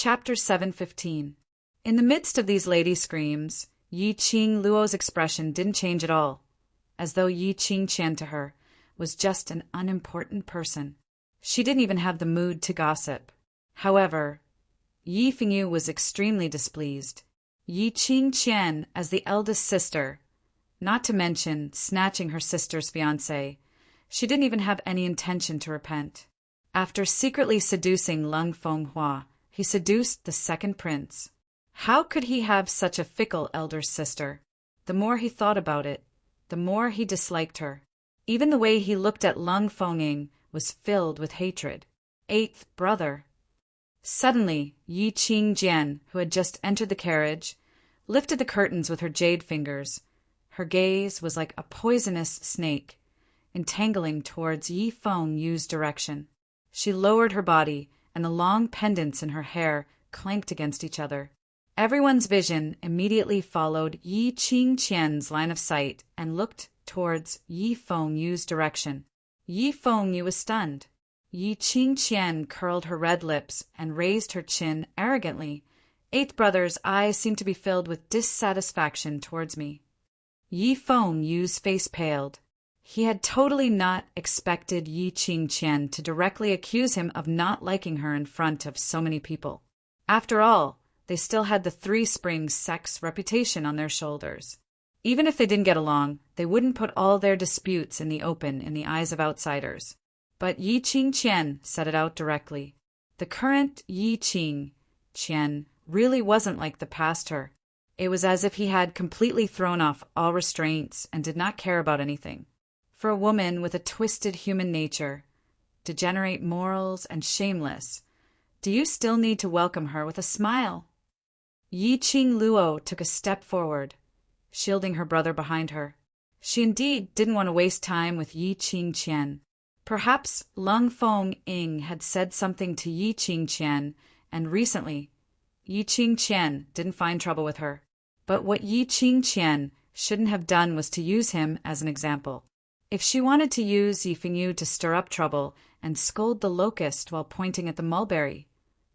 Chapter 7:15. In the midst of these lady screams, Yi Qing Luo's expression didn't change at all, as though Yi Qing Qian to her was just an unimportant person. She didn't even have the mood to gossip. However, Yi Fengyu was extremely displeased. Yi Qing Qian, as the eldest sister, not to mention snatching her sister's fiancé, she didn't even have any intention to repent. After secretly seducing Lung Fenghua, he seduced the second prince. How could he have such a fickle elder sister? The more he thought about it, the more he disliked her. Even the way he looked at Lung Fengying was filled with hatred. Eighth brother. Suddenly, Yi Qing Jian, who had just entered the carriage, lifted the curtains with her jade fingers. Her gaze was like a poisonous snake, entangling towards Yi Fengyu's direction. She lowered her body, and the long pendants in her hair clanked against each other. Everyone's vision immediately followed Yi Qing Qian's line of sight and looked towards Yi Fengyu's direction. Yi Fengyu was stunned. Yi Qing Qian curled her red lips and raised her chin arrogantly. Eighth brother's eyes seemed to be filled with dissatisfaction towards me. Yi Fengyu's face paled. He had totally not expected Yi Qing Qian to directly accuse him of not liking her in front of so many people. After all, they still had the Three Springs sex reputation on their shoulders. Even if they didn't get along, they wouldn't put all their disputes in the open in the eyes of outsiders. But Yi Qing Qian said it out directly. The current Yi Qing Qian really wasn't like the past her. It was as if he had completely thrown off all restraints and did not care about anything. For a woman with a twisted human nature, degenerate morals and shameless, do you still need to welcome her with a smile? Yi Qing Luo took a step forward, shielding her brother behind her. She indeed didn't want to waste time with Yi Qing Qian. Perhaps Lung Fengying had said something to Yi Qing Qian, and recently Yi Qing Qian didn't find trouble with her. But what Yi Qing Qian shouldn't have done was to use him as an example. If she wanted to use Yi Fengyu to stir up trouble and scold the locust while pointing at the mulberry,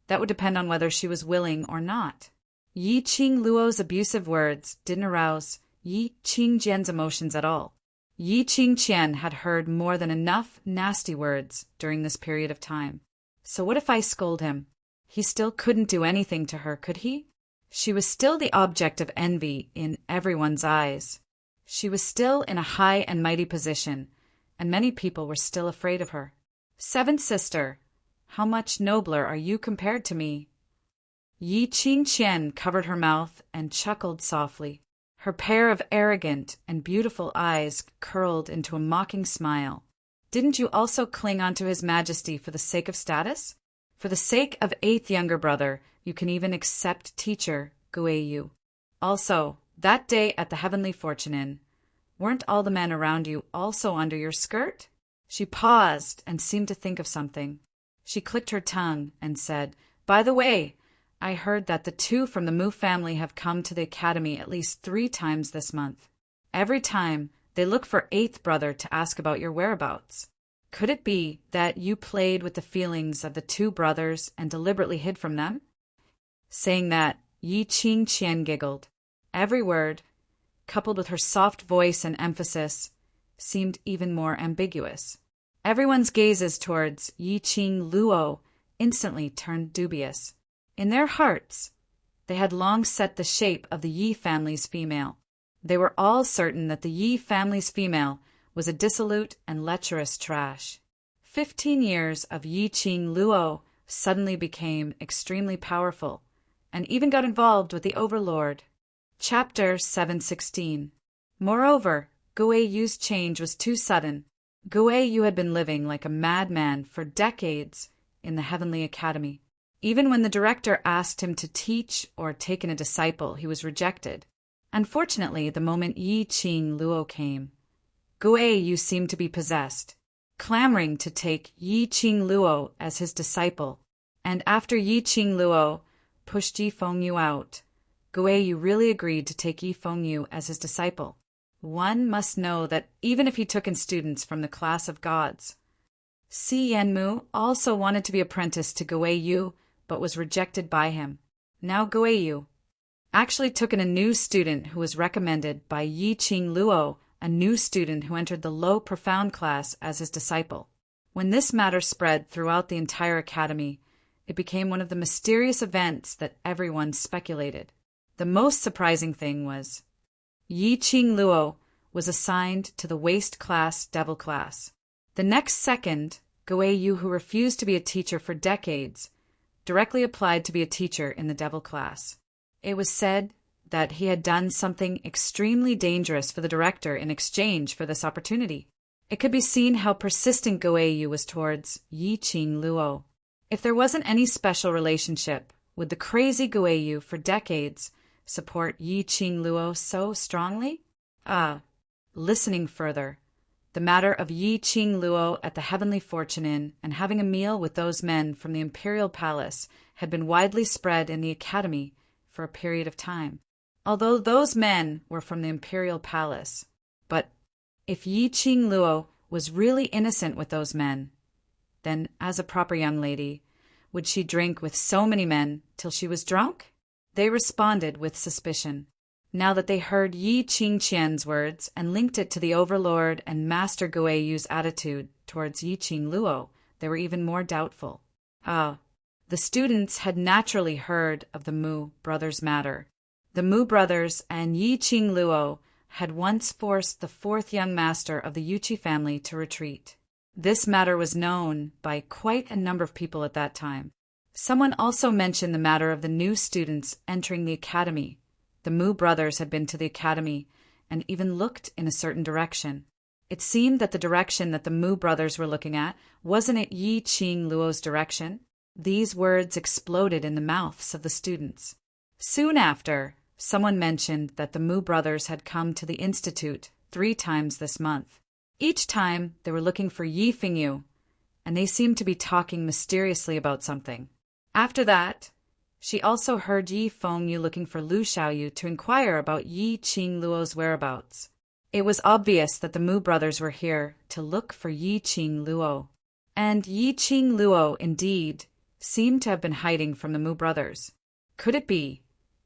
that would depend on whether she was willing or not. Yi Qing Luo's abusive words didn't arouse Yi Qing Jian's emotions at all. Yi Qing Qian had heard more than enough nasty words during this period of time. So what if I scold him? He still couldn't do anything to her, could he? She was still the object of envy in everyone's eyes. She was still in a high and mighty position, and many people were still afraid of her. Seventh sister, how much nobler are you compared to me? Yi Qing Qian covered her mouth and chuckled softly. Her pair of arrogant and beautiful eyes curled into a mocking smile. Didn't you also cling onto his majesty for the sake of status? For the sake of eighth younger brother, you can even accept teacher Guiyu. Also, that day at the Heavenly Fortune Inn, weren't all the men around you also under your skirt? She paused and seemed to think of something. She clicked her tongue and said, "By the way, I heard that the two from the Mu family have come to the academy at least 3 times this month. Every time, they look for eighth brother to ask about your whereabouts. Could it be that you played with the feelings of the 2 brothers and deliberately hid from them?" Saying that, Yi Qing Qian giggled. Every word, coupled with her soft voice and emphasis, seemed even more ambiguous. Everyone's gazes towards Yi Qing Luo instantly turned dubious. In their hearts, they had long set the shape of the Yi family's female. They were all certain that the Yi family's female was a dissolute and lecherous trash. 15 years of Yi Qing Luo suddenly became extremely powerful, and even got involved with the Overlord. Chapter 7:16. Moreover, Guiyu's change was too sudden. Guiyu had been living like a madman for decades in the Heavenly Academy. Even when the director asked him to teach or take in a disciple, he was rejected. Unfortunately, the moment Yi Qing Luo came, Guiyu seemed to be possessed, clamoring to take Yi Qing Luo as his disciple. And after Yi Qing Luo pushed Yi Fengyu out, Guiyu really agreed to take Yi Fengyu as his disciple. One must know that even if he took in students from the class of gods, Si Yanmu also wanted to be apprenticed to Guiyu but was rejected by him. Now Goeiyu actually took in a new student who was recommended by Yi Qing Luo, a new student who entered the low profound class as his disciple. When this matter spread throughout the entire academy, it became one of the mysterious events that everyone speculated. The most surprising thing was Yi Qing Luo was assigned to the waste class devil class. The next second, Goeiyu, who refused to be a teacher for decades, directly applied to be a teacher in the devil class. It was said that he had done something extremely dangerous for the director in exchange for this opportunity. It could be seen how persistent Goeiyu was towards Yi Qing Luo. If there wasn't any special relationship, would the crazy Goeiyu for decades support Yi Qing Luo so strongly? Listening further, the matter of Yi Qing Luo at the Heavenly Fortune Inn and having a meal with those men from the Imperial Palace had been widely spread in the academy for a period of time. Although those men were from the Imperial Palace, but if Yi Qing Luo was really innocent with those men, then as a proper young lady, would she drink with so many men till she was drunk? They responded with suspicion. Now that they heard Yi Qingqian's words and linked it to the Overlord and Master Goeiyu's attitude towards Yi Qing Luo, they were even more doubtful. The students had naturally heard of the Mu brothers' matter. The Mu brothers and Yi Qing Luo had once forced the fourth young master of the Yuchi family to retreat. This matter was known by quite a number of people at that time. Someone also mentioned the matter of the new students entering the academy. The Mu brothers had been to the academy and even looked in a certain direction. It seemed that the direction that the Mu brothers were looking at wasn't at Yi Qing Luo's direction. These words exploded in the mouths of the students. Soon after, someone mentioned that the Mu brothers had come to the institute 3 times this month. Each time they were looking for Yi Fingyu, and they seemed to be talking mysteriously about something. After that, she also heard Yi Fengyu looking for Lu Xiaoyu to inquire about Yi Qing Luo's whereabouts. It was obvious that the Mu brothers were here to look for Yi Qing Luo. And Yi Qing Luo, indeed, seemed to have been hiding from the Mu brothers. Could it be?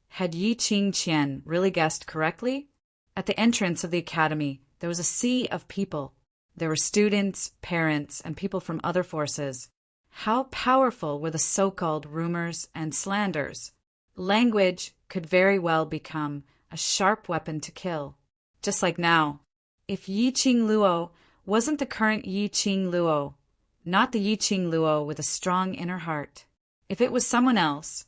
Had Yi Qingqian really guessed correctly? At the entrance of the academy, there was a sea of people. There were students, parents, and people from other forces. How powerful were the so-called rumors and slanders? Language could very well become a sharp weapon to kill. Just like now, if Yi Qing Luo wasn't the current Yi Qing Luo, not the Yi Qing Luo with a strong inner heart, if it was someone else,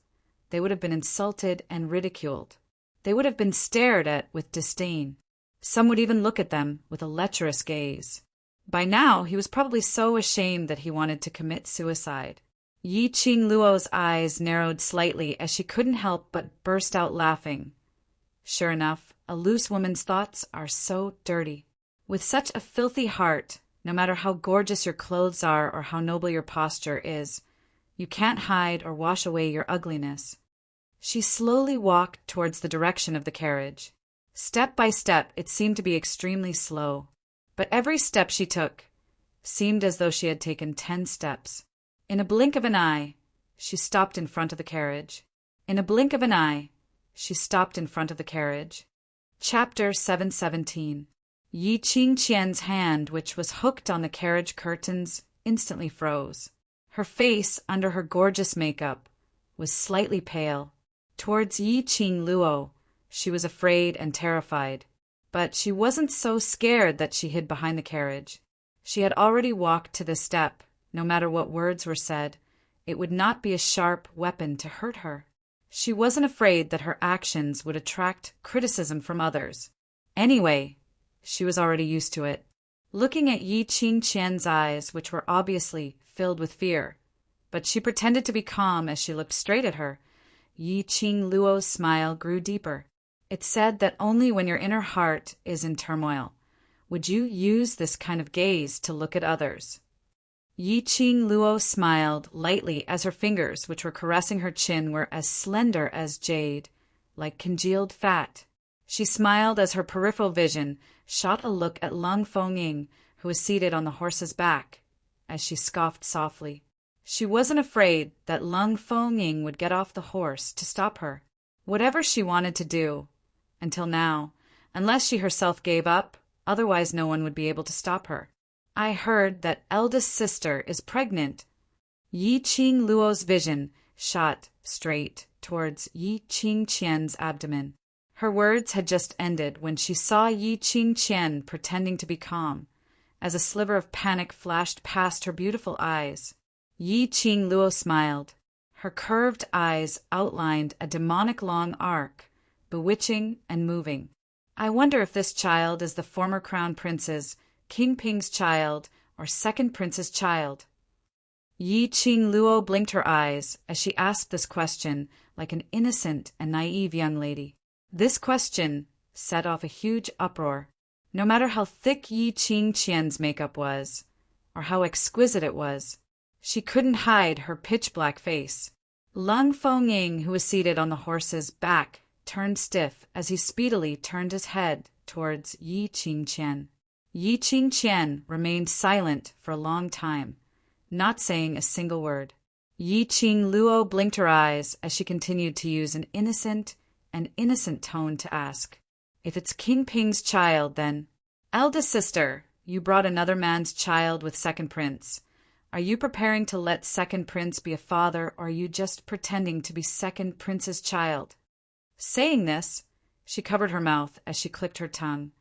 they would have been insulted and ridiculed. They would have been stared at with disdain. Some would even look at them with a lecherous gaze. By now, he was probably so ashamed that he wanted to commit suicide. Yi Qing Luo's eyes narrowed slightly as she couldn't help but burst out laughing. Sure enough, a loose woman's thoughts are so dirty. With such a filthy heart, no matter how gorgeous your clothes are or how noble your posture is, you can't hide or wash away your ugliness. She slowly walked towards the direction of the carriage. Step by step, it seemed to be extremely slow. But every step she took seemed as though she had taken 10 steps. In a blink of an eye, she stopped in front of the carriage. In a blink of an eye, she stopped in front of the carriage. Chapter 717. Yi Qingqian's hand, which was hooked on the carriage curtains, instantly froze. Her face, under her gorgeous makeup, was slightly pale. Towards Yi Qing Luo, she was afraid and terrified. But she wasn't so scared that she hid behind the carriage. She had already walked to the step. No matter what words were said, it would not be a sharp weapon to hurt her. She wasn't afraid that her actions would attract criticism from others. Anyway, she was already used to it. Looking at Yi Qingqian's eyes, which were obviously filled with fear, but she pretended to be calm as she looked straight at her, Yi Qing Luo's smile grew deeper. It said that only when your inner heart is in turmoil would you use this kind of gaze to look at others. Yi Qing Luo smiled lightly as her fingers, which were caressing her chin, were as slender as jade, like congealed fat. She smiled as her peripheral vision shot a look at Lung Fengying, who was seated on the horse's back, as she scoffed softly. She wasn't afraid that Lung Feng would get off the horse to stop her. Whatever she wanted to do, until now, unless she herself gave up, otherwise no one would be able to stop her. I heard that eldest sister is pregnant. Yi Qing Luo's vision shot straight towards Yi Qing Qian's abdomen. Her words had just ended when she saw Yi Qing Qian pretending to be calm, as a sliver of panic flashed past her beautiful eyes. Yi Qing Luo smiled. Her curved eyes outlined a demonic long arc, bewitching and moving. I wonder if this child is the former crown prince's, King Ping's child, or second prince's child. Yi Qing Luo blinked her eyes as she asked this question like an innocent and naive young lady. This question set off a huge uproar. No matter how thick Yi Qing Qian's makeup was, or how exquisite it was, she couldn't hide her pitch-black face. Lung Feng, who was seated on the horse's back, turned stiff as he speedily turned his head towards Yi Qing Qian. Yi Qing Qian remained silent for a long time, not saying a single word. Yi Qing Luo blinked her eyes as she continued to use an innocent tone to ask, "If it's King Ping's child, then—" "Eldest sister, you brought another man's child with second prince. Are you preparing to let second prince be a father, or are you just pretending to be second prince's child?" Saying this, she covered her mouth as she clicked her tongue.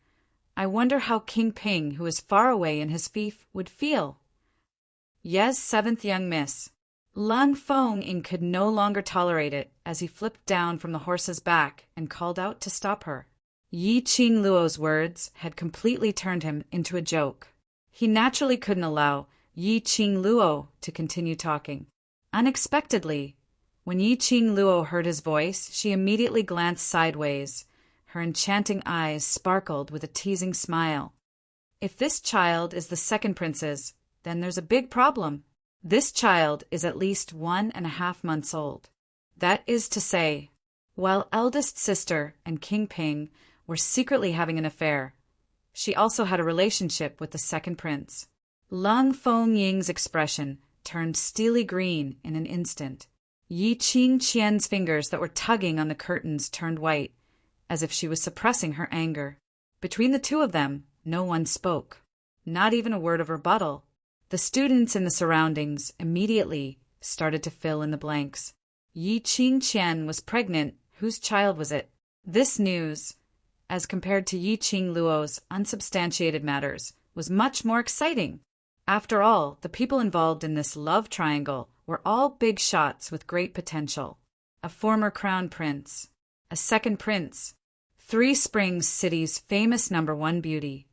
I wonder how King Ping, who is far away in his fief, would feel. Yes, seventh young miss. Lung Feng could no longer tolerate it as he flipped down from the horse's back and called out to stop her. Yi Qing Luo's words had completely turned him into a joke. He naturally couldn't allow Yi Qing Luo to continue talking. Unexpectedly, when Yi Qing Luo heard his voice, she immediately glanced sideways. Her enchanting eyes sparkled with a teasing smile. If this child is the second prince's, then there's a big problem. This child is at least 1.5 months old. That is to say, while eldest sister and King Ping were secretly having an affair, she also had a relationship with the second prince. Lung Fengying's expression turned steely green in an instant. Yi Qing Qian's fingers that were tugging on the curtains turned white, as if she was suppressing her anger. Between the two of them, no one spoke. Not even a word of rebuttal. The students in the surroundings immediately started to fill in the blanks. Yi Qing Qian was pregnant. Whose child was it? This news, as compared to Yi Qing Luo's unsubstantiated matters, was much more exciting. After all, the people involved in this love triangle were all big shots with great potential. A former crown prince, a second prince, Three Springs City's famous #1 beauty,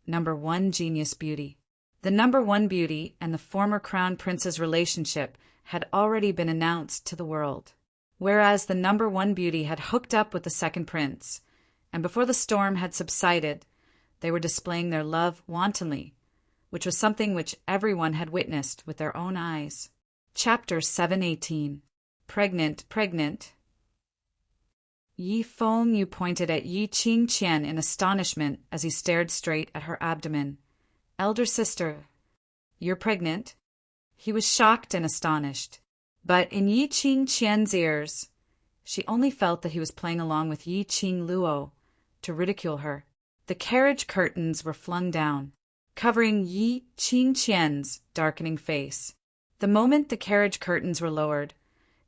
#1 genius beauty. The #1 beauty and the former crown prince's relationship had already been announced to the world, whereas the #1 beauty had hooked up with the second prince, and before the storm had subsided, they were displaying their love wantonly, which was something which everyone had witnessed with their own eyes. Chapter 718. Pregnant. Yi Feng pointed at Yi Qing Qian in astonishment as he stared straight at her abdomen. Elder sister, you're pregnant? He was shocked and astonished, but in Yi Qing Qian's ears, she only felt that he was playing along with Yi Qing Luo to ridicule her. The carriage curtains were flung down, covering Yi Qing Qian's darkening face. The moment the carriage curtains were lowered,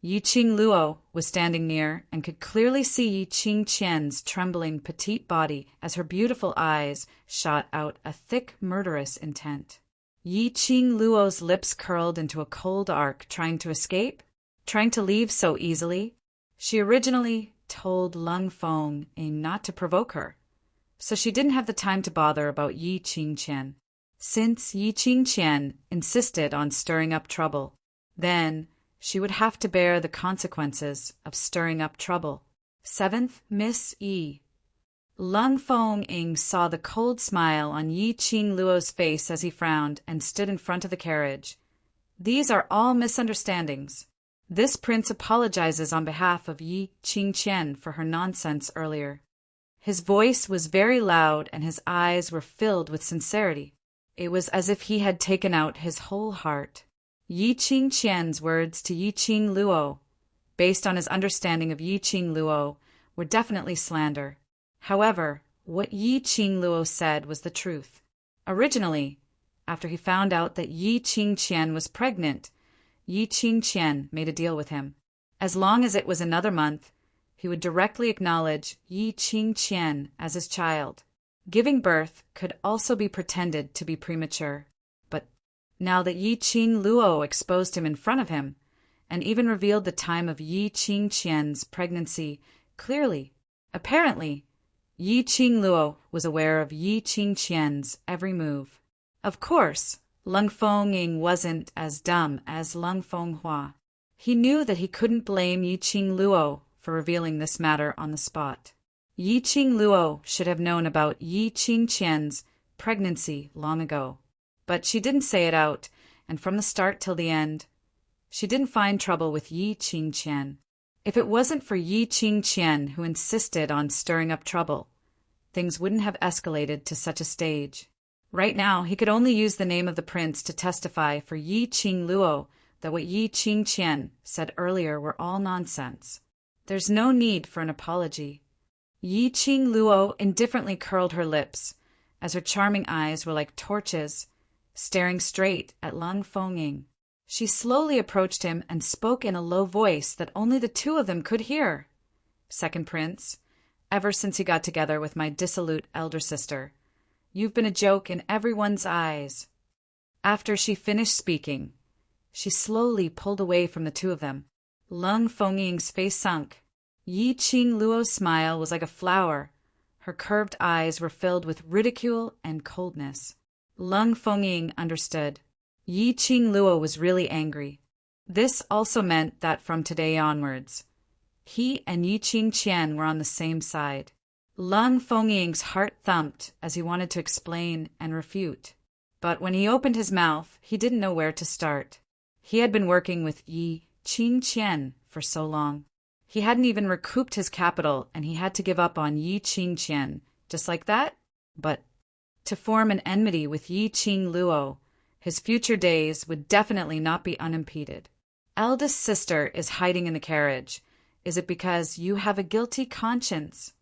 Yi Qing Luo was standing near and could clearly see Yi Qing Qian's trembling petite body as her beautiful eyes shot out a thick murderous intent. Yi Qing Luo's lips curled into a cold arc, trying to escape, trying to leave so easily. She originally told Lung Feng not to provoke her, so she didn't have the time to bother about Yi Qing Qian. Since Yi Qing Qian insisted on stirring up trouble, then she would have to bear the consequences of stirring up trouble. 7th Miss Yi. Lung Feng saw the cold smile on Yi Qing Luo's face as he frowned and stood in front of the carriage. These are all misunderstandings. This prince apologizes on behalf of Yi Qing Qian for her nonsense earlier. His voice was very loud and his eyes were filled with sincerity. It was as if he had taken out his whole heart. Yi Qingqian's words to Yi Qing Luo, based on his understanding of Yi Qing Luo, were definitely slander. However, what Yi Qing Luo said was the truth. Originally, after he found out that Yi Qingqian was pregnant, Yi Qingqian made a deal with him. As long as it was another month, he would directly acknowledge Yi Qingqian as his child. Giving birth could also be pretended to be premature. But now that Yi Qing Luo exposed him in front of him, and even revealed the time of Yi Qingqian's pregnancy clearly, apparently, Yi Qing Luo was aware of Yi Qingqian's every move. Of course, Leng Fengying wasn't as dumb as Leng Fenghua. He knew that he couldn't blame Yi Qing Luo for revealing this matter on the spot. Yi Qing Luo should have known about Yi Qingqian's pregnancy long ago. But she didn't say it out, and from the start till the end, she didn't find trouble with Yi Qingqian. If it wasn't for Yi Qingqian, who insisted on stirring up trouble, things wouldn't have escalated to such a stage. Right now, he could only use the name of the prince to testify for Yi Qing Luo that what Yi Qingqian said earlier were all nonsense. There's no need for an apology. Yi Qing Luo indifferently curled her lips, as her charming eyes were like torches, staring straight at Leng Fengying. She slowly approached him and spoke in a low voice that only the two of them could hear. "Second prince, ever since you got together with my dissolute elder sister, you've been a joke in everyone's eyes." After she finished speaking, she slowly pulled away from the two of them. Leng Fengying's face sunk. Yi Qing Luo's smile was like a flower. Her curved eyes were filled with ridicule and coldness. Leng Fengying understood. Yi Qing Luo was really angry. This also meant that from today onwards, he and Yi Qingqian were on the same side. Leng Fengying's heart thumped as he wanted to explain and refute. But when he opened his mouth, he didn't know where to start. He had been working with Yi Qingqian for so long. He hadn't even recouped his capital, and he had to give up on Yi Qingqian, just like that? But to form an enmity with Yi Qing Luo, his future days would definitely not be unimpeded. "Eldest sister is hiding in the carriage. Is it because you have a guilty conscience?"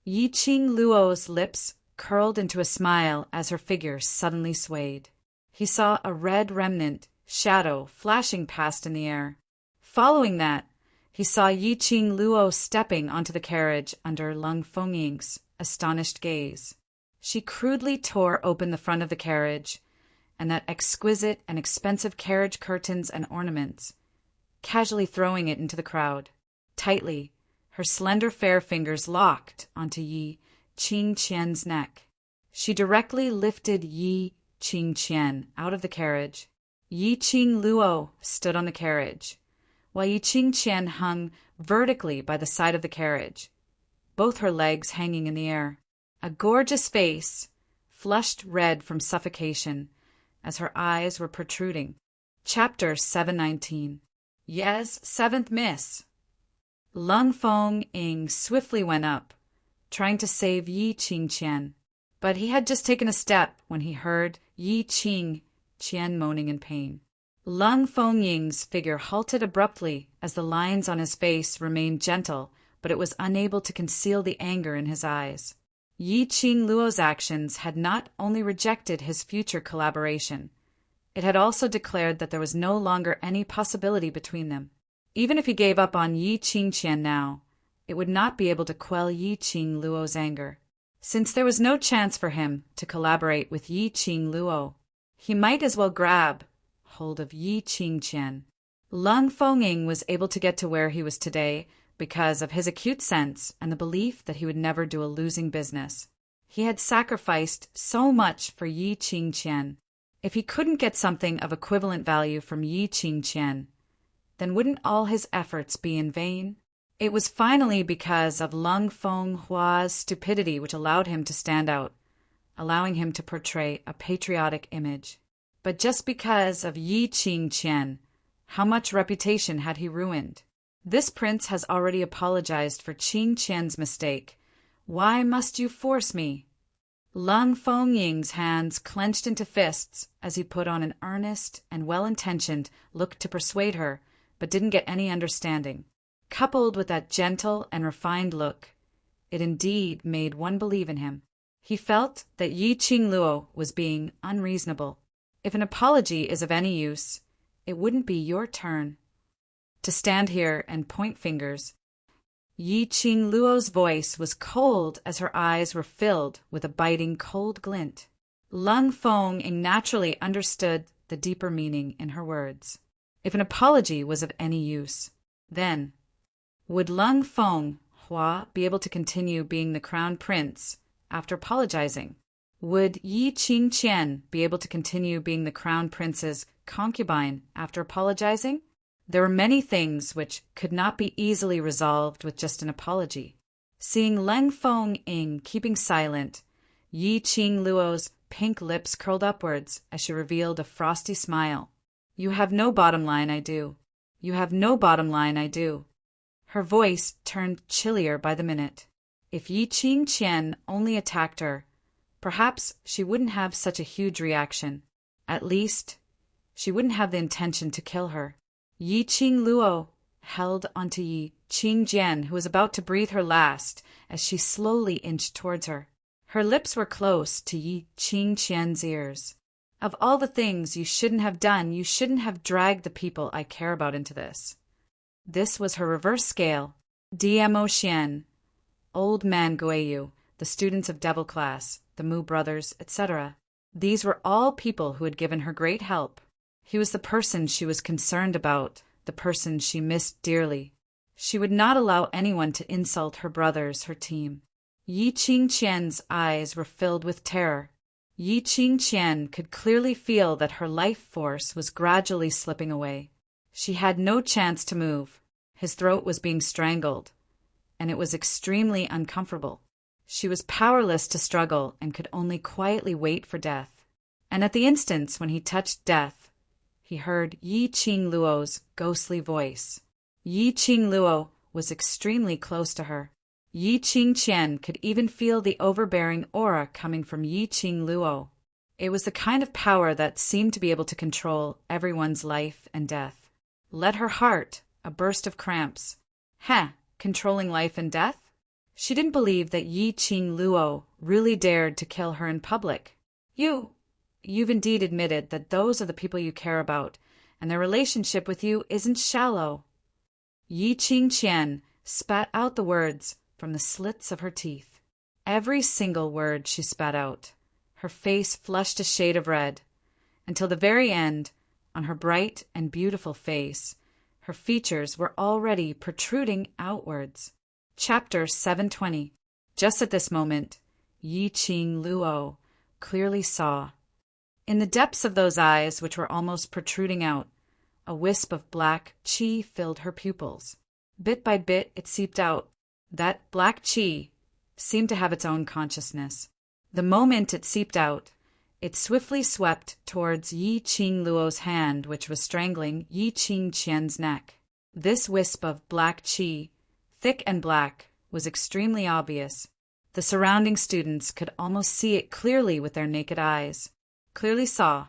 Yi Qing Luo's lips curled into a smile as her figure suddenly swayed. He saw a red remnant shadow flashing past in the air. Following that, he saw Yi Qing Luo stepping onto the carriage under Leng Fengying's astonished gaze. She crudely tore open the front of the carriage, and that exquisite and expensive carriage curtains and ornaments, casually throwing it into the crowd. Tightly, her slender fair fingers locked onto Yi Qingqian's neck. She directly lifted Yi Qingqian out of the carriage. Yi Qing Luo stood on the carriage, while Yi Qingqian hung vertically by the side of the carriage, both her legs hanging in the air. A gorgeous face, flushed red from suffocation, as her eyes were protruding. Chapter 719. Yes, seventh miss. Leng Fengying swiftly went up, trying to save Yi Qingqian, but he had just taken a step when he heard Yi Qingqian moaning in pain. Leng Fengying's figure halted abruptly as the lines on his face remained gentle, but it was unable to conceal the anger in his eyes. Yi Qing Luo's actions had not only rejected his future collaboration, it had also declared that there was no longer any possibility between them. Even if he gave up on Yi Qingqian now, it would not be able to quell Yi Qing Luo's anger. Since there was no chance for him to collaborate with Yi Qing Luo, he might as well grab hold of Yi Qingqian. Leng Fengying was able to get to where he was today because of his acute sense and the belief that he would never do a losing business. He had sacrificed so much for Yi Qingqian. If he couldn't get something of equivalent value from Yi Qingqian, then wouldn't all his efforts be in vain? It was finally because of Leng Fenghua's stupidity which allowed him to stand out, allowing him to portray a patriotic image. But just because of Yi Qingqian, how much reputation had he ruined? This prince has already apologized for Qingqian's mistake. Why must you force me? Lung Fengying's hands clenched into fists as he put on an earnest and well-intentioned look to persuade her, but didn't get any understanding. Coupled with that gentle and refined look, it indeed made one believe in him. He felt that Yi Qingluo was being unreasonable. If an apology is of any use, it wouldn't be your turn to stand here and point fingers. Yi Qingluo's voice was cold as her eyes were filled with a biting cold glint. Lung Fengying naturally understood the deeper meaning in her words. If an apology was of any use, then would Lung Fenghua be able to continue being the crown prince after apologizing? Would Yi Qingqian be able to continue being the crown prince's concubine after apologizing? There were many things which could not be easily resolved with just an apology. Seeing Lung Fengying keeping silent, Yi Qingluo's pink lips curled upwards as she revealed a frosty smile. "You have no bottom line, I do. You have no bottom line, I do." Her voice turned chillier by the minute. If Yi Qingqian only attacked her, perhaps she wouldn't have such a huge reaction. At least, she wouldn't have the intention to kill her. Yi Qingluo held onto Yi Qingjian, who was about to breathe her last, as she slowly inched towards her. Her lips were close to Yi Qingqian's ears. "Of all the things you shouldn't have done, you shouldn't have dragged the people I care about into this." This was her reverse scale. Dmo Xian, Old Man Guiyu, the students of Devil Class, the Mu brothers, etc. These were all people who had given her great help. He was the person she was concerned about, the person she missed dearly. She would not allow anyone to insult her brothers, her team. Yi Qingqian's eyes were filled with terror. Yi Qingqian could clearly feel that her life force was gradually slipping away. She had no chance to move. His throat was being strangled, and it was extremely uncomfortable. She was powerless to struggle and could only quietly wait for death. And at the instant when he touched death, he heard Yi Qingluo's ghostly voice. Yi Qingluo was extremely close to her. Yi Qingqian could even feel the overbearing aura coming from Yi Qingluo. It was the kind of power that seemed to be able to control everyone's life and death. Let her heart, a burst of cramps. Controlling life and death? She didn't believe that Yi Qingluo really dared to kill her in public. You've indeed admitted that those are the people you care about, and their relationship with you isn't shallow. Yi Qingqian spat out the words from the slits of her teeth. Every single word she spat out. Her face flushed a shade of red, until the very end, on her bright and beautiful face, her features were already protruding outwards. Chapter 720. Just at this moment, Yi Qingluo clearly saw. In the depths of those eyes, which were almost protruding out, a wisp of black qi filled her pupils. Bit by bit it seeped out. That black qi seemed to have its own consciousness. The moment it seeped out, it swiftly swept towards Yi Qingluo's hand, which was strangling Yi Qingqian's neck. This wisp of black qi, thick and black, was extremely obvious. The surrounding students could almost see it clearly with their naked eyes. Clearly saw.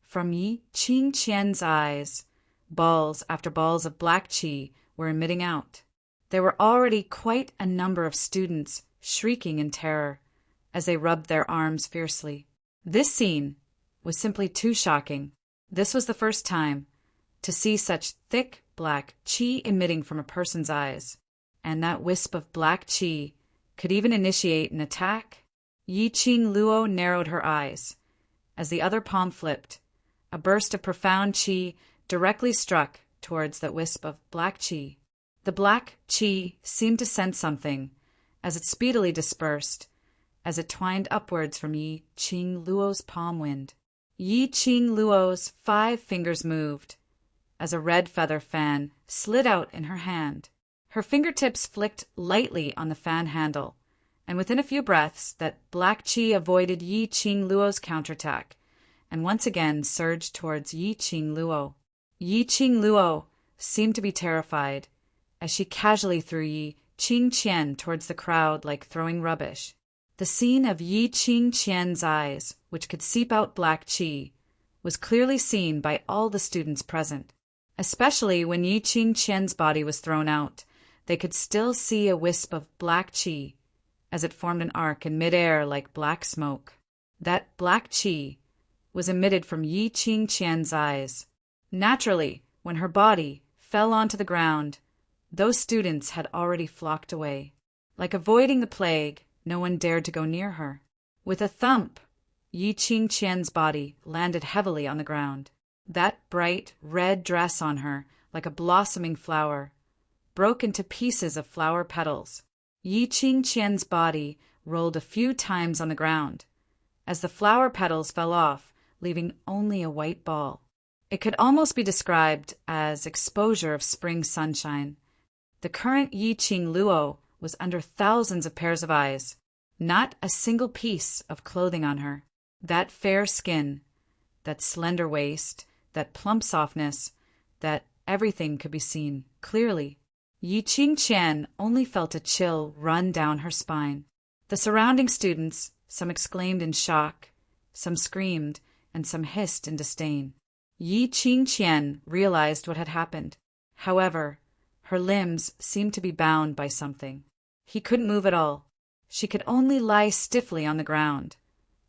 From Yi Qingqian's eyes, balls after balls of black qi were emitting out. There were already quite a number of students shrieking in terror as they rubbed their arms fiercely. This scene was simply too shocking. This was the first time to see such thick black qi emitting from a person's eyes, and that wisp of black qi could even initiate an attack. Yi Qingluo narrowed her eyes. As the other palm flipped, a burst of profound qi directly struck towards that wisp of black qi. The black qi seemed to sense something, as it speedily dispersed, as it twined upwards from Yi Qingluo's palm wind. Yi Qingluo's 5 fingers moved, as a red feather fan slid out in her hand. Her fingertips flicked lightly on the fan handle, and within a few breaths that black qi avoided Yi Qingluo's counterattack, and once again surged towards Yi Qingluo. Yi Qingluo seemed to be terrified, as she casually threw Yi Qingqian towards the crowd like throwing rubbish. The scene of Yi Qing-qian's eyes, which could seep out black qi, was clearly seen by all the students present. Especially when Yi Qing-qian's body was thrown out, they could still see a wisp of black qi as it formed an arc in midair like black smoke. That black qi was emitted from Yi Qing-qian's eyes. Naturally, when her body fell onto the ground, those students had already flocked away. Like avoiding the plague, no one dared to go near her. With a thump, Yi Qing-qian's body landed heavily on the ground. That bright red dress on her, like a blossoming flower, broke into pieces of flower petals. Yi Qing-qian's body rolled a few times on the ground, as the flower petals fell off, leaving only a white ball. It could almost be described as exposure of spring sunshine. The current Yi Qing Luo was under thousands of pairs of eyes, not a single piece of clothing on her. That fair skin, that slender waist, that plump softness, that everything could be seen clearly. Yi Qing-qian only felt a chill run down her spine. The surrounding students, some exclaimed in shock, some screamed, and some hissed in disdain. Yi Qing-qian realized what had happened. However, her limbs seemed to be bound by something. He couldn't move at all. She could only lie stiffly on the ground,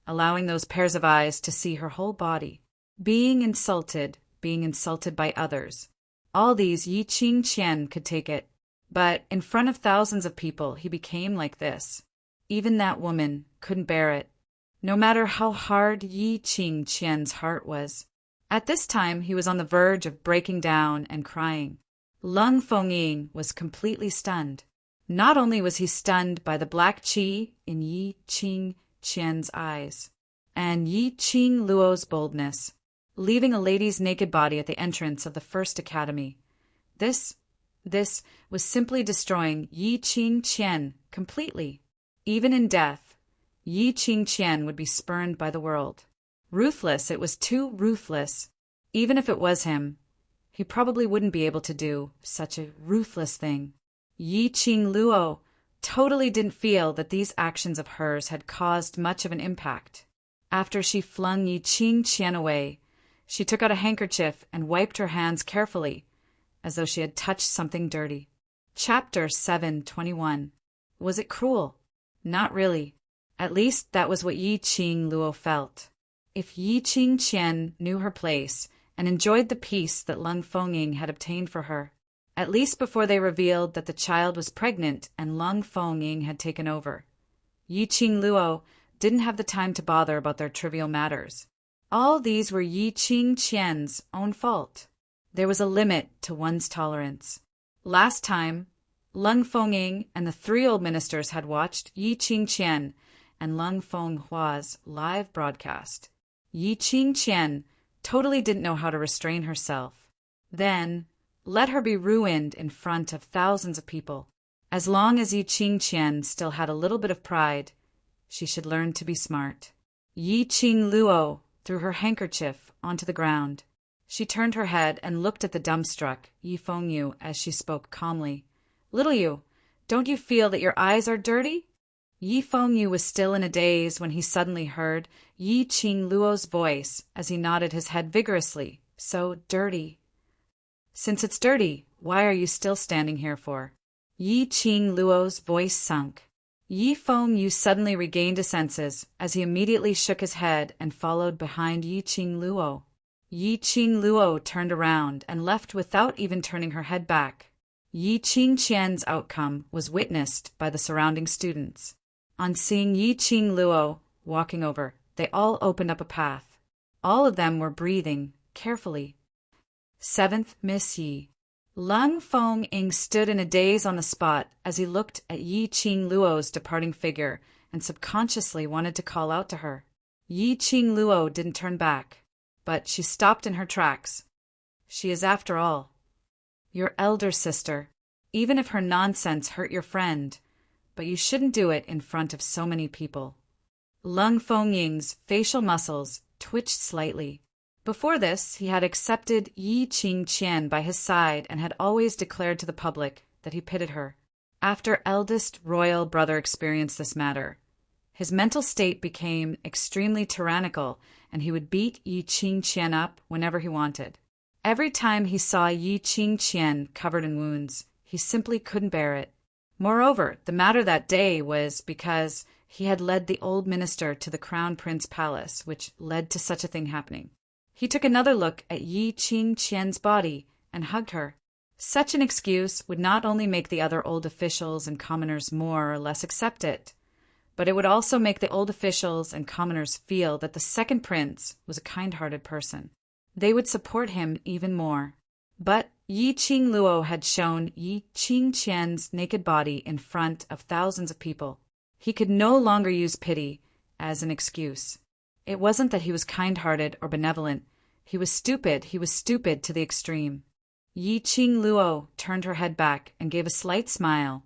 allowing those pairs of eyes to see her whole body. Being insulted by others. All these Yi Qing-qian could take it. But in front of thousands of people, he became like this. Even that woman couldn't bear it, no matter how hard Yi Qing-qian's heart was. At this time, he was on the verge of breaking down and crying. Lung Fengying was completely stunned. Not only was he stunned by the black qi in Yi Qing-qian's eyes, and Yi Qing Luo's boldness, leaving a lady's naked body at the entrance of the first academy. This was simply destroying Yi Qing-qian completely. Even in death, Yi Qing-qian would be spurned by the world. Ruthless, it was too ruthless. Even if it was him, he probably wouldn't be able to do such a ruthless thing. Yi Qing Luo totally didn't feel that these actions of hers had caused much of an impact. After she flung Yi Qing-qian away, she took out a handkerchief and wiped her hands carefully, as though she had touched something dirty. Chapter 7:21. Was it cruel? Not really. At least that was what Yi Qing Luo felt. If Yi Qing-qian knew her place and enjoyed the peace that Lung Fengying had obtained for her, at least before they revealed that the child was pregnant and Lung Fengying had taken over, Yi Qing Luo didn't have the time to bother about their trivial matters. All these were Yi Qing-qian's own fault. There was a limit to one's tolerance. Last time, Lung Fengying and the 3 old ministers had watched Yi Qing-qian and Lung Fenghua's live broadcast. Yi Qing-qian totally didn't know how to restrain herself. Then, let her be ruined in front of thousands of people. As long as Yi Qing-qian still had a little bit of pride, she should learn to be smart. Yi Qing Luo threw her handkerchief onto the ground. She turned her head and looked at the dumbstruck Yi Fengyu as she spoke calmly. "Little you, don't you feel that your eyes are dirty?" Yi Fengyu was still in a daze when he suddenly heard Yi Qing Luo's voice as he nodded his head vigorously. "So dirty." "Since it's dirty, why are you still standing here for?" Yi Qing Luo's voice sunk. Yi Fengyu suddenly regained his senses as he immediately shook his head and followed behind Yi Qing Luo. Yi Qing Luo turned around and left without even turning her head back. Yi Qing-qian's outcome was witnessed by the surrounding students. On seeing Yi Qing Luo walking over, they all opened up a path. All of them were breathing carefully. 7th Miss Yi. Lung Fengying stood in a daze on the spot as he looked at Yi Qing Luo's departing figure and subconsciously wanted to call out to her. Yi Qing Luo didn't turn back, but she stopped in her tracks. She is, after all, your elder sister, even if her nonsense hurt your friend, but you shouldn't do it in front of so many people. Lung Fengying's facial muscles twitched slightly. Before this, he had accepted Yi Qing-qian by his side and had always declared to the public that he pitied her. After eldest royal brother experienced this matter, His mental state became extremely tyrannical, and he would beat Yi Qingqian up whenever he wanted. Every time he saw Yi Qingqian covered in wounds, he simply couldn't bear it. Moreover, the matter that day was because he had led the old minister to the Crown Prince Palace, which led to such a thing happening. He took another look at Yi Qingqian's body and hugged her. Such an excuse would not only make the other old officials and commoners more or less accept it, but it would also make the old officials and commoners feel that the second prince was a kind-hearted person. They would support him even more. But Yi Qingluo had shown Yi Qingqian's naked body in front of thousands of people. He could no longer use pity as an excuse. It wasn't that he was kind-hearted or benevolent. He was stupid to the extreme. Yi Qingluo turned her head back and gave a slight smile.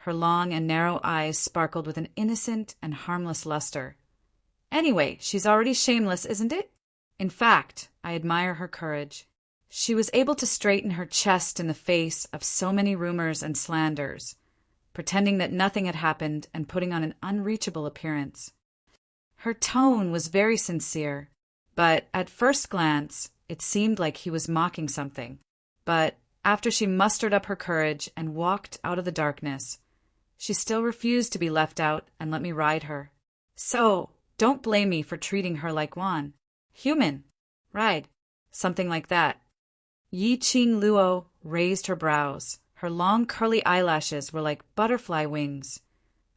Her long and narrow eyes sparkled with an innocent and harmless luster. Anyway, she's already shameless, isn't it? In fact, I admire her courage. She was able to straighten her chest in the face of so many rumors and slanders, pretending that nothing had happened and putting on an unreachable appearance. Her tone was very sincere, but at first glance it seemed like he was mocking something. But after she mustered up her courage and walked out of the darkness, she still refused to be left out and let me ride her. So, don't blame me for treating her like one. Human. Ride. Something like that. Yi Qingluo raised her brows. Her long curly eyelashes were like butterfly wings,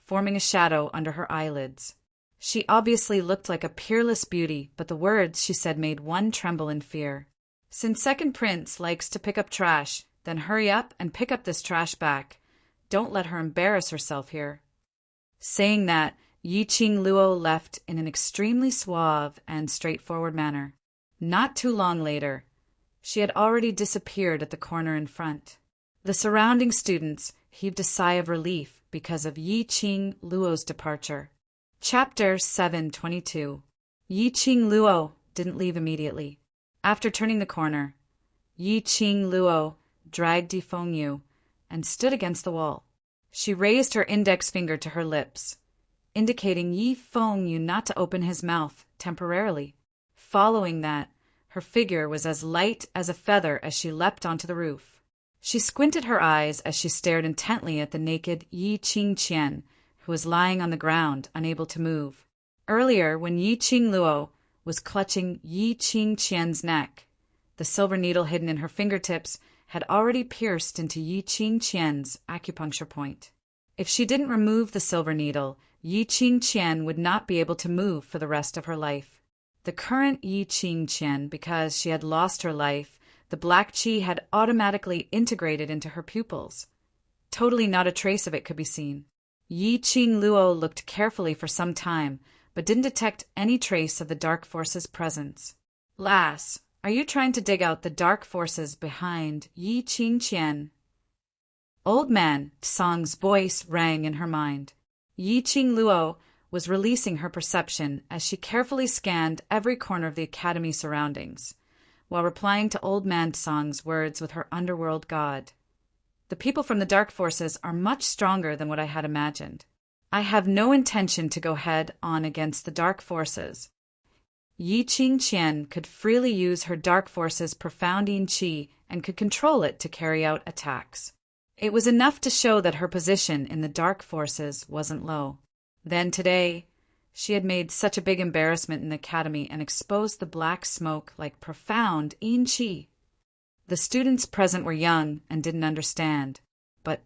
forming a shadow under her eyelids. She obviously looked like a peerless beauty, but the words she said made one tremble in fear. Since second prince likes to pick up trash, then hurry up and pick up this trash back. Don't let her embarrass herself here. Saying that, Yi Qingluo left in an extremely suave and straightforward manner. Not too long later, she had already disappeared at the corner in front. The surrounding students heaved a sigh of relief because of Yi Qingluo's departure. Chapter 722. Yi Qingluo didn't leave immediately. After turning the corner, Yi Qingluo dragged Yi Fengyu and stood against the wall. She raised her index finger to her lips, indicating Yi Fengyu not to open his mouth temporarily. Following that, her figure was as light as a feather as she leapt onto the roof. She squinted her eyes as she stared intently at the naked Yi Qingqian, who was lying on the ground, unable to move. Earlier, when Yi Qingluo was clutching Yi Qingqian's neck, the silver needle hidden in her fingertips had already pierced into Yi Qingqian's acupuncture point. If she didn't remove the silver needle, Yi Qingqian would not be able to move for the rest of her life. The current Yi Qingqian, because she had lost her life, the black qi had automatically integrated into her pupils. Totally not a trace of it could be seen. Yi Qingluo looked carefully for some time, but didn't detect any trace of the dark force's presence. Lass, are you trying to dig out the dark forces behind Yi Qingqian? Old man, Tsang's voice rang in her mind. Yi Qingluo was releasing her perception as she carefully scanned every corner of the academy surroundings, while replying to old man Tsang's words with her underworld god. The people from the dark forces are much stronger than what I had imagined. I have no intention to go head on against the dark forces. Yi Qingqian could freely use her dark force's profound yin qi and could control it to carry out attacks. It was enough to show that her position in the dark forces wasn't low. Then today, she had made such a big embarrassment in the academy and exposed the black smoke like profound yin qi. The students present were young and didn't understand, but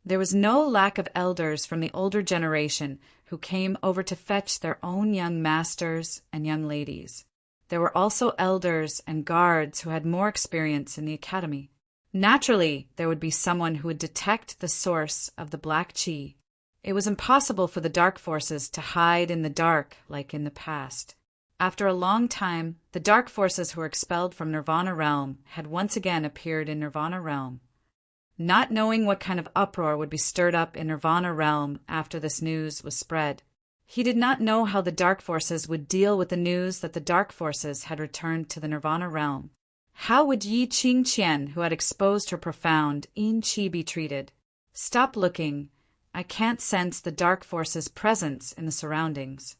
there was no lack of elders from the older generation who came over to fetch their own young masters and young ladies. There were also elders and guards who had more experience in the academy. Naturally, there would be someone who would detect the source of the black qi. It was impossible for the dark forces to hide in the dark like in the past. After a long time, the dark forces who were expelled from Nirvana Realm had once again appeared in Nirvana Realm. Not knowing what kind of uproar would be stirred up in Nirvana Realm after this news was spread, he did not know how the dark forces would deal with the news that the dark forces had returned to the Nirvana Realm. How would Yi Qingqian, who had exposed her profound yin qi, be treated? Stop looking I can't sense the dark force's presence in the surroundings.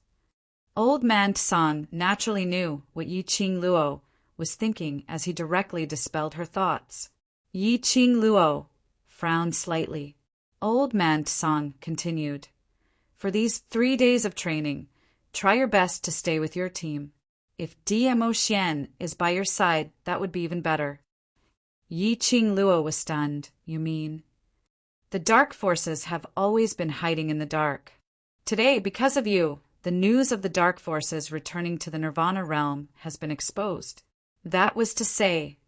Old Man Tsang naturally knew what Yi Qing Luo was thinking as he directly dispelled her thoughts. Yi Qing Luo frowned slightly. Old Man Tsang continued, "For these 3 days of training, try your best to stay with your team. If DMO Xian is by your side, that would be even better." Yi Qing Luo was stunned. "You mean?" "The dark forces have always been hiding in the dark. Today, because of you, the news of the dark forces returning to the Nirvana realm has been exposed." That was to say,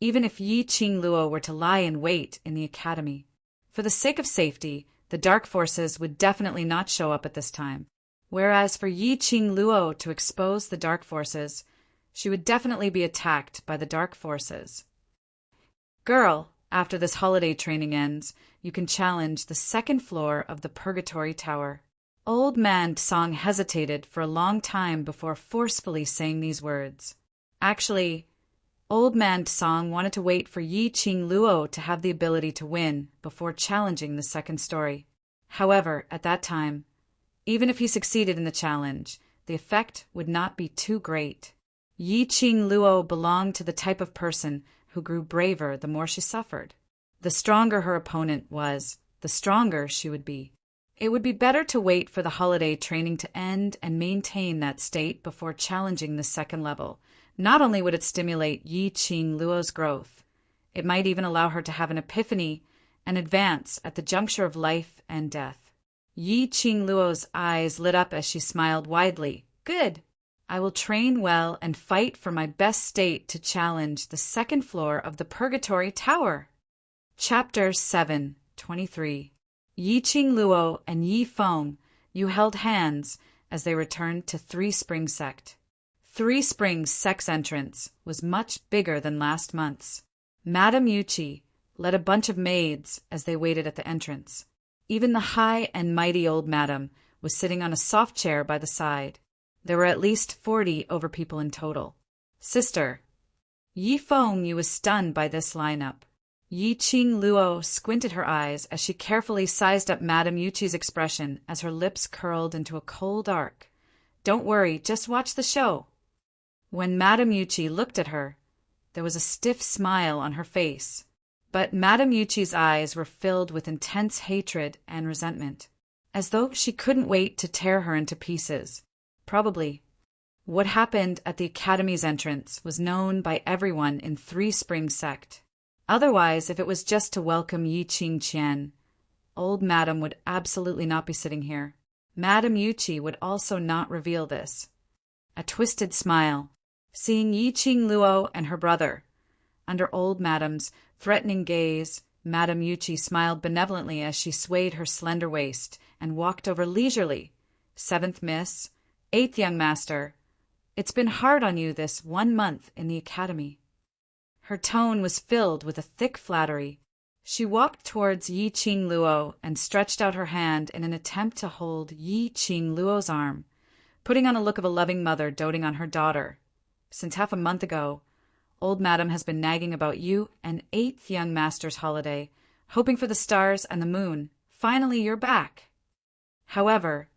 even if Yi Qing Luo were to lie in wait in the academy, for the sake of safety, the dark forces would definitely not show up at this time. Whereas for Yi Qing Luo to expose the dark forces, she would definitely be attacked by the dark forces. "Girl, after this holiday training ends, you can challenge the 2nd floor of the Purgatory Tower." Old Man Tsang hesitated for a long time before forcefully saying these words. Actually, Old Man Tsang wanted to wait for Yi Qing Luo to have the ability to win before challenging the 2nd story. However, at that time, even if he succeeded in the challenge, the effect would not be too great. Yi Qing Luo belonged to the type of person who grew braver the more she suffered. The stronger her opponent was, the stronger she would be. It would be better to wait for the holiday training to end and maintain that state before challenging the 2nd level. Not only would it stimulate Yi Qing Luo's growth, it might even allow her to have an epiphany and advance at the juncture of life and death. Yi Qing Luo's eyes lit up as she smiled widely. "Good. I will train well and fight for my best state to challenge the 2nd floor of the Purgatory Tower." Chapter 7:23. Yi Qing Luo and Yi Feng Yu held hands as they returned to Three Springs Sect. Three Springs Sect's entrance was much bigger than last month's. Madame Yuchi led a bunch of maids as they waited at the entrance. Even the high and mighty old madam was sitting on a soft chair by the side. There were at least 40 overpeople in total. "Sister." Yi Feng Yu was stunned by this lineup. Yi Qing Luo squinted her eyes as she carefully sized up Madame Yuchi's expression as her lips curled into a cold arc. "Don't worry, just watch the show." When Madame Yuchi looked at her, there was a stiff smile on her face, but Madame Yuchi's eyes were filled with intense hatred and resentment, as though she couldn't wait to tear her into pieces. Probably. What happened at the Academy's entrance was known by everyone in Three Springs Sect. Otherwise, if it was just to welcome Yi Qing Qian, old Madam would absolutely not be sitting here. Madame Yuchi would also not reveal this. A twisted smile, seeing Yi Qing Luo and her brother. Under old Madam's threatening gaze, Madame Yuchi smiled benevolently as she swayed her slender waist and walked over leisurely. "7th Miss, 8th Young Master, it's been hard on you this 1 month in the Academy." Her tone was filled with a thick flattery. She walked towards Yi Qing Luo and stretched out her hand in an attempt to hold Yi Qing Luo's arm, putting on a look of a loving mother doting on her daughter. "Since half a month ago, old Madam has been nagging about you and 8th Young Master's holiday, hoping for the stars and the moon. Finally, you're back." However,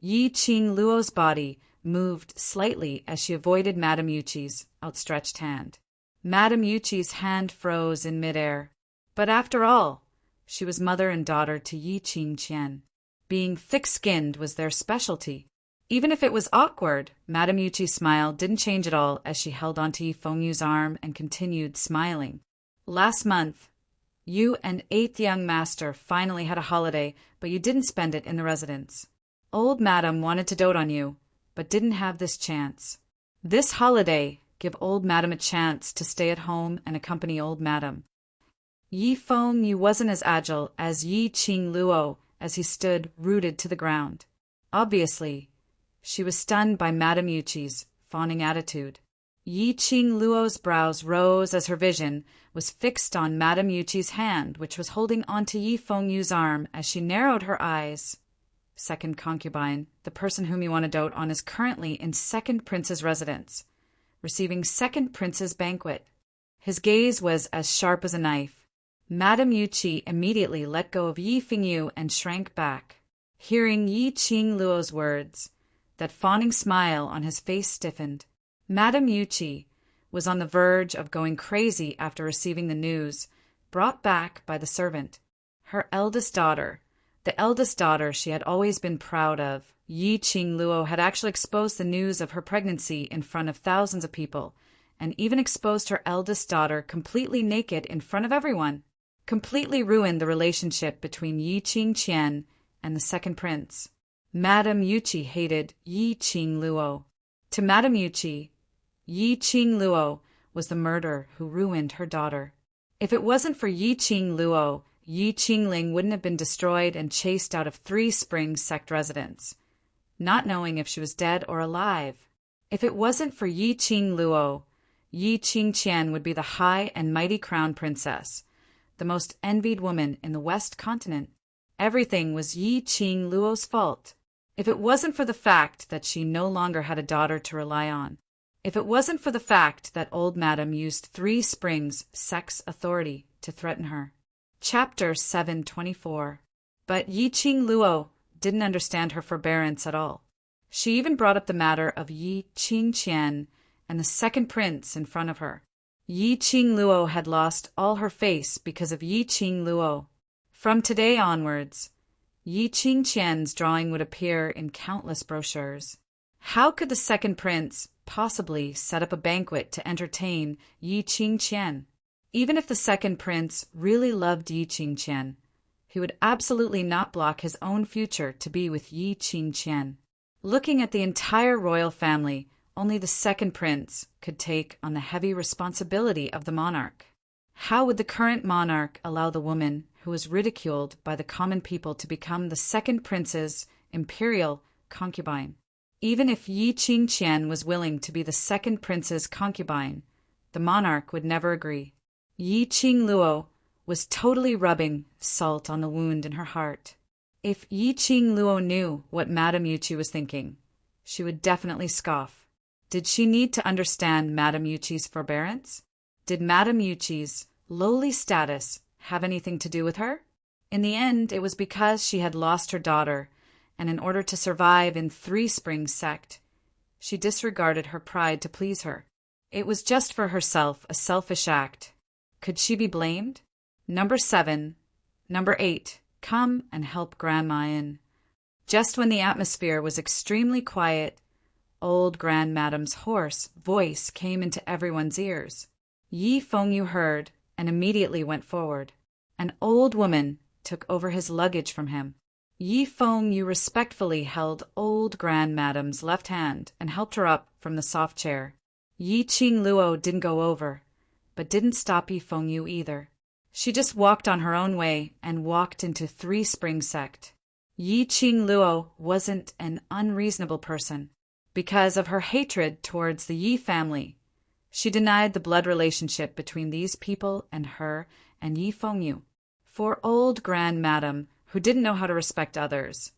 Yi Qing Luo's body moved slightly as she avoided Madame Yuchi's outstretched hand. Madame Yuchi's hand froze in midair. But after all, she was mother and daughter to Yi Qing Qian. Being thick-skinned was their specialty. Even if it was awkward, Madame Yuchi's smile didn't change at all as she held onto Yi Fengyu's arm and continued smiling. "Last month, you and 8th Young Master finally had a holiday, but you didn't spend it in the residence. Old Madam wanted to dote on you, but didn't have this chance. This holiday, give old Madam a chance to stay at home and accompany old Madam." Yi Fengy wasn't as agile as Yi Qing Luo as he stood rooted to the ground. Obviously, she was stunned by Madame Yuchi's fawning attitude. Yi Qing Luo's brows rose as her vision was fixed on Madame Yuchi's hand, which was holding onto Yi Fengyu's arm as she narrowed her eyes. "Second concubine, the person whom you want to dote on is currently in 2nd Prince's residence, receiving 2nd Prince's banquet." His gaze was as sharp as a knife. Madame Yuqi immediately let go of Yi Fengyu and shrank back. Hearing Yi Qing Luo's words, that fawning smile on his face stiffened. Madame Yuqi was on the verge of going crazy after receiving the news, brought back by the servant. Her eldest daughter, the eldest daughter she had always been proud of, Yi Qing Luo, had actually exposed the news of her pregnancy in front of thousands of people, and even exposed her eldest daughter completely naked in front of everyone. Completely ruined the relationship between Yi Qingqian and the second prince. Madame Yuqi hated Yi Qing Luo. To Madame Yuqi, Yi Qing Luo was the murderer who ruined her daughter. If it wasn't for Yi Qing Luo, Yi Qingling wouldn't have been destroyed and chased out of Three Springs sect residence, not knowing if she was dead or alive. If it wasn't for Yi Qing Luo, Yi Qingqian would be the high and mighty crown princess, the most envied woman in the West continent. Everything was Yi Qing Luo's fault. If it wasn't for the fact that she no longer had a daughter to rely on, if it wasn't for the fact that old madam used Three Springs sex authority to threaten her. Chapter 724. But Yi Qing Luo didn't understand her forbearance at all. She even brought up the matter of Yi Qingqian and the second prince in front of her. Yi Qing Luo had lost all her face because of Yi Qing Luo. From today onwards, Yi Qingqian's drawing would appear in countless brochures. How could the second prince possibly set up a banquet to entertain Yi Qingqian? Even if the second prince really loved Yi Qingqian, he would absolutely not block his own future to be with Yi Qingqian. Looking at the entire royal family, only the second prince could take on the heavy responsibility of the monarch. How would the current monarch allow the woman who was ridiculed by the common people to become the second prince's imperial concubine? Even if Yi Qingqian was willing to be the second prince's concubine, the monarch would never agree. Yi Qing Luo was totally rubbing salt on the wound in her heart. If Yi Qing Luo knew what Madame Yuqi was thinking, she would definitely scoff. Did she need to understand Madame Yuqi's forbearance? Did Madame Yuqi's lowly status have anything to do with her? In the end, it was because she had lost her daughter, and in order to survive in Three Springs sect, she disregarded her pride to please her. It was just for herself, a selfish act. Could she be blamed? Number 7. Number 8. Come and help Grandma in. Just when the atmosphere was extremely quiet, old Grandmadame's hoarse voice came into everyone's ears. Yi Fengyu heard and immediately went forward. An old woman took over his luggage from him. Yi Fengyu respectfully held old Grandmadame's left hand and helped her up from the soft chair. Yi Qing Luo didn't go over, but didn't stop Yi Fengyu either. She just walked on her own way and walked into Three Springs sect. Yi Qing Luo wasn't an unreasonable person. Because of her hatred towards the Yi family, she denied the blood relationship between these people and her and Yi Fengyu. For old Grandmadame, who didn't know how to respect others,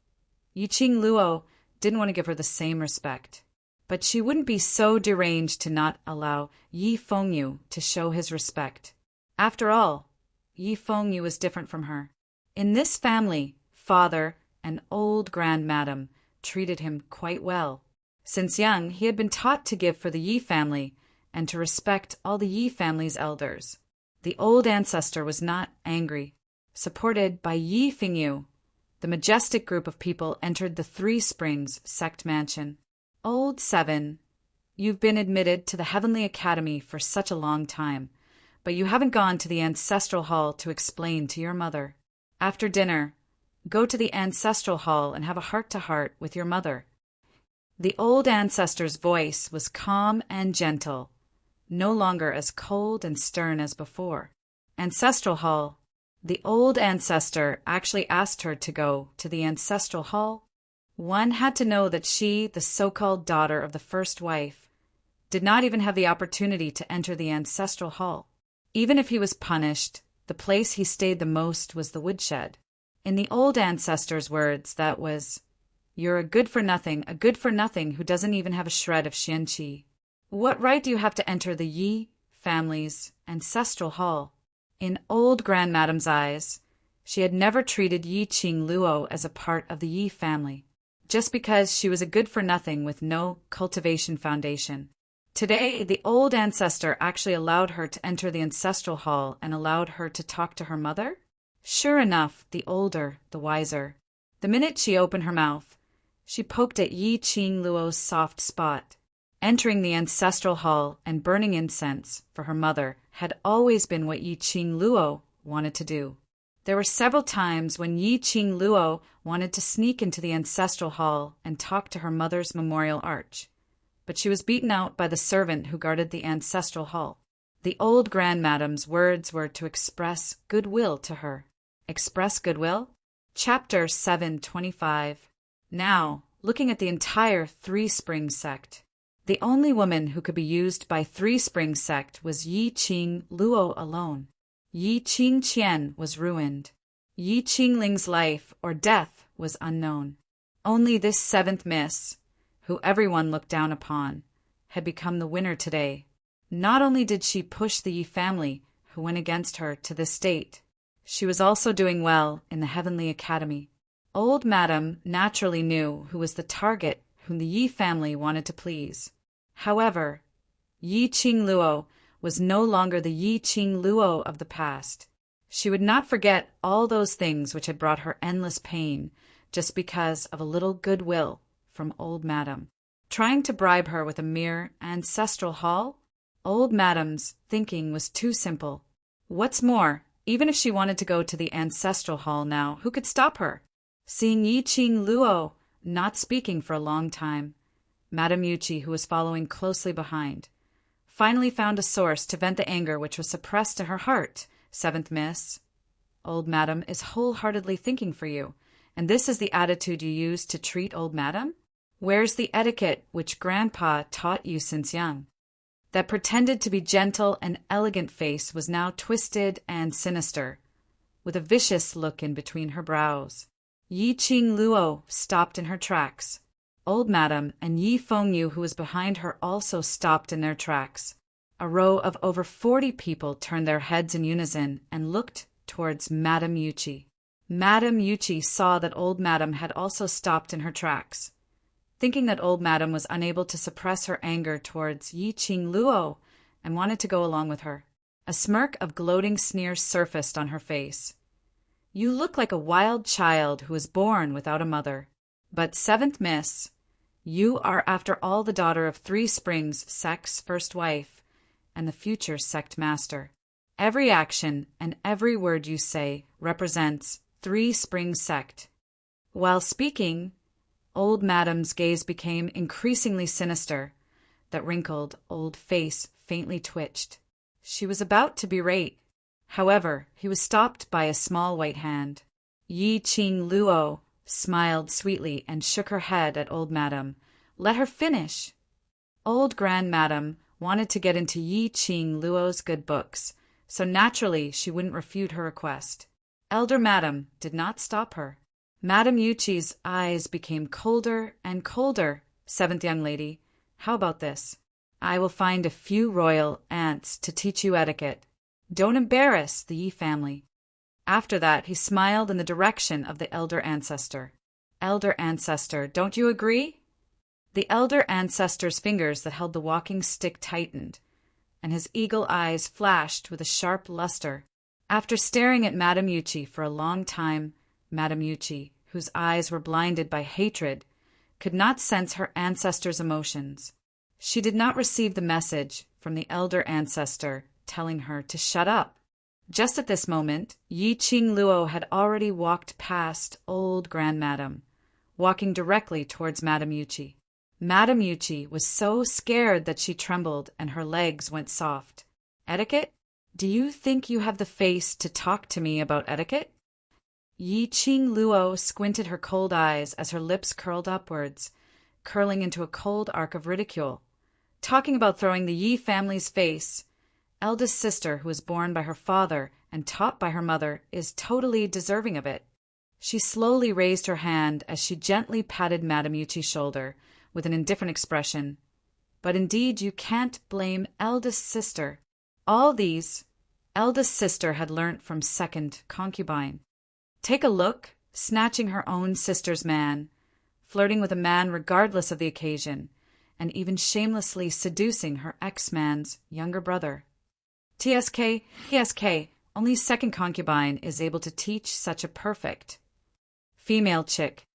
Yi Qing Luo didn't want to give her the same respect. But she wouldn't be so deranged to not allow Yi Fengyu to show his respect. After all, Yi Fengyu was different from her. In this family, father and old Grandmadame treated him quite well. Since young, he had been taught to give for the Yi family and to respect all the Yi family's elders. The old ancestor was not angry. Supported by Yi Fengyu, the majestic group of people entered the Three Springs sect mansion. Old 7, you've been admitted to the Heavenly Academy for such a long time, but you haven't gone to the ancestral hall to explain to your mother. After dinner, go to the ancestral hall and have a heart-to-heart with your mother. The old ancestor's voice was calm and gentle, no longer as cold and stern as before. Ancestral hall. The old ancestor actually asked her to go to the ancestral hall. One had to know that she, the so-called daughter of the first wife, did not even have the opportunity to enter the ancestral hall. Even if he was punished, the place he stayed the most was the woodshed. In the old ancestor's words, that was, "You're a good-for-nothing who doesn't even have a shred of xianqi. What right do you have to enter the Yi family's ancestral hall?" In old grandmadame's eyes, she had never treated Yi Qing Luo as a part of the Yi family, just because she was a good-for-nothing with no cultivation foundation. Today, the old ancestor actually allowed her to enter the ancestral hall and allowed her to talk to her mother? Sure enough, the older, the wiser. The minute she opened her mouth, she poked at Yi Qing Luo's soft spot. Entering the ancestral hall and burning incense for her mother had always been what Yi Qing Luo wanted to do. There were several times when Yi Qing Luo wanted to sneak into the ancestral hall and talk to her mother's memorial arch, but she was beaten out by the servant who guarded the ancestral hall. The old grandmadame's words were to express goodwill to her. Express goodwill? Chapter 725. Now, looking at the entire Three Springs sect, the only woman who could be used by Three Springs sect was Yi Qing Luo alone. Yi Qing Qian was ruined. Yi Qingling's life or death was unknown. Only this seventh miss, who everyone looked down upon, had become the winner today. Not only did she push the Yi family, who went against her, to this state, she was also doing well in the Heavenly Academy. Old Madam naturally knew who was the target whom the Yi family wanted to please. However, Yi Qing Luo was no longer the Yi Qing Luo of the past. She would not forget all those things which had brought her endless pain just because of a little goodwill from Old Madam. Trying to bribe her with a mere ancestral hall? Old Madam's thinking was too simple. What's more, even if she wanted to go to the ancestral hall now, who could stop her? Seeing Yi Qing Luo not speaking for a long time, Madame Yuchi, who was following closely behind, finally found a source to vent the anger which was suppressed in her heart. Seventh Miss, Old Madam is wholeheartedly thinking for you, and this is the attitude you use to treat Old Madam? Where's the etiquette which Grandpa taught you since young? That pretended to be gentle and elegant face was now twisted and sinister, with a vicious look in between her brows. Yi Qing Luo stopped in her tracks. Old Madam and Yi Fengyu, who was behind her, also stopped in their tracks. A row of over 40 people turned their heads in unison and looked towards Madame Yuchi. Madame Yuchi saw that Old Madam had also stopped in her tracks. Thinking that Old Madam was unable to suppress her anger towards Yi Qing Luo and wanted to go along with her. A smirk of gloating sneers surfaced on her face. You look like a wild child who was born without a mother. But Seventh Miss, you are after all the daughter of Three Springs sect's first wife and the future sect master. Every action and every word you say represents Three Springs sect. While speaking, Old Madam's gaze became increasingly sinister. That wrinkled old face faintly twitched. She was about to berate. However, he was stopped by a small white hand. Yi Qing Luo smiled sweetly and shook her head at Old Madam. Let her finish. Old Grandmadam wanted to get into Yi Qing Luo's good books, so naturally she wouldn't refute her request. Elder Madam did not stop her. Madame Yuchi's eyes became colder and colder. Seventh young lady, how about this? I will find a few royal aunts to teach you etiquette. Don't embarrass the Yi family. After that, he smiled in the direction of the elder ancestor. Elder ancestor, don't you agree? The elder ancestor's fingers that held the walking stick tightened, and his eagle eyes flashed with a sharp luster. After staring at Madame Yuchi for a long time, Madame Yuchi, whose eyes were blinded by hatred, could not sense her ancestor's emotions. She did not receive the message from the elder ancestor telling her to shut up. Just at this moment, Yi Qing Luo had already walked past old Grandmadam, walking directly towards Madame Yuchi. Madame Yuchi was so scared that she trembled and her legs went soft. Etiquette? Do you think you have the face to talk to me about etiquette? Yi Qing Luo squinted her cold eyes as her lips curled upwards, curling into a cold arc of ridicule. Talking about throwing the Yi family's face, eldest sister who was born by her father and taught by her mother, is totally deserving of it. She slowly raised her hand as she gently patted Madame Yuchi's shoulder with an indifferent expression. But indeed you can't blame eldest sister. All these, eldest sister had learnt from second concubine. Take a look, snatching her own sister's man, flirting with a man regardless of the occasion, and even shamelessly seducing her ex-man's younger brother. TSK, only second concubine is able to teach such a perfect female chick.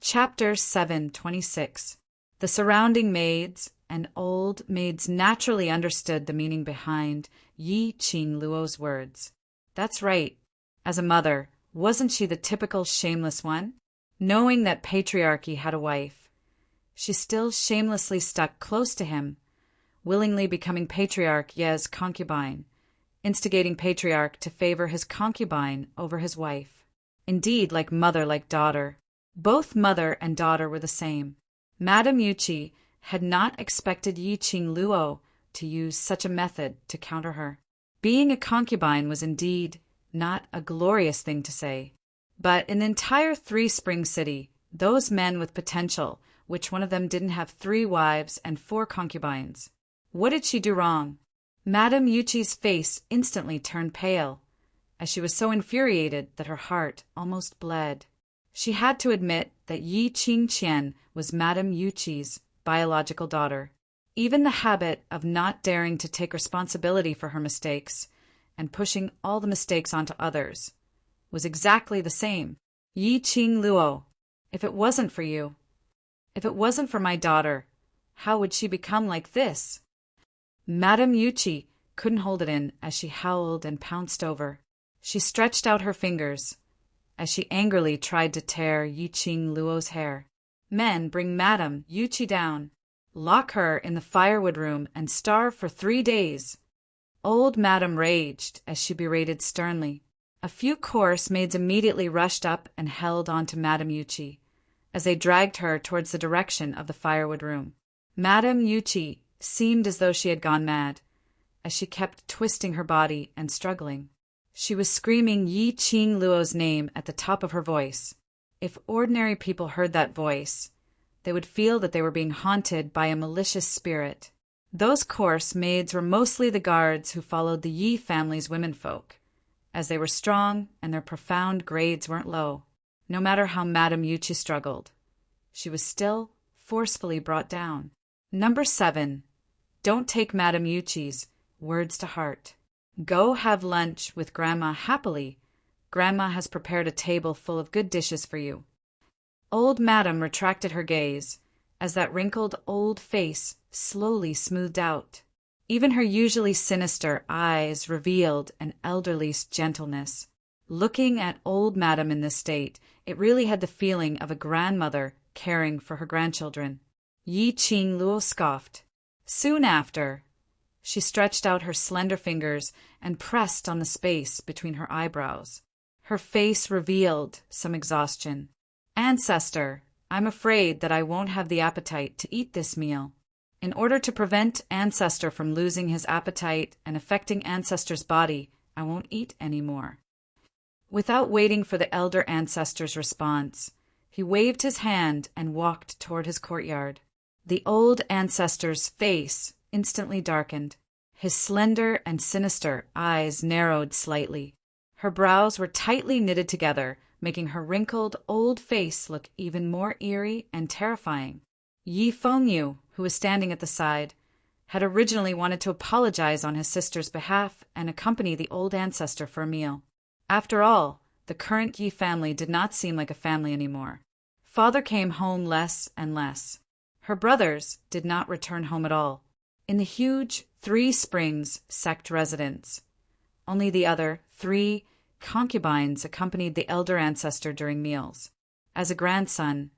Chapter 7:26. The surrounding maids and old maids naturally understood the meaning behind Yi Qing Luo's words. That's right. As a mother, wasn't she the typical shameless one? Knowing that patriarchy had a wife, she still shamelessly stuck close to him, willingly becoming patriarch Ye's concubine, instigating patriarch to favor his concubine over his wife. Indeed, like mother, like daughter. Both mother and daughter were the same. Madame Yuqi had not expected Yi Qing Luo to use such a method to counter her. Being a concubine was indeed not a glorious thing to say. But in the entire Three Spring City, those men with potential, which one of them didn't have 3 wives and 4 concubines? What did she do wrong? Madame Yuqi's face instantly turned pale, as she was so infuriated that her heart almost bled. She had to admit that Yi Qingqian was Madame Yuqi's biological daughter. Even the habit of not daring to take responsibility for her mistakes and pushing all the mistakes onto others was exactly the same. Yi Qing Luo, if it wasn't for you, if it wasn't for my daughter, how would she become like this? Madame Yuqi couldn't hold it in as she howled and pounced over. She stretched out her fingers as she angrily tried to tear Yi Qing Luo's hair. Men, bring Madame Yuqi down. Lock her in the firewood room and starve for 3 days. Old Madame raged as she berated sternly. A few coarse maids immediately rushed up and held on to Madame Yuqi as they dragged her towards the direction of the firewood room. Madame Yuqi seemed as though she had gone mad, as she kept twisting her body and struggling. She was screaming Yi Qing Luo's name at the top of her voice. If ordinary people heard that voice, they would feel that they were being haunted by a malicious spirit. Those coarse maids were mostly the guards who followed the Yi family's womenfolk, as they were strong and their profound grades weren't low. No matter how Madame Yuqi struggled, she was still forcefully brought down. Number 7. Don't take Madame Yuqi's words to heart. Go have lunch with Grandma happily. Grandma has prepared a table full of good dishes for you. Old Madame retracted her gaze as that wrinkled old face slowly smoothed out. Even her usually sinister eyes revealed an elderly gentleness. Looking at old Madame in this state, it really had the feeling of a grandmother caring for her grandchildren. Yi Qing Luo scoffed. Soon after, she stretched out her slender fingers and pressed on the space between her eyebrows. Her face revealed some exhaustion. Ancestor, I'm afraid that I won't have the appetite to eat this meal. In order to prevent Ancestor from losing his appetite and affecting Ancestor's body, I won't eat any more. Without waiting for the elder Ancestor's response, he waved his hand and walked toward his courtyard. The old Ancestor's face instantly darkened. His slender and sinister eyes narrowed slightly. Her brows were tightly knitted together, making her wrinkled old face look even more eerie and terrifying. Yi Fengyu, who was standing at the side, had originally wanted to apologize on his sister's behalf and accompany the old Ancestor for a meal. After all, the current Yi family did not seem like a family anymore. Father came home less and less. Her brothers did not return home at all. In the huge Three Springs sect residence, only the other 3 concubines accompanied the elder Ancestor during meals. As a grandson,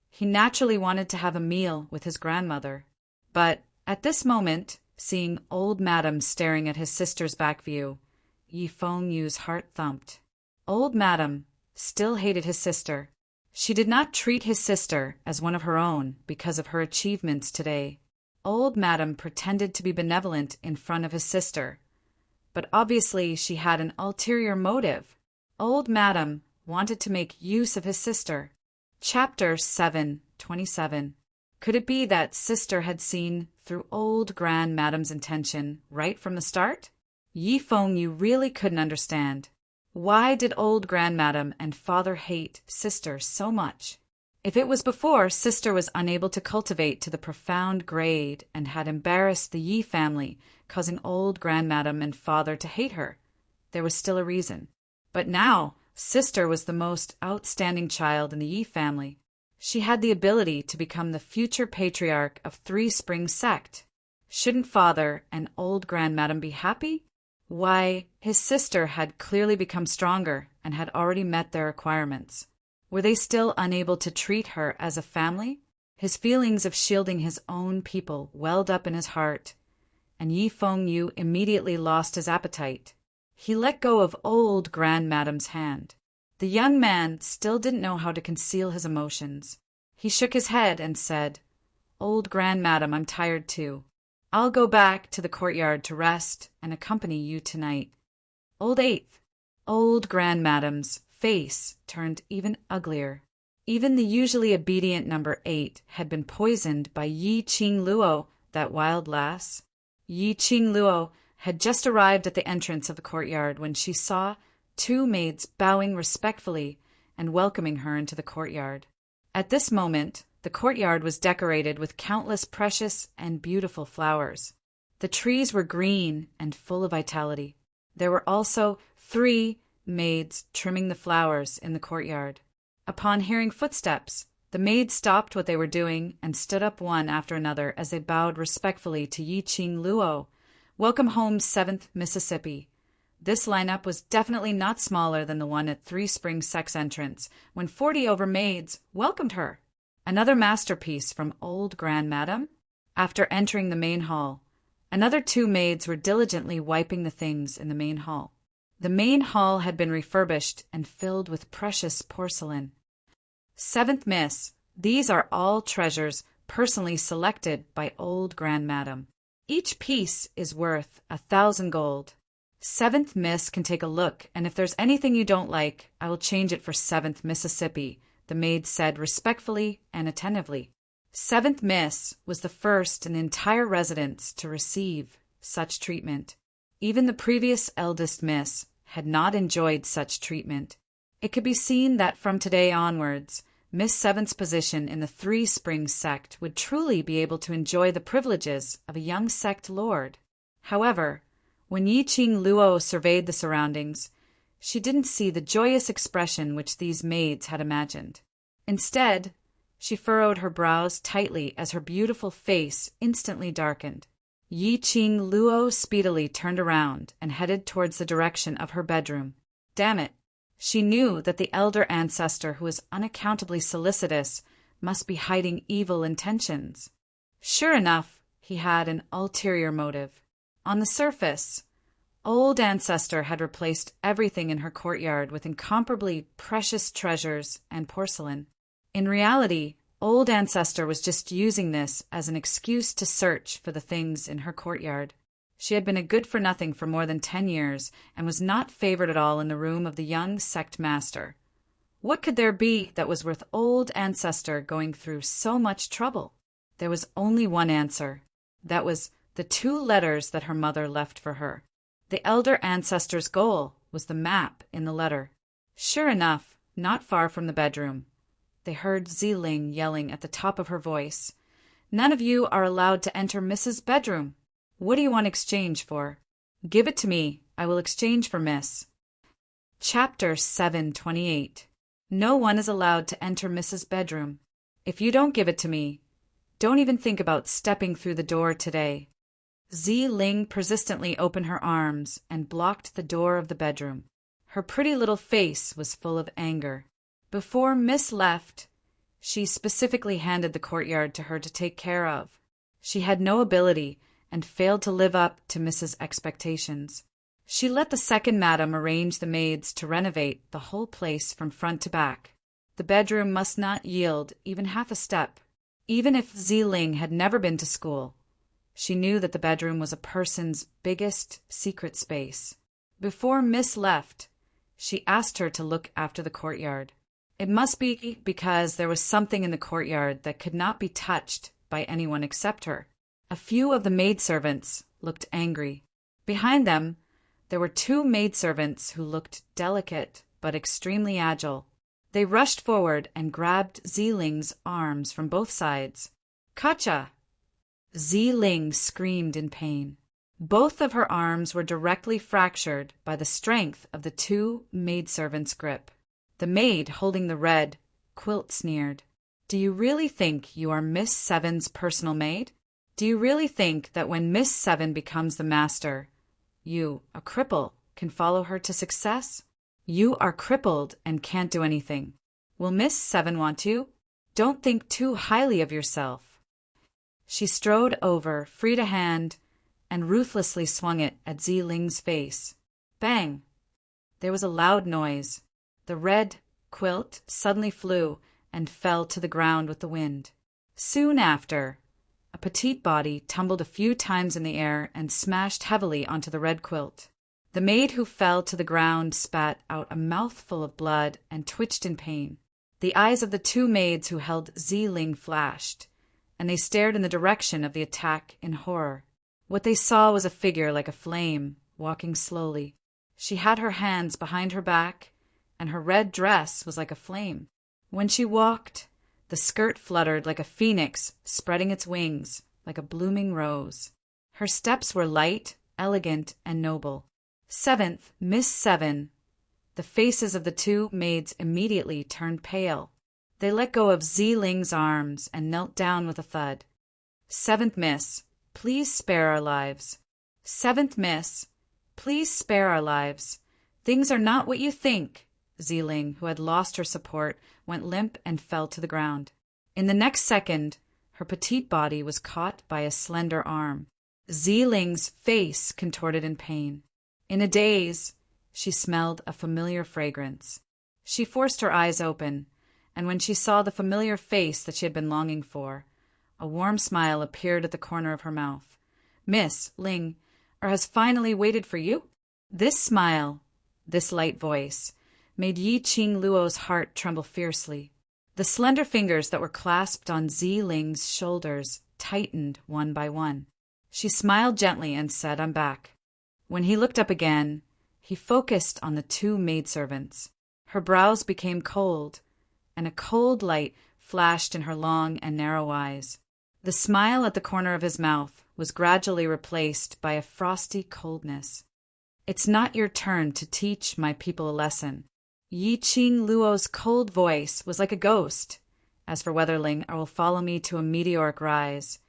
he naturally wanted to have a meal with his grandmother. But at this moment, seeing old Madame staring at his sister's back view, Yi Fengyu's heart thumped. Old Madame still hated his sister. She did not treat his sister as one of her own because of her achievements today. Old Madame pretended to be benevolent in front of his sister, but obviously she had an ulterior motive. Old Madame wanted to make use of his sister. Chapter 7:27. Could it be that sister had seen through old Grand Madame's intention right from the start? Yi Fengyu really couldn't understand. Why did old grandmadam and father hate sister so much? If it was before, sister was unable to cultivate to the profound grade and had embarrassed the Yi family, causing old grandmadam and father to hate her, there was still a reason. But now, sister was the most outstanding child in the Yi family. She had the ability to become the future patriarch of Three Springs sect. Shouldn't father and old grandmadam be happy? Why, his sister had clearly become stronger and had already met their requirements. Were they still unable to treat her as a family? His feelings of shielding his own people welled up in his heart, and Yi Fengyu immediately lost his appetite. He let go of old grandmadam's hand. The young man still didn't know how to conceal his emotions. He shook his head and said, "Old grandmadam, I'm tired too. I'll go back to the courtyard to rest and accompany you tonight." Old grandmadam's face turned even uglier. Even the usually obedient number 8 had been poisoned by Yi Qing Luo, that wild lass. Yi Qing Luo had just arrived at the entrance of the courtyard when she saw 2 maids bowing respectfully and welcoming her into the courtyard. At this moment, the courtyard was decorated with countless precious and beautiful flowers. The trees were green and full of vitality. There were also 3 maids trimming the flowers in the courtyard. Upon hearing footsteps, the maids stopped what they were doing and stood up one after another as they bowed respectfully to Yi Qing Luo. "Welcome home, 7th Mississippi." This lineup was definitely not smaller than the one at Three Springs Sect's entrance when 40 over maids welcomed her. Another masterpiece from old grandmadam? After entering the main hall, another 2 maids were diligently wiping the things in the main hall. The main hall had been refurbished and filled with precious porcelain. "7th Miss, these are all treasures personally selected by old grandmadam. Each piece is worth 1,000 gold. 7th Miss can take a look, and if there's anything you don't like, I will change it for 7th Mississippi," the maid said respectfully and attentively. 7th Miss was the first in the entire residence to receive such treatment. Even the previous eldest Miss had not enjoyed such treatment. It could be seen that from today onwards, Miss Seventh's position in the Three Springs sect would truly be able to enjoy the privileges of a young sect lord. However, when Yi Qing Luo surveyed the surroundings, she didn't see the joyous expression which these maids had imagined. Instead, she furrowed her brows tightly as her beautiful face instantly darkened. Yi Qing Luo speedily turned around and headed towards the direction of her bedroom. Damn it! She knew that the elder ancestor who was unaccountably solicitous must be hiding evil intentions. Sure enough, he had an ulterior motive. On the surface, old ancestor had replaced everything in her courtyard with incomparably precious treasures and porcelain. In reality, old ancestor was just using this as an excuse to search for the things in her courtyard. She had been a good-for-nothing for more than 10 years and was not favored at all in the room of the young sect master. What could there be that was worth old ancestor going through so much trouble? There was only one answer. That was the 2 letters that her mother left for her. The elder ancestor's goal was the map in the letter. Sure enough, not far from the bedroom, they heard Ziling yelling at the top of her voice, "None of you are allowed to enter Miss's bedroom. What do you want exchange for? Give it to me. I will exchange for Miss." Chapter 728. No one is allowed to enter Miss's bedroom. If you don't give it to me, don't even think about stepping through the door today. Ziling persistently opened her arms and blocked the door of the bedroom. Her pretty little face was full of anger. Before Miss left, she specifically handed the courtyard to her to take care of. She had no ability and failed to live up to Miss's expectations. She let the second madam arrange the maids to renovate the whole place from front to back. The bedroom must not yield even half a step. Even if Ziling had never been to school, she knew that the bedroom was a person's biggest secret space. Before Miss left, she asked her to look after the courtyard. It must be because there was something in the courtyard that could not be touched by anyone except her. A few of the maidservants looked angry. Behind them, There were two maidservants who looked delicate but extremely agile. They rushed forward and grabbed Ziling's arms from both sides. "Katja!" Ziling screamed in pain. Both of her arms were directly fractured by the strength of the two maidservants' grip. The maid holding the red quilt sneered. "Do you really think you are Miss Seven's personal maid? Do you really think that when Miss Seven becomes the master, you, a cripple, can follow her to success? You are crippled and can't do anything. Will Miss Seven want you? Don't think too highly of yourself." She strode over, freed a hand, and ruthlessly swung it at Ziling's face. Bang! There was a loud noise. The red quilt suddenly flew and fell to the ground with the wind. Soon after, a petite body tumbled a few times in the air and smashed heavily onto the red quilt. The maid who fell to the ground spat out a mouthful of blood and twitched in pain. The eyes of the two maids who held Ziling flashed, and they stared in the direction of the attack in horror. What they saw was a figure like a flame, walking slowly. She had her hands behind her back, and her red dress was like a flame. When she walked, the skirt fluttered like a phoenix spreading its wings like a blooming rose. Her steps were light, elegant, and noble. Seventh, Miss Seven. The faces of the two maids immediately turned pale. They let go of Ziling's arms and knelt down with a thud. "Seventh Miss, please spare our lives. Seventh Miss, please spare our lives. Things are not what you think." Ziling, who had lost her support, went limp and fell to the ground. In the next second, her petite body was caught by a slender arm. Ziling's face contorted in pain. In a daze, she smelled a familiar fragrance. She forced her eyes open, and when she saw the familiar face that she had been longing for, a warm smile appeared at the corner of her mouth. "Miss Ling has finally waited for you?" This smile, this light voice, made Yi Qing Luo's heart tremble fiercely. The slender fingers that were clasped on Ziling's shoulders tightened one by one. She smiled gently and said, "I'm back." When he looked up again, he focused on the two maidservants. Her brows became cold, and a cold light flashed in her long and narrow eyes. The smile at the corner of his mouth was gradually replaced by a frosty coldness. "It's not your turn to teach my people a lesson." Yi Qing Luo's cold voice was like a ghost. "As for Weatherling, I will follow me to a meteoric rise.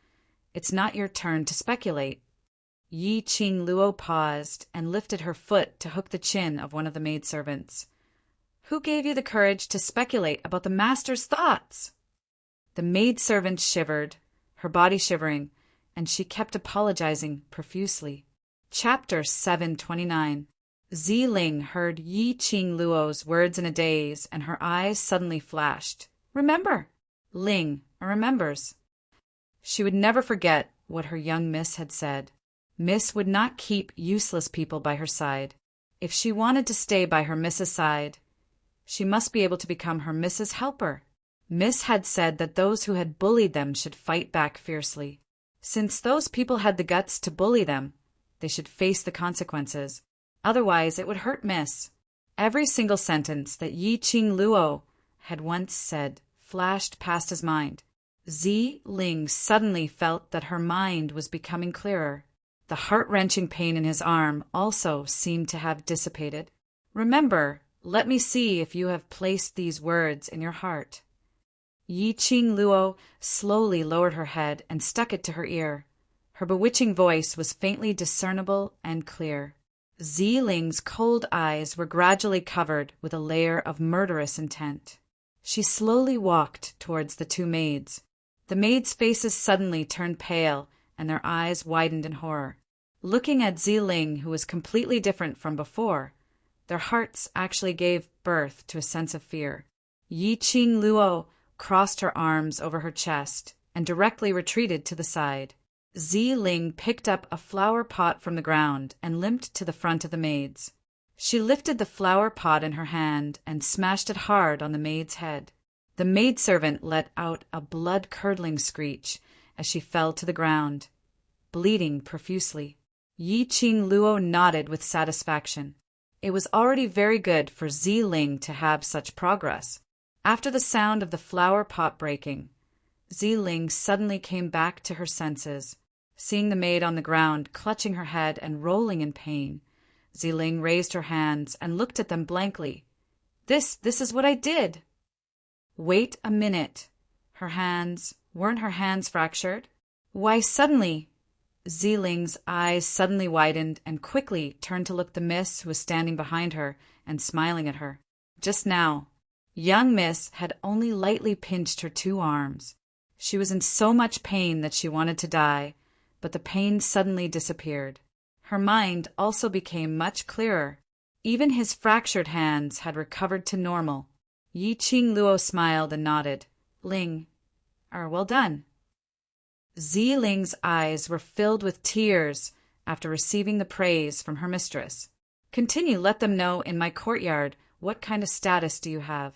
It's not your turn to speculate." Yi Qing Luo paused and lifted her foot to hook the chin of one of the maidservants. "Who gave you the courage to speculate about the master's thoughts?" The maidservant shivered, her body shivering, and she kept apologizing profusely. Chapter 729. Ziling heard Yi Qing Luo's words in a daze, and her eyes suddenly flashed. "Remember!" Ling remembers. She would never forget what her young miss had said. Miss would not keep useless people by her side. If she wanted to stay by her miss's side, she must be able to become her miss's helper. Miss had said that those who had bullied them should fight back fiercely. Since those people had the guts to bully them, they should face the consequences. Otherwise, it would hurt Miss. Every single sentence that Yi Qing Luo had once said flashed past his mind. Ziling suddenly felt that her mind was becoming clearer. The heart-wrenching pain in his arm also seemed to have dissipated. "Remember, let me see if you have placed these words in your heart." Yi Qing Luo slowly lowered her head and stuck it to her ear. Her bewitching voice was faintly discernible and clear. Ziling's cold eyes were gradually covered with a layer of murderous intent. She slowly walked towards the two maids. The maids' faces suddenly turned pale, and their eyes widened in horror. Looking at Ziling, who was completely different from before, their hearts actually gave birth to a sense of fear. Yi Qing Luo crossed her arms over her chest and directly retreated to the side. Ziling picked up a flower pot from the ground and limped to the front of the maids. She lifted the flower pot in her hand and smashed it hard on the maid's head. The maidservant let out a blood-curdling screech as she fell to the ground, bleeding profusely. Yi Qing Luo nodded with satisfaction. It was already very good for Ziling to have such progress. After the sound of the flower pot breaking, Ziling suddenly came back to her senses. Seeing the maid on the ground, clutching her head and rolling in pain, Ziling raised her hands and looked at them blankly. This is what I did. Wait a minute. Weren't her hands fractured? Why, suddenly, Ziling's eyes suddenly widened and quickly turned to look the miss who was standing behind her and smiling at her. Just now, young miss had only lightly pinched her 2 arms. She was in so much pain that she wanted to die, but the pain suddenly disappeared. Her mind also became much clearer. Even his fractured hands had recovered to normal. Yi Qing Luo smiled and nodded. Well done. Ziling's eyes were filled with tears after receiving the praise from her mistress. Continue, let them know in my courtyard what kind of status do you have.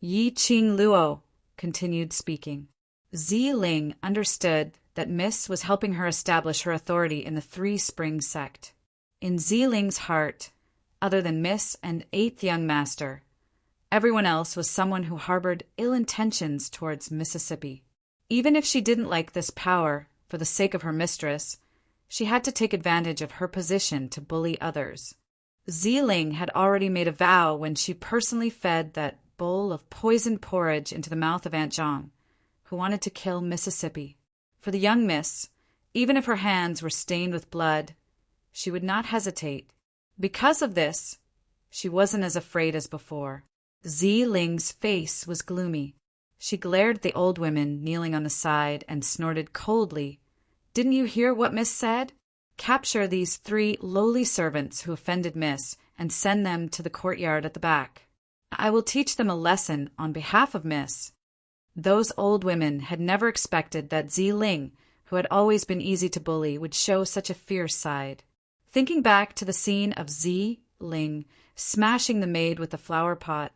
Yi Qing Luo continued speaking. Ziling understood that Miss was helping her establish her authority in the Three Springs sect. In Ziling's heart, other than Miss and 8th young master, everyone else was someone who harbored ill intentions towards Mississippi. Even if she didn't like this power for the sake of her mistress, she had to take advantage of her position to bully others. Ziling had already made a vow when she personally fed that bowl of poisoned porridge into the mouth of Aunt Zhang, who wanted to kill Mississippi. For the young miss, even if her hands were stained with blood, she would not hesitate. Because of this, she wasn't as afraid as before. Ziling's face was gloomy. She glared at the old women kneeling on the side and snorted coldly. Didn't you hear what Miss said? Capture these 3 lowly servants who offended Miss and send them to the courtyard at the back. I will teach them a lesson on behalf of Miss. Those old women had never expected that Ziling, who had always been easy to bully, would show such a fierce side. Thinking back to the scene of Ziling smashing the maid with the flower pot,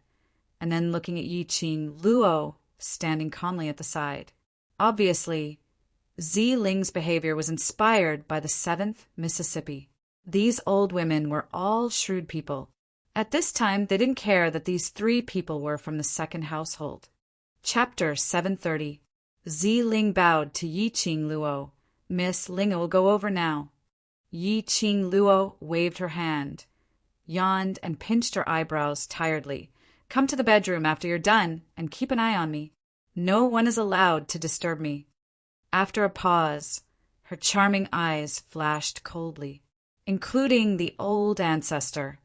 and then looking at Yi Qing Luo standing calmly at the side. Obviously, Ziling's behavior was inspired by the 7th Mississippi. These old women were all shrewd people. At this time, they didn't care that these 3 people were from the 2nd household. Chapter 730. Ziling bowed to Yi Qing Luo. Miss Ling will go over now. Yi Qing Luo waved her hand, yawned, and pinched her eyebrows tiredly. Come to the bedroom after you're done, and keep an eye on me. No one is allowed to disturb me. After a pause, her charming eyes flashed coldly, including the old ancestor.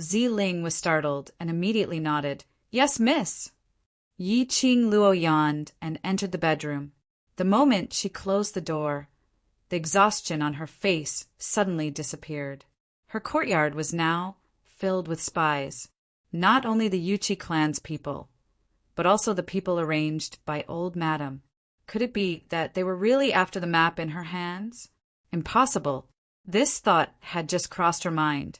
Ziling was startled and immediately nodded. Yes, miss. Yi Qing Luo yawned and entered the bedroom. The moment she closed the door, the exhaustion on her face suddenly disappeared. Her courtyard was now filled with spies. Not only the Yuchi clan's people, but also the people arranged by old Madam. Could it be that they were really after the map in her hands? Impossible. This thought had just crossed her mind,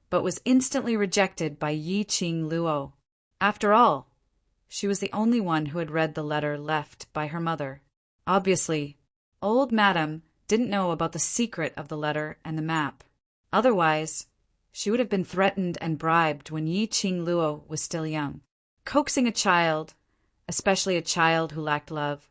but was instantly rejected by Yi Qing Luo. After all, she was the only one who had read the letter left by her mother. Obviously, old Madam didn't know about the secret of the letter and the map. Otherwise, she would have been threatened and bribed when Yi Qing Luo was still young. Coaxing a child, especially a child who lacked love,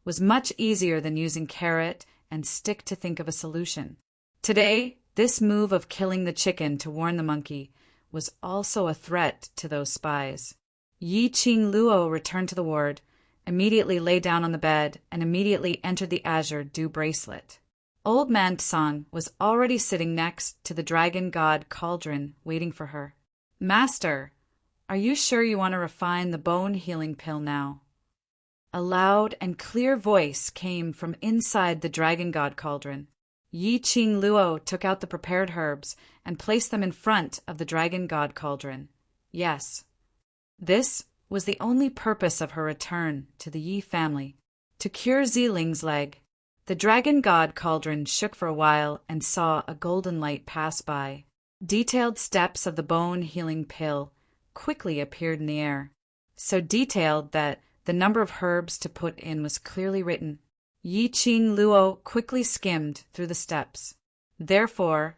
was much easier than using carrot and stick to think of a solution. Today, this move of killing the chicken to warn the monkey was also a threat to those spies. Yi Qing Luo returned to the ward, immediately lay down on the bed, and immediately entered the azure dew bracelet. Old Man Tsang was already sitting next to the dragon god cauldron, waiting for her. Master, are you sure you want to refine the bone healing pill now? A loud and clear voice came from inside the dragon god cauldron. Yi Qing Luo took out the prepared herbs and placed them in front of the dragon god cauldron. Yes, this was the only purpose of her return to the Yi family, to cure Ziling's leg. The dragon god cauldron shook for a while and saw a golden light pass by. Detailed steps of the bone healing pill quickly appeared in the air, so detailed that the number of herbs to put in was clearly written. Yi Qing Luo quickly skimmed through the steps. Therefore,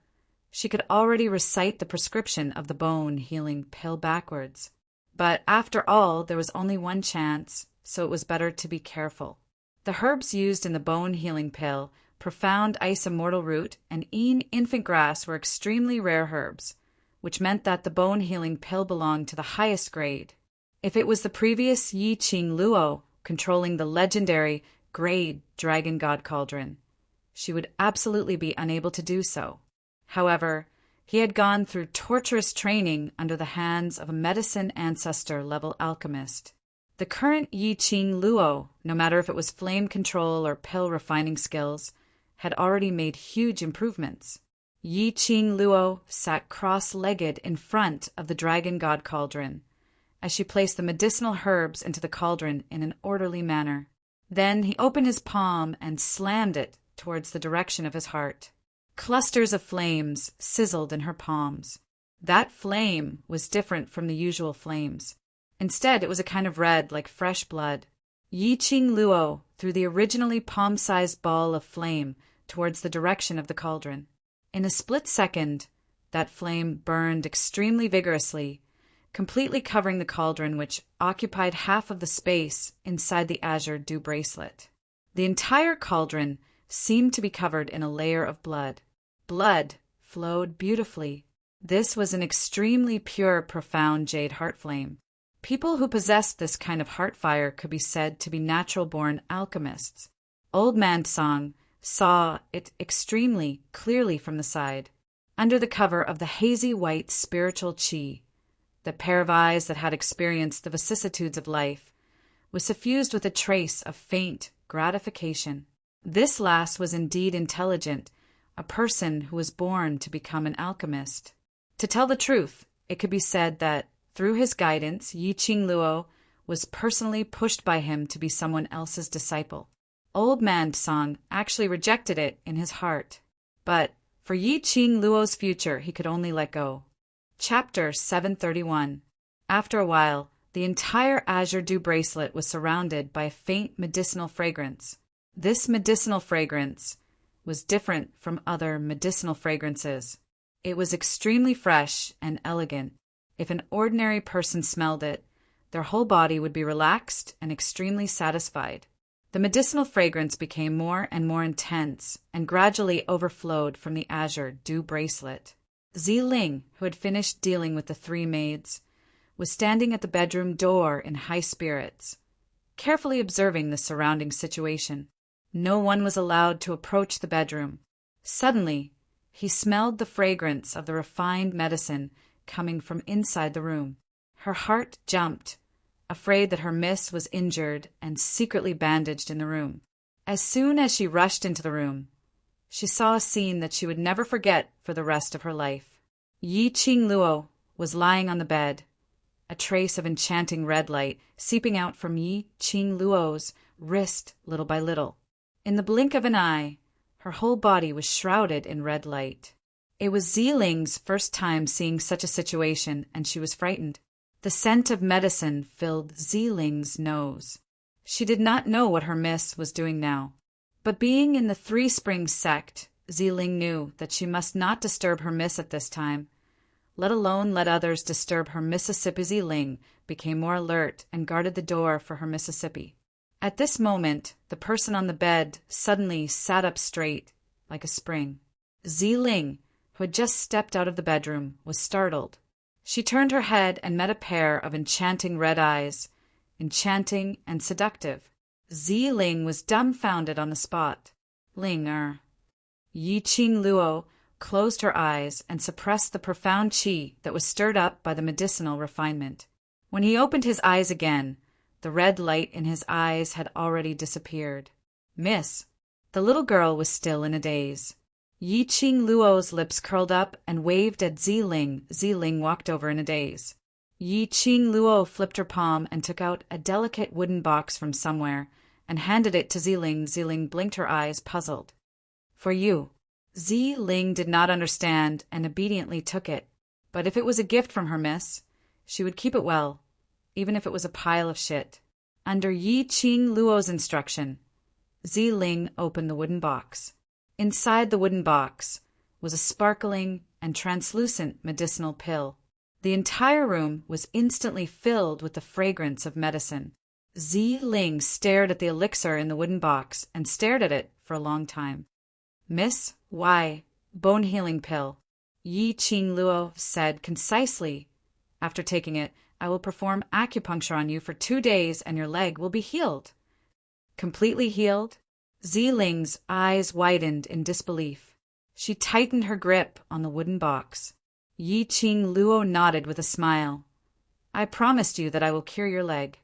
she could already recite the prescription of the bone-healing pill backwards. But after all, there was only one chance, so it was better to be careful. The herbs used in the bone-healing pill, profound ice immortal root, and infant grass were extremely rare herbs, which meant that the bone-healing pill belonged to the highest grade. If it was the previous Yi Qing Luo controlling the legendary grade Dragon God Cauldron, she would absolutely be unable to do so. However, he had gone through torturous training under the hands of a medicine ancestor-level alchemist. The current Yi Qing Luo, no matter if it was flame control or pill refining skills, had already made huge improvements. Yi Qing Luo sat cross-legged in front of the Dragon God Cauldron, as she placed the medicinal herbs into the cauldron in an orderly manner. Then he opened his palm and slammed it towards the direction of his heart. Clusters of flames sizzled in her palms. That flame was different from the usual flames. Instead, it was a kind of red, like fresh blood. Yi Qing Luo threw the originally palm-sized ball of flame towards the direction of the cauldron. In a split second, that flame burned extremely vigorously, completely covering the cauldron, which occupied half of the space inside the azure dew bracelet. The entire cauldron seemed to be covered in a layer of blood. Blood flowed beautifully. This was an extremely pure, profound jade heart flame. People who possessed this kind of heart fire could be said to be natural-born alchemists. Old Man Song saw it extremely clearly from the side, under the cover of the hazy white spiritual chi. The pair of eyes that had experienced the vicissitudes of life was suffused with a trace of faint gratification. This last was indeed intelligent, a person who was born to become an alchemist. To tell the truth, it could be said that, through his guidance, Yi Qing Luo was personally pushed by him to be someone else's disciple. Old Man Song actually rejected it in his heart. But for Yi Qing Luo's future, he could only let go. Chapter 731. After a while, the entire azure dew bracelet was surrounded by a faint medicinal fragrance. This medicinal fragrance was different from other medicinal fragrances. It was extremely fresh and elegant. If an ordinary person smelled it, their whole body would be relaxed and extremely satisfied. The medicinal fragrance became more and more intense and gradually overflowed from the azure dew bracelet. Ziling, who had finished dealing with the three maids, was standing at the bedroom door in high spirits, carefully observing the surrounding situation. No one was allowed to approach the bedroom. Suddenly, he smelled the fragrance of the refined medicine coming from inside the room. Her heart jumped, afraid that her miss was injured and secretly bandaged in the room. As soon as she rushed into the room, she saw a scene that she would never forget for the rest of her life. Yi Qing Luo was lying on the bed, a trace of enchanting red light seeping out from Yi Qing Luo's wrist little by little. In the blink of an eye, her whole body was shrouded in red light. It was Ziling's first time seeing such a situation, and she was frightened. The scent of medicine filled Ziling's nose. She did not know what her miss was doing now. But being in the Three Springs sect, Ziling knew that she must not disturb her miss at this time, let alone let others disturb her Mississippi. Ziling became more alert and guarded the door for her Mississippi. At this moment, the person on the bed suddenly sat up straight, like a spring. Ziling, who had just stepped out of the bedroom, was startled. She turned her head and met a pair of enchanting red eyes, enchanting and seductive. Ziling was dumbfounded on the spot. Yi Qing Luo closed her eyes and suppressed the profound qi that was stirred up by the medicinal refinement. When he opened his eyes again, the red light in his eyes had already disappeared. Miss, the little girl was still in a daze. Yi Qing Luo's lips curled up and waved at Ziling. Ziling walked over in a daze. Yi Qing Luo flipped her palm and took out a delicate wooden box from somewhere and handed it to Ziling. Ziling blinked her eyes, puzzled. For you. Ziling did not understand and obediently took it. But if it was a gift from her miss, she would keep it well, even if it was a pile of shit. Under Yi Qing Luo's instruction, Ziling opened the wooden box. Inside the wooden box was a sparkling and translucent medicinal pill. The entire room was instantly filled with the fragrance of medicine. Zi Ling stared at the elixir in the wooden box and stared at it for a long time. "Miss, why, bone healing pill," Yi Qing Luo said concisely. "After taking it, I will perform acupuncture on you for 2 days and your leg will be healed." Completely healed? Zi Ling's eyes widened in disbelief. She tightened her grip on the wooden box. Yi Qing Luo nodded with a smile. "I promised you that I will cure your leg."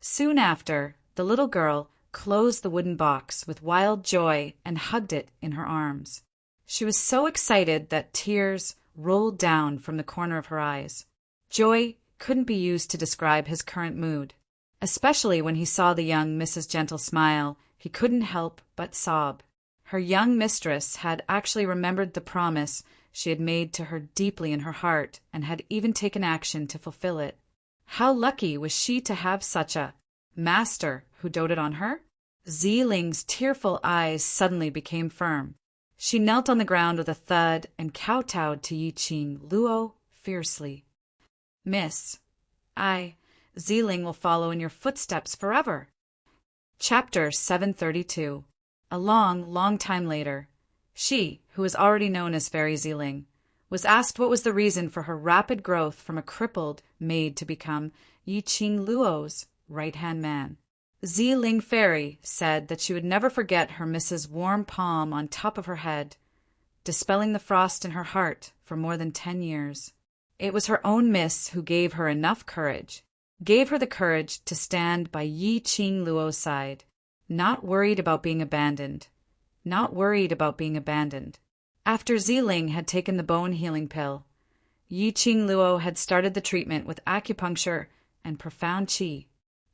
Soon after, the little girl closed the wooden box with wild joy and hugged it in her arms. She was so excited that tears rolled down from the corner of her eyes. Joy couldn't be used to describe his current mood. Especially when he saw the young Mrs. Gentle smile, he couldn't help but sob. Her young mistress had actually remembered the promise she had made to her deeply in her heart and had even taken action to fulfill it. How lucky was she to have such a master who doted on her? Zi Ling's tearful eyes suddenly became firm. She knelt on the ground with a thud and kowtowed to Yi Qing Luo fiercely. "Miss, Zi Ling will follow in your footsteps forever." Chapter 732. A long time later, she, who was already known as Fairy Zi Ling, was asked what was the reason for her rapid growth from a crippled maid to become Yi Qing Luo's right-hand man. Zi Ling Fairy said that she would never forget her miss's warm palm on top of her head, dispelling the frost in her heart for more than 10 years. It was her own miss who gave her enough courage, gave her the courage to stand by Yi Qing Luo's side, not worried about being abandoned. After Zi Ling had taken the bone healing pill, Yi Qing Luo had started the treatment with acupuncture and profound qi.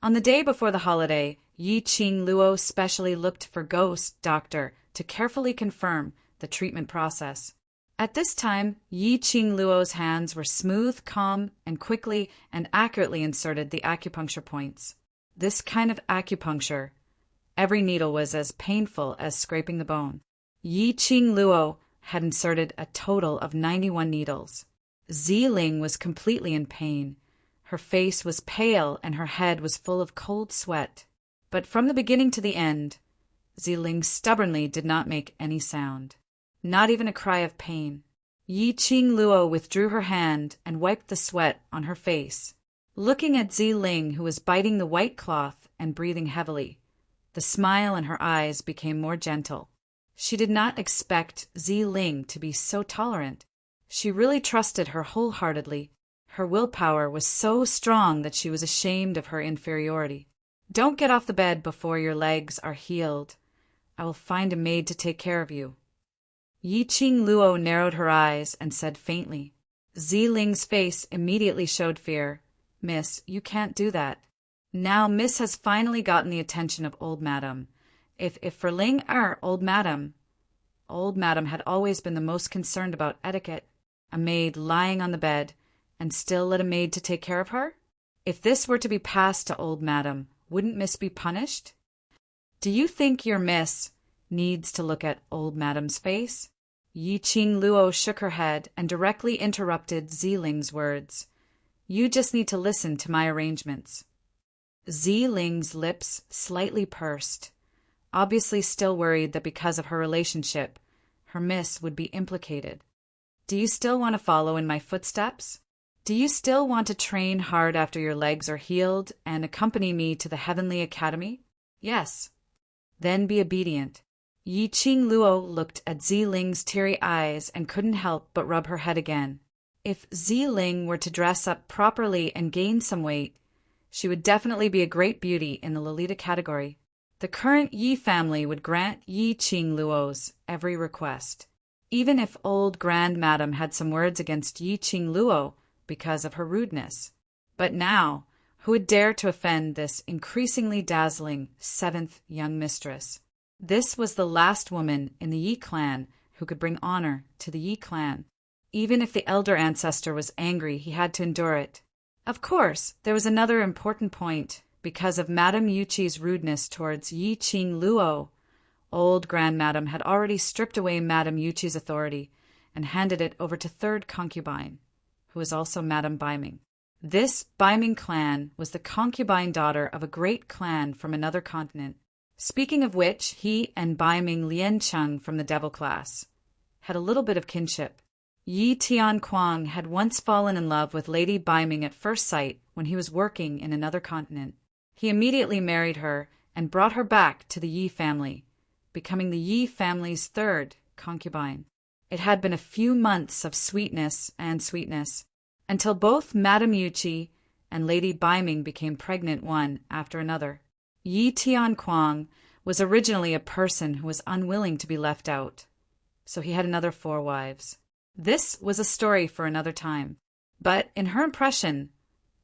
On the day before the holiday, Yi Qing Luo specially looked for Ghost Doctor to carefully confirm the treatment process. At this time, Yi Qing Luo's hands were smooth, calm, and quickly and accurately inserted the acupuncture points. This kind of acupuncture, every needle was as painful as scraping the bone. Yi Qing Luo had inserted a total of 91 needles. Zi Ling was completely in pain. Her face was pale and her head was full of cold sweat. But from the beginning to the end, Zi Ling stubbornly did not make any sound. Not even a cry of pain. Yi Qing Luo withdrew her hand and wiped the sweat on her face. Looking at Zi Ling, who was biting the white cloth and breathing heavily, the smile in her eyes became more gentle. She did not expect Zi Ling to be so tolerant. She really trusted her wholeheartedly. Her willpower was so strong that she was ashamed of her inferiority. "Don't get off the bed before your legs are healed. I will find a maid to take care of you." Yi Qing Luo narrowed her eyes and said faintly. Zi Ling's face immediately showed fear. "Miss, you can't do that. Now Miss has finally gotten the attention of old madam. If for Ling old madam had always been the most concerned about etiquette. A maid lying on the bed, and still let a maid to take care of her? If this were to be passed to old madam, wouldn't Miss be punished? Do you think your Miss needs to look at old madam's face?" Yi Qing Luo shook her head and directly interrupted Zi Ling's words. "You just need to listen to my arrangements." Zi Ling's lips slightly pursed, obviously still worried that because of her relationship, her Miss would be implicated. "Do you still want to follow in my footsteps? Do you still want to train hard after your legs are healed and accompany me to the Heavenly Academy?" "Yes." "Then be obedient." Yi Qing Luo looked at Zi Ling's teary eyes and couldn't help but rub her head again. If Zi Ling were to dress up properly and gain some weight, she would definitely be a great beauty in the Lolita category. The current Yi family would grant Yi Qing Luo's every request, even if old Grand Madam had some words against Yi Qing Luo because of her rudeness. But now, who would dare to offend this increasingly dazzling 7th young mistress? This was the last woman in the Yi clan who could bring honor to the Yi clan. Even if the elder ancestor was angry, he had to endure it. Of course, there was another important point. Because of Madame Yuchi's rudeness towards Yi Qing Luo, old Grand Madam had already stripped away Madame Yuchi's authority and handed it over to third concubine, who was also Madame Biming. This Biming clan was the concubine daughter of a great clan from another continent. Speaking of which, he and Biming Liancheng from the devil class had a little bit of kinship. Yi Tianquang had once fallen in love with Lady Biming at first sight when he was working in another continent. He immediately married her and brought her back to the Yi family, becoming the Yi family's third concubine. It had been a few months of sweetness until both Madame Yuqi and Lady Biming became pregnant one after another. Yi Tianquang was originally a person who was unwilling to be left out, so he had another 4 wives. This was a story for another time, but in her impression,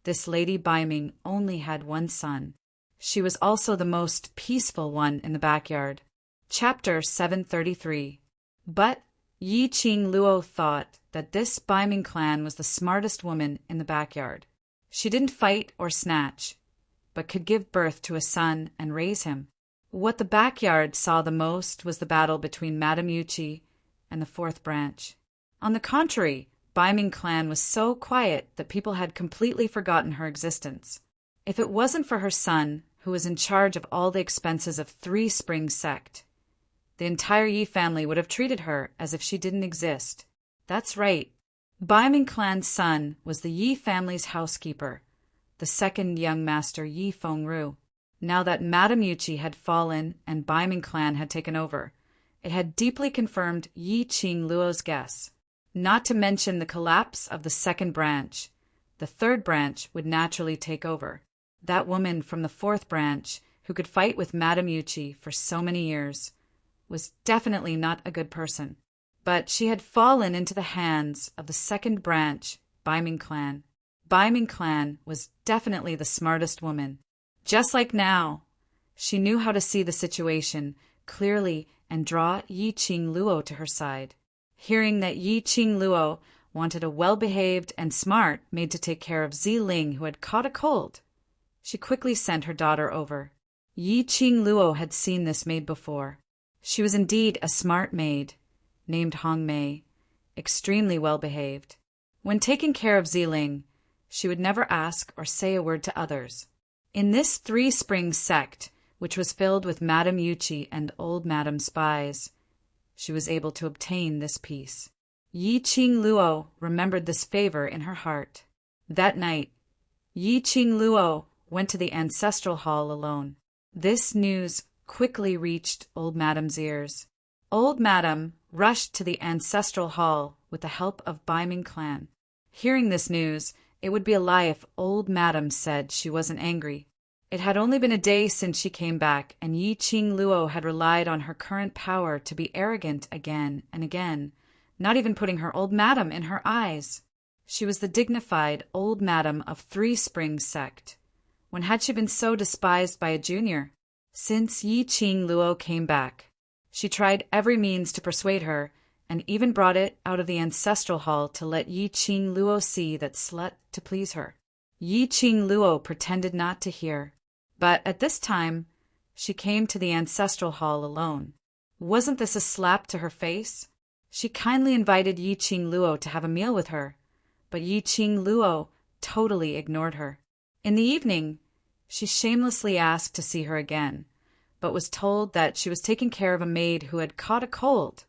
this Lady Biming only had 1 son. She was also the most peaceful one in the backyard. Chapter 733. But Yi Qing Luo thought that this Biming clan was the smartest woman in the backyard. She didn't fight or snatch, but could give birth to a son and raise him. What the backyard saw the most was the battle between Madame Yuqi and the 4th branch. On the contrary, Biming clan was so quiet that people had completely forgotten her existence. If it wasn't for her son, who was in charge of all the expenses of Three Springs sect, the entire Yi family would have treated her as if she didn't exist. That's right. Biming clan's son was the Yi family's housekeeper, the second young master Yi Fengru. Now that Madame Yuqi had fallen and Biming clan had taken over, it had deeply confirmed Yi Qing Luo's guess. Not to mention the collapse of the 2nd branch, the 3rd branch would naturally take over. That woman from the 4th branch, who could fight with Madame Yuqi for so many years, was definitely not a good person. But she had fallen into the hands of the 2nd branch, Biming clan. Biming clan was definitely the smartest woman. Just like now, she knew how to see the situation clearly and draw Yi Qing Luo to her side. Hearing that Yi Qing Luo wanted a well-behaved and smart maid to take care of Ziling, who had caught a cold, she quickly sent her daughter over. Yi Qing Luo had seen this maid before. She was indeed a smart maid, named Hong Mei, extremely well-behaved. When taking care of Ziling, she would never ask or say a word to others. In this Three Springs sect, which was filled with Madame Yuqi and old Madame spies, she was able to obtain this peace. Yi Qing Luo remembered this favor in her heart. That night, Yi Qing Luo went to the ancestral hall alone. This news quickly reached old Madame's ears. Old Madame rushed to the ancestral hall with the help of Biming clan. Hearing this news, it would be a lie if old Madame said she wasn't angry. It had only been a day since she came back, and Yi Qing Luo had relied on her current power to be arrogant again and again, not even putting her old Madame in her eyes. She was the dignified old Madame of Three Springs sect. When had she been so despised by a junior? Since Yi Qing Luo came back, she tried every means to persuade her, and even brought it out of the ancestral hall to let Yi Qing Luo see that slut to please her. Yi Qing Luo pretended not to hear. But at this time, she came to the ancestral hall alone. Wasn't this a slap to her face? She kindly invited Yi Qing Luo to have a meal with her, but Yi Qing Luo totally ignored her. In the evening, she shamelessly asked to see her again, but was told that she was taking care of a maid who had caught a cold,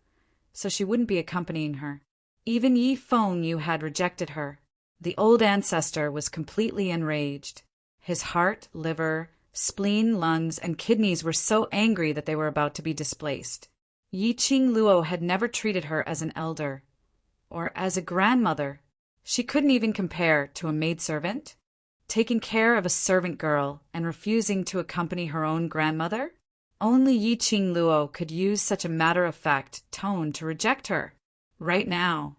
so she wouldn't be accompanying her. Even Yi Fengyu had rejected her. The old ancestor was completely enraged. His heart, liver, spleen, lungs, and kidneys were so angry that they were about to be displaced. Yi Qing Luo had never treated her as an elder, or as a grandmother. She couldn't even compare to a maidservant. Taking care of a servant girl and refusing to accompany her own grandmother? Only Yi Qing Luo could use such a matter-of-fact tone to reject her. Right now,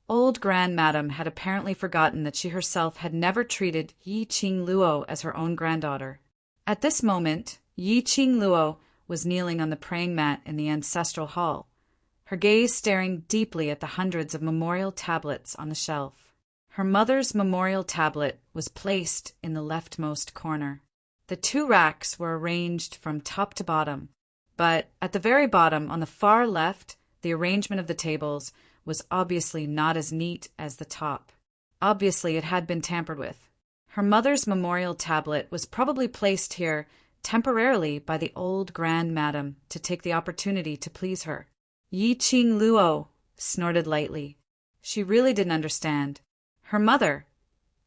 old Grandmadam had apparently forgotten that she herself had never treated Yi Qing Luo as her own granddaughter. At this moment, Yi Qing Luo was kneeling on the praying mat in the ancestral hall, her gaze staring deeply at the hundreds of memorial tablets on the shelf. Her mother's memorial tablet was placed in the leftmost corner. The 2 racks were arranged from top to bottom, but at the very bottom, on the far left, the arrangement of the tables was obviously not as neat as the top. Obviously, it had been tampered with. Her mother's memorial tablet was probably placed here temporarily by the old grand madam to take the opportunity to please her. Yi Qing Luo snorted lightly. She really didn't understand. Her mother,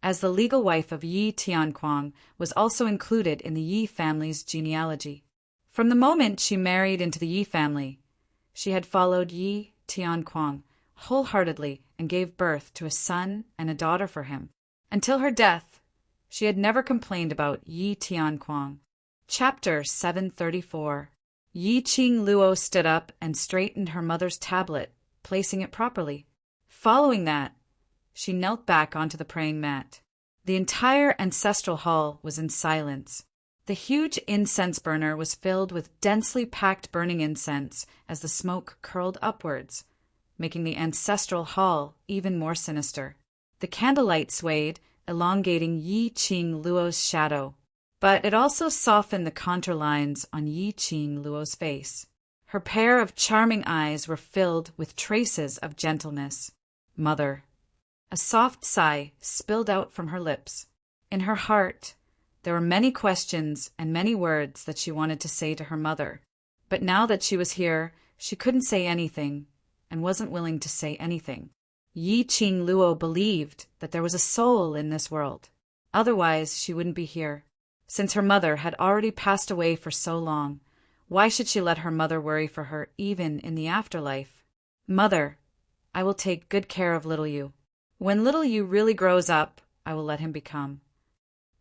as the legal wife of Yi Tianquang, was also included in the Yi family's genealogy. From the moment she married into the Yi family, she had followed Yi Tianquang wholeheartedly and gave birth to a son and a daughter for him. Until her death, she had never complained about Yi Tianquang. Chapter 734. Yi Qing Luo stood up and straightened her mother's tablet, placing it properly. Following that, she knelt back onto the praying mat. The entire ancestral hall was in silence. The huge incense burner was filled with densely packed burning incense as the smoke curled upwards, making the ancestral hall even more sinister. The candlelight swayed, elongating Yi Qing Luo's shadow, but it also softened the contour lines on Yi Qing Luo's face. Her pair of charming eyes were filled with traces of gentleness. Mother. A soft sigh spilled out from her lips. In her heart, there were many questions and many words that she wanted to say to her mother. But now that she was here, she couldn't say anything and wasn't willing to say anything. Yi Qing Luo believed that there was a soul in this world. Otherwise, she wouldn't be here. Since her mother had already passed away for so long, why should she let her mother worry for her even in the afterlife? Mother, I will take good care of little you. When little you really grows up, I will let him become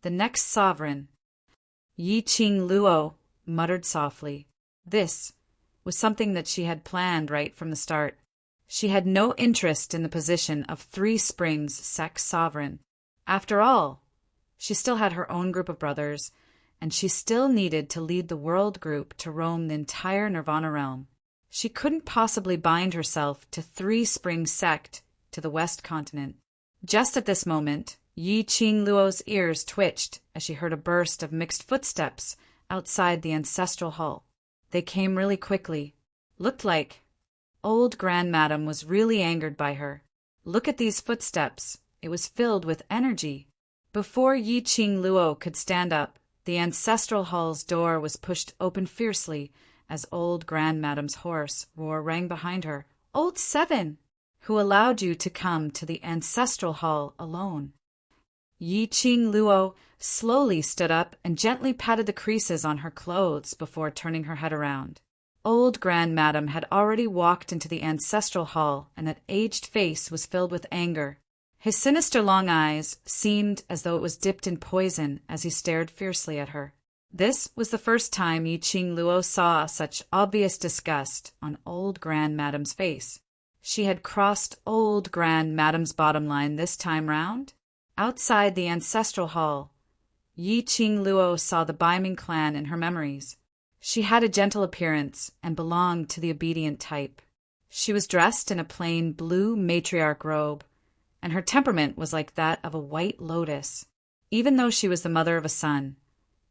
the next sovereign. Yi Qing Luo muttered softly. This was something that she had planned right from the start. She had no interest in the position of Three Springs sex sovereign. After all, she still had her own group of brothers, and she still needed to lead the world group to roam the entire Nirvana realm. She couldn't possibly bind herself to Three Springs sect to the West Continent. Just at this moment, Yi Qing Luo's ears twitched as she heard a burst of mixed footsteps outside the ancestral hall. They came really quickly. Looked like old Grand Madam was really angered by her. Look at these footsteps. It was filled with energy. Before Yi Qing Luo could stand up, the ancestral hall's door was pushed open fiercely as old Grand Madam's hoarse roar rang behind her. Old Seven! Who allowed you to come to the ancestral hall alone? Yi Qing Luo slowly stood up and gently patted the creases on her clothes before turning her head around. Old Grand Madam had already walked into the ancestral hall, and that aged face was filled with anger. His sinister long eyes seemed as though it was dipped in poison as he stared fiercely at her. This was the first time Yi Qing Luo saw such obvious disgust on old Grand Madam's face. She had crossed old Grand Madam's bottom line this time round. Outside the ancestral hall, Yi Qing Luo saw the Baiming clan in her memories. She had a gentle appearance and belonged to the obedient type. She was dressed in a plain blue matriarch robe, and her temperament was like that of a white lotus. Even though she was the mother of a son,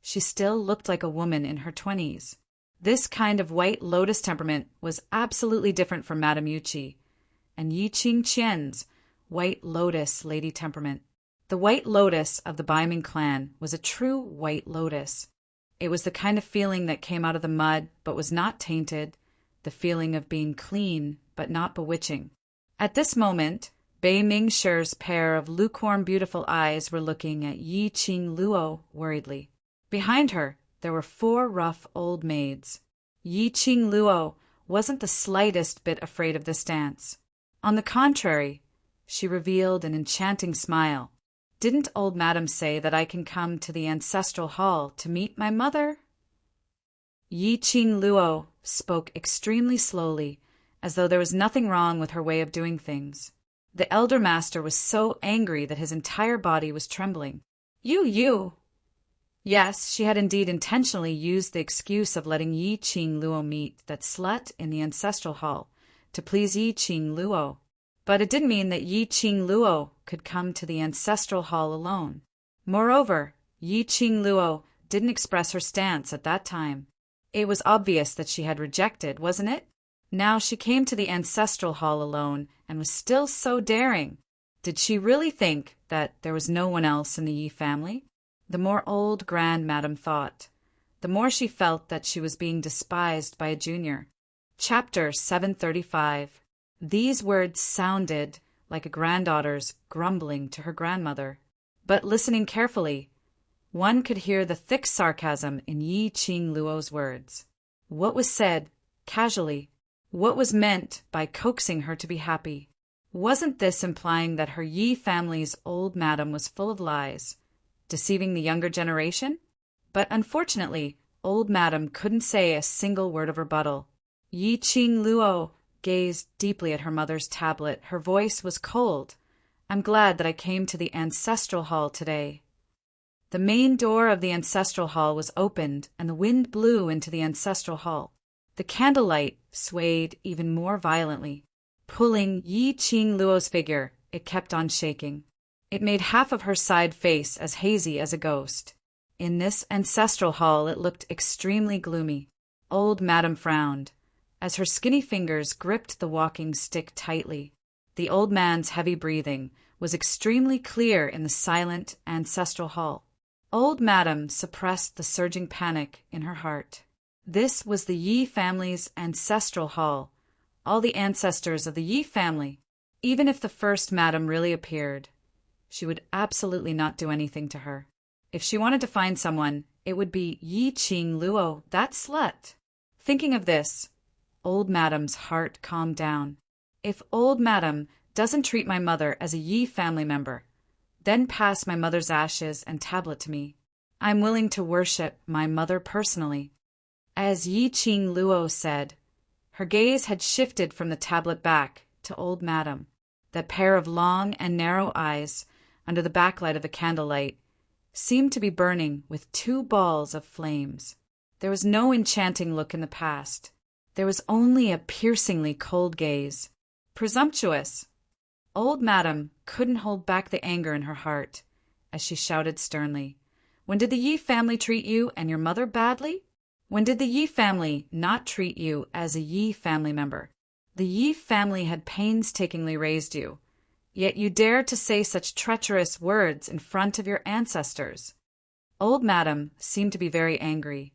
she still looked like a woman in her 20s. This kind of white lotus temperament was absolutely different from Madame Yuqi and Yi Qing Qian's white lotus lady temperament. The white lotus of the Baiming clan was a true white lotus. It was the kind of feeling that came out of the mud but was not tainted, the feeling of being clean but not bewitching. At this moment, Bei Mingshir's pair of lukewarm beautiful eyes were looking at Yi Qing Luo worriedly. Behind her, there were 4 rough old maids. Yi Qing Luo wasn't the slightest bit afraid of this dance. On the contrary, she revealed an enchanting smile. Didn't old Madam say that I can come to the ancestral hall to meet my mother? Yi Qing Luo spoke extremely slowly, as though there was nothing wrong with her way of doing things. The elder master was so angry that his entire body was trembling. You! Yes, she had indeed intentionally used the excuse of letting Yi Qing Luo meet that slut in the ancestral hall to please Yi Qing Luo. But it didn't mean that Yi Qing Luo could come to the ancestral hall alone. Moreover, Yi Qing Luo didn't express her stance at that time. It was obvious that she had rejected, wasn't it? Now she came to the ancestral hall alone and was still so daring. Did she really think that there was no one else in the Yi family? The more old Grand Madam thought, the more she felt that she was being despised by a junior. Chapter 735. These words sounded like a granddaughter's grumbling to her grandmother. But listening carefully, one could hear the thick sarcasm in Yi Qing Luo's words. What was said, casually? What was meant by coaxing her to be happy? Wasn't this implying that her Yi family's old madam was full of lies, deceiving the younger generation? But unfortunately, old madam couldn't say a single word of rebuttal. Yi Qing Luo gazed deeply at her mother's tablet. Her voice was cold. I'm glad that I came to the ancestral hall today. The main door of the ancestral hall was opened, and the wind blew into the ancestral hall. The candlelight swayed even more violently. Pulling Yi Qing Luo's figure, it kept on shaking. It made half of her side face as hazy as a ghost. In this ancestral hall it looked extremely gloomy. Old Madam frowned, as her skinny fingers gripped the walking stick tightly. The old man's heavy breathing was extremely clear in the silent ancestral hall. Old Madam suppressed the surging panic in her heart. This was the Yi family's ancestral hall. All the ancestors of the Yi family. Even if the first madam really appeared, she would absolutely not do anything to her. If she wanted to find someone, it would be Yi Qing Luo, that slut. Thinking of this, old madam's heart calmed down. If old madam doesn't treat my mother as a Yi family member, then pass my mother's ashes and tablet to me, I'm willing to worship my mother personally. As Yi Qing Luo said, her gaze had shifted from the tablet back to old madam. That pair of long and narrow eyes, under the backlight of the candlelight, seemed to be burning with two balls of flames. There was no enchanting look in the past. There was only a piercingly cold gaze. Presumptuous! Old madam couldn't hold back the anger in her heart, as she shouted sternly, "When did the Yi family treat you and your mother badly? When did the Yi family not treat you as a Yi family member? The Yi family had painstakingly raised you, yet you dare to say such treacherous words in front of your ancestors." Old madam seemed to be very angry,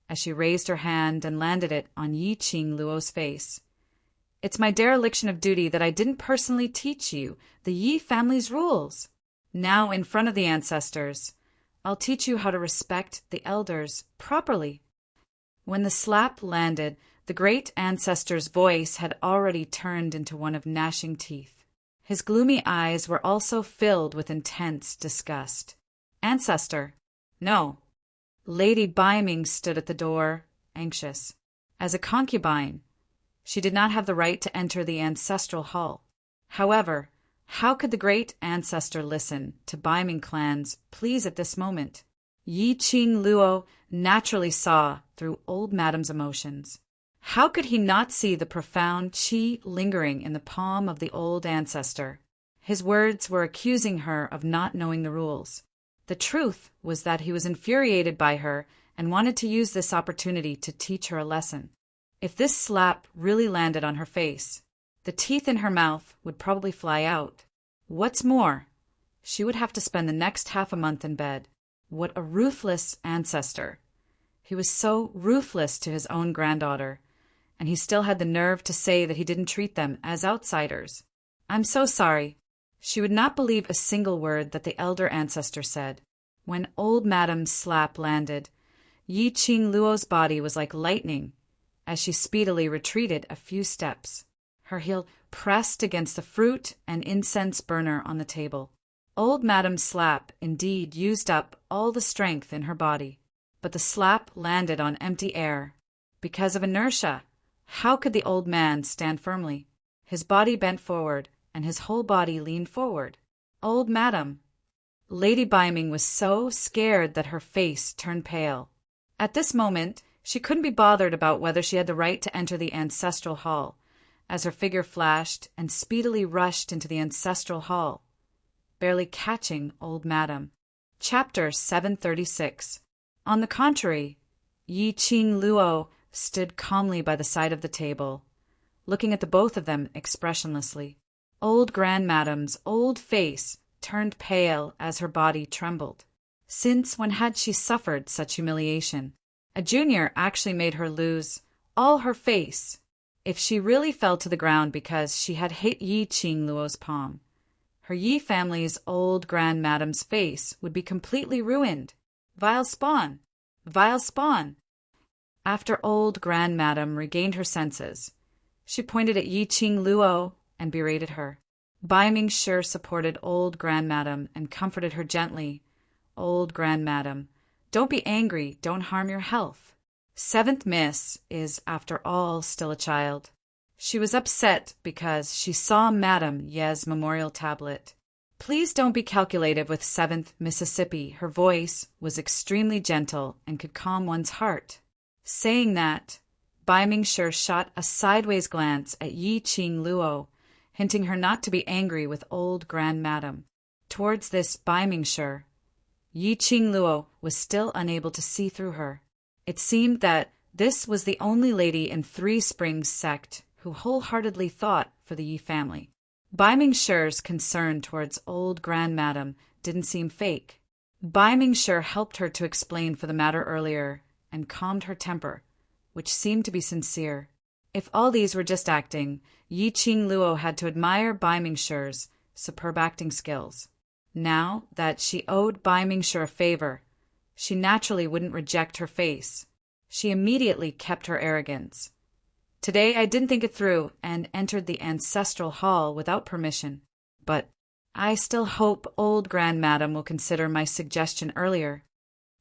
as she raised her hand and landed it on Yi Qing Luo's face. "It's my dereliction of duty that I didn't personally teach you the Yi family's rules. Now, in front of the ancestors, I'll teach you how to respect the elders properly." When the slap landed, the great ancestor's voice had already turned into one of gnashing teeth. His gloomy eyes were also filled with intense disgust. "Ancestor? No." Lady Byming stood at the door, anxious. As a concubine, she did not have the right to enter the ancestral hall. However, how could the great ancestor listen to Byming clan's pleas at this moment? Yi Qing Luo naturally saw through old madam's emotions. How could he not see the profound qi lingering in the palm of the old ancestor? His words were accusing her of not knowing the rules. The truth was that he was infuriated by her and wanted to use this opportunity to teach her a lesson. If this slap really landed on her face, the teeth in her mouth would probably fly out. What's more, she would have to spend the next half a month in bed. What a ruthless ancestor! He was so ruthless to his own granddaughter, and he still had the nerve to say that he didn't treat them as outsiders. "I'm so sorry." She would not believe a single word that the elder ancestor said. When old madam's slap landed, Yi Qing Luo's body was like lightning, as she speedily retreated a few steps. Her heel pressed against the fruit and incense burner on the table. Old madam's slap indeed used up all the strength in her body, but the slap landed on empty air. Because of inertia, how could the old man stand firmly? His body bent forward, and his whole body leaned forward. Old madam! Lady Byming was so scared that her face turned pale. At this moment, she couldn't be bothered about whether she had the right to enter the ancestral hall, as her figure flashed and speedily rushed into the ancestral hall, barely catching old madam. Chapter 736. On the contrary, Yi Qing Luo stood calmly by the side of the table, looking at the both of them expressionlessly. Old Grandmadam's old face turned pale as her body trembled. Since when had she suffered such humiliation? A junior actually made her lose all her face. If she really fell to the ground because she had hit Yi Qing Luo's palm, her Yi family's old Grandmadam's face would be completely ruined. Vile spawn! Vile spawn! After old Grandmadam regained her senses, she pointed at Yi Qing Luo and berated her. Bai Ming-shi supported old Grandmadam and comforted her gently. Old Grandmadam, don't be angry, don't harm your health. Seventh Miss is, after all, still a child. She was upset because she saw Madame Ye's memorial tablet. Please don't be calculative with 7th Mississippi. Her voice was extremely gentle and could calm one's heart. Saying that, Bai Ming-shi shot a sideways glance at Yi Qing Luo, hinting her not to be angry with old Grandmadam. Towards this Bai Ming-shi, Yi Qing Luo was still unable to see through her. It seemed that this was the only lady in Three Springs sect who wholeheartedly thought for the Yi family. Bai Ming-shi's concern towards old Grandmadam didn't seem fake. Bai Ming-shi helped her to explain for the matter earlier and calmed her temper, which seemed to be sincere. If all these were just acting, Yi Qing Luo had to admire Bai Ming-shi's superb acting skills. Now that she owed Bai Ming-shi a favor, she naturally wouldn't reject her face. She immediately kept her arrogance. Today I didn't think it through and entered the ancestral hall without permission. But I still hope old Grandmadam will consider my suggestion earlier.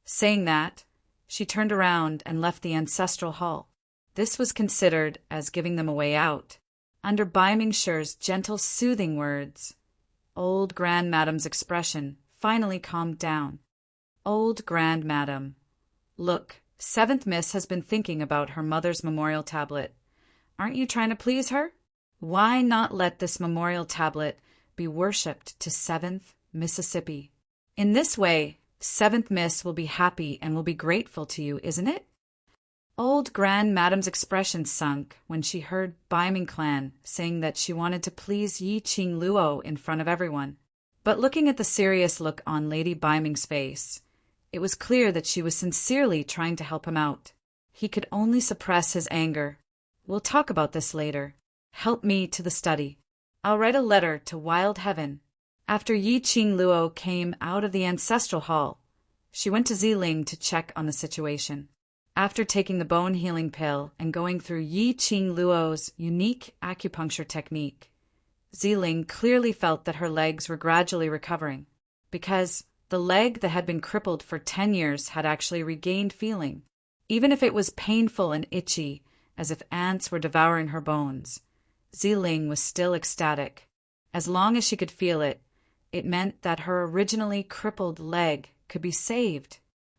Saying that, she turned around and left the ancestral hall. This was considered as giving them a way out. Under Bai Ming-shi's gentle, soothing words, old Grandmadam's expression finally calmed down. Old Grandmadam, look, 7th Miss has been thinking about her mother's memorial tablet. Aren't you trying to please her? Why not let this memorial tablet be worshipped to 7th Mississippi? In this way, 7th Miss will be happy and will be grateful to you, isn't it? Old Grandmadam's expression sunk when she heard Bai Ming clan saying that she wanted to please Yi Qing Luo in front of everyone. But looking at the serious look on Lady Bai Ming's face, it was clear that she was sincerely trying to help him out. He could only suppress his anger. We'll talk about this later. Help me to the study. I'll write a letter to Wild Heaven. After Yi Qing Luo came out of the ancestral hall, she went to Ziling to check on the situation. After taking the bone healing pill and going through Yi Qing Luo's unique acupuncture technique, Ziling clearly felt that her legs were gradually recovering, because the leg that had been crippled for 10 years had actually regained feeling. Even if it was painful and itchy, as if ants were devouring her bones, Ziling was still ecstatic. As long as she could feel it, it meant that her originally crippled leg could be saved.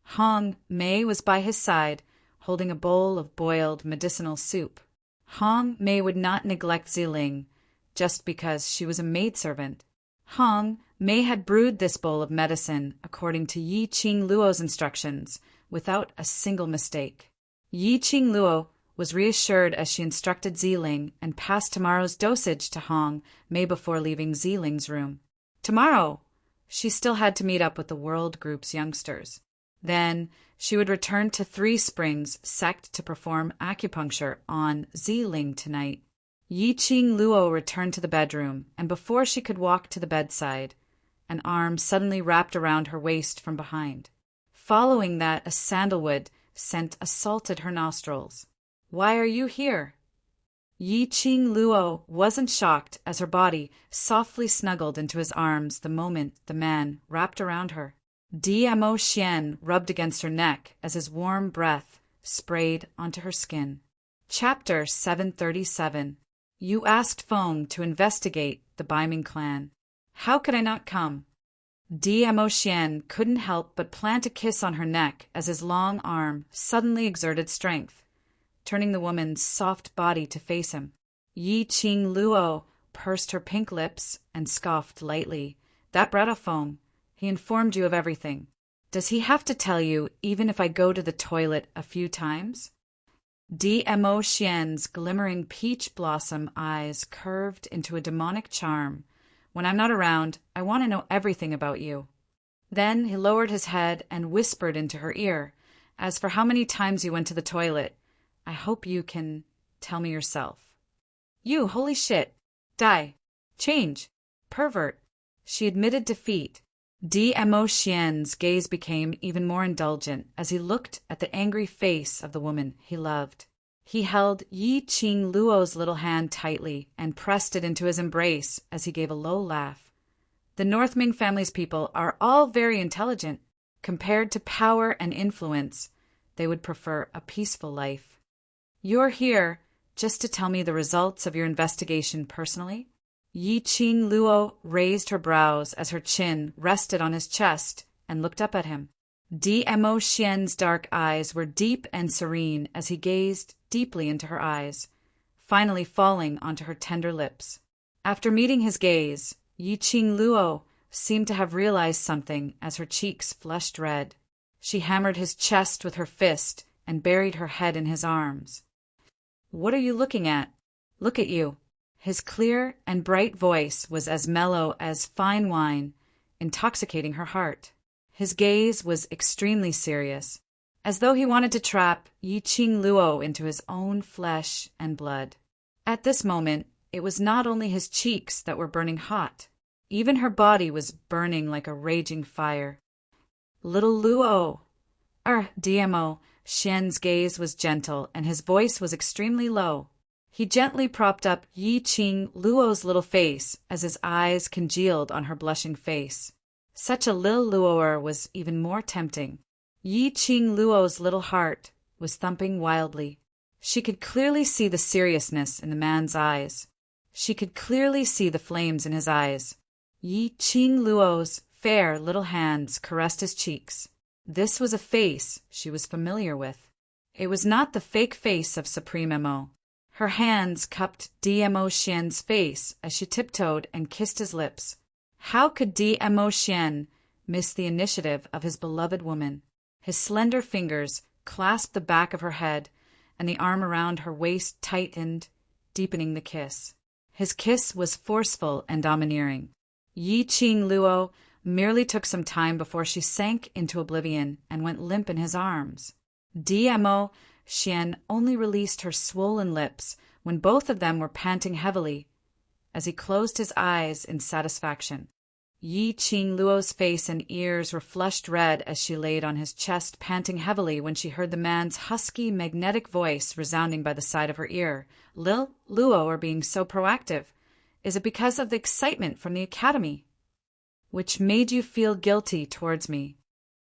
Hong Mei was by his side, holding a bowl of boiled medicinal soup. Hong Mei would not neglect Ziling just because she was a maidservant. Hong Mei had brewed this bowl of medicine according to Yi Qing Luo's instructions, without a single mistake. Yi Qing Luo was reassured as she instructed Ziling and passed tomorrow's dosage to Hong Mei before leaving Ziling's room. Tomorrow, she still had to meet up with the World Group's youngsters. Then she would return to Three Springs sect to perform acupuncture on Ziling tonight. Yi Qing Luo returned to the bedroom, and before she could walk to the bedside, an arm suddenly wrapped around her waist from behind. Following that, a sandalwood scent assaulted her nostrils. Why are you here? Yi Qing Luo wasn't shocked as her body softly snuggled into his arms the moment the man wrapped around her. Dmo Xian rubbed against her neck as his warm breath sprayed onto her skin. Chapter 737. You asked Feng to investigate the Bai Ming clan. How could I not come? Dmo Xian couldn't help but plant a kiss on her neck as his long arm suddenly exerted strength, turning the woman's soft body to face him. Yi Qing Luo pursed her pink lips and scoffed lightly. That brought a Feng. He informed you of everything. Does he have to tell you even if I go to the toilet a few times? DMO Xian's glimmering peach blossom eyes curved into a demonic charm. When I'm not around, I want to know everything about you. Then he lowered his head and whispered into her ear, as for how many times you went to the toilet, I hope you can tell me yourself. You, holy shit. Die. Change. Pervert. She admitted defeat. DMO Xian's gaze became even more indulgent as he looked at the angry face of the woman he loved. He held Yi Qing Luo's little hand tightly and pressed it into his embrace as he gave a low laugh. The North Ming family's people are all very intelligent. Compared to power and influence, they would prefer a peaceful life. You're here just to tell me the results of your investigation personally? Yi Qing Luo raised her brows as her chin rested on his chest and looked up at him. DMO Xian's dark eyes were deep and serene as he gazed deeply into her eyes, finally falling onto her tender lips. After meeting his gaze, Yi Qing Luo seemed to have realized something as her cheeks flushed red. She hammered his chest with her fist and buried her head in his arms. What are you looking at? Look at you. His clear and bright voice was as mellow as fine wine, intoxicating her heart. His gaze was extremely serious, as though he wanted to trap Yi Qing Luo into his own flesh and blood. At this moment, it was not only his cheeks that were burning hot. Even her body was burning like a raging fire. Little Luo. DMO. Xian's gaze was gentle, and his voice was extremely low. He gently propped up Yi Qing Luo's little face as his eyes congealed on her blushing face. Such a little Luoer was even more tempting. Yi Qing Luo's little heart was thumping wildly. She could clearly see the seriousness in the man's eyes. She could clearly see the flames in his eyes. Yi Qing Luo's fair little hands caressed his cheeks. This was a face she was familiar with. It was not the fake face of Supreme Mo. Her hands cupped DMO Xian's face as she tiptoed and kissed his lips. How could DMO Xian miss the initiative of his beloved woman? His slender fingers clasped the back of her head, and the arm around her waist tightened, deepening the kiss. His kiss was forceful and domineering. Yi Qing Luo merely took some time before she sank into oblivion and went limp in his arms. DMO Xian only released her swollen lips when both of them were panting heavily as he closed his eyes in satisfaction. Yi Qing Luo's face and ears were flushed red as she laid on his chest, panting heavily when she heard the man's husky, magnetic voice resounding by the side of her ear. Lil Luo are being so proactive. Is it because of the excitement from the academy? Which made you feel guilty towards me?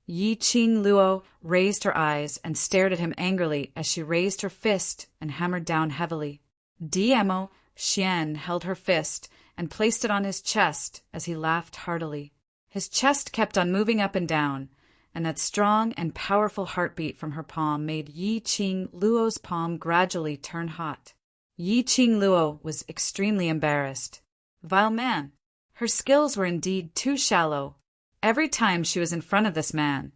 Yi Qing Luo raised her eyes and stared at him angrily as she raised her fist and hammered down heavily. DMO Xian held her fist and placed it on his chest as he laughed heartily. His chest kept on moving up and down, and that strong and powerful heartbeat from her palm made Yi Qing Luo's palm gradually turn hot. Yi Qing Luo was extremely embarrassed. Vile man. Her skills were indeed too shallow. Every time she was in front of this man,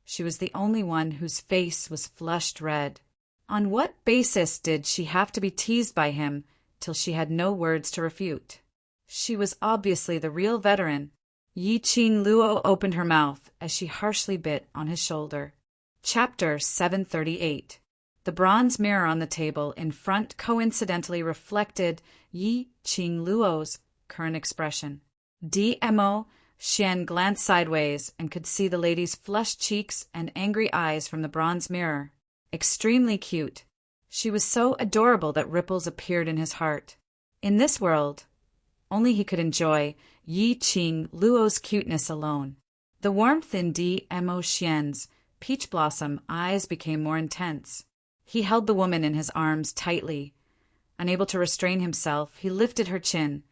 she was the only one whose face was flushed red. On what basis did she have to be teased by him till she had no words to refute? She was obviously the real veteran. Yi Qing Luo opened her mouth as she harshly bit on his shoulder. Chapter 738. The bronze mirror on the table in front coincidentally reflected Yi Qing Luo's current expression. DMO Xian glanced sideways and could see the lady's flushed cheeks and angry eyes from the bronze mirror. Extremely cute. She was so adorable that ripples appeared in his heart. In this world, only he could enjoy Yi Qing Luo's cuteness alone. The warmth in DMO Xian's peach blossom eyes became more intense. He held the woman in his arms tightly. Unable to restrain himself, he lifted her chin,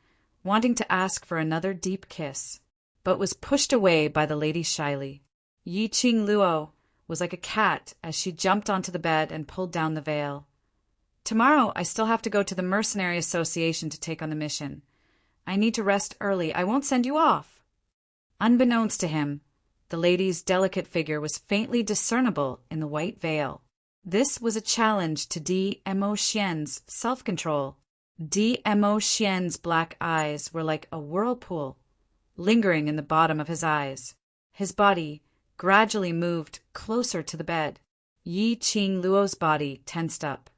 wanting to ask for another deep kiss, but was pushed away by the lady shyly. Yi Qing Luo was like a cat as she jumped onto the bed and pulled down the veil. Tomorrow I still have to go to the Mercenary Association to take on the mission. I need to rest early. I won't send you off. Unbeknownst to him, the lady's delicate figure was faintly discernible in the white veil. This was a challenge to Dmo Xian's self-control. Dmo Xian's black eyes were like a whirlpool, lingering in the bottom of his eyes. His body gradually moved closer to the bed. Yi Qing Luo's body tensed up.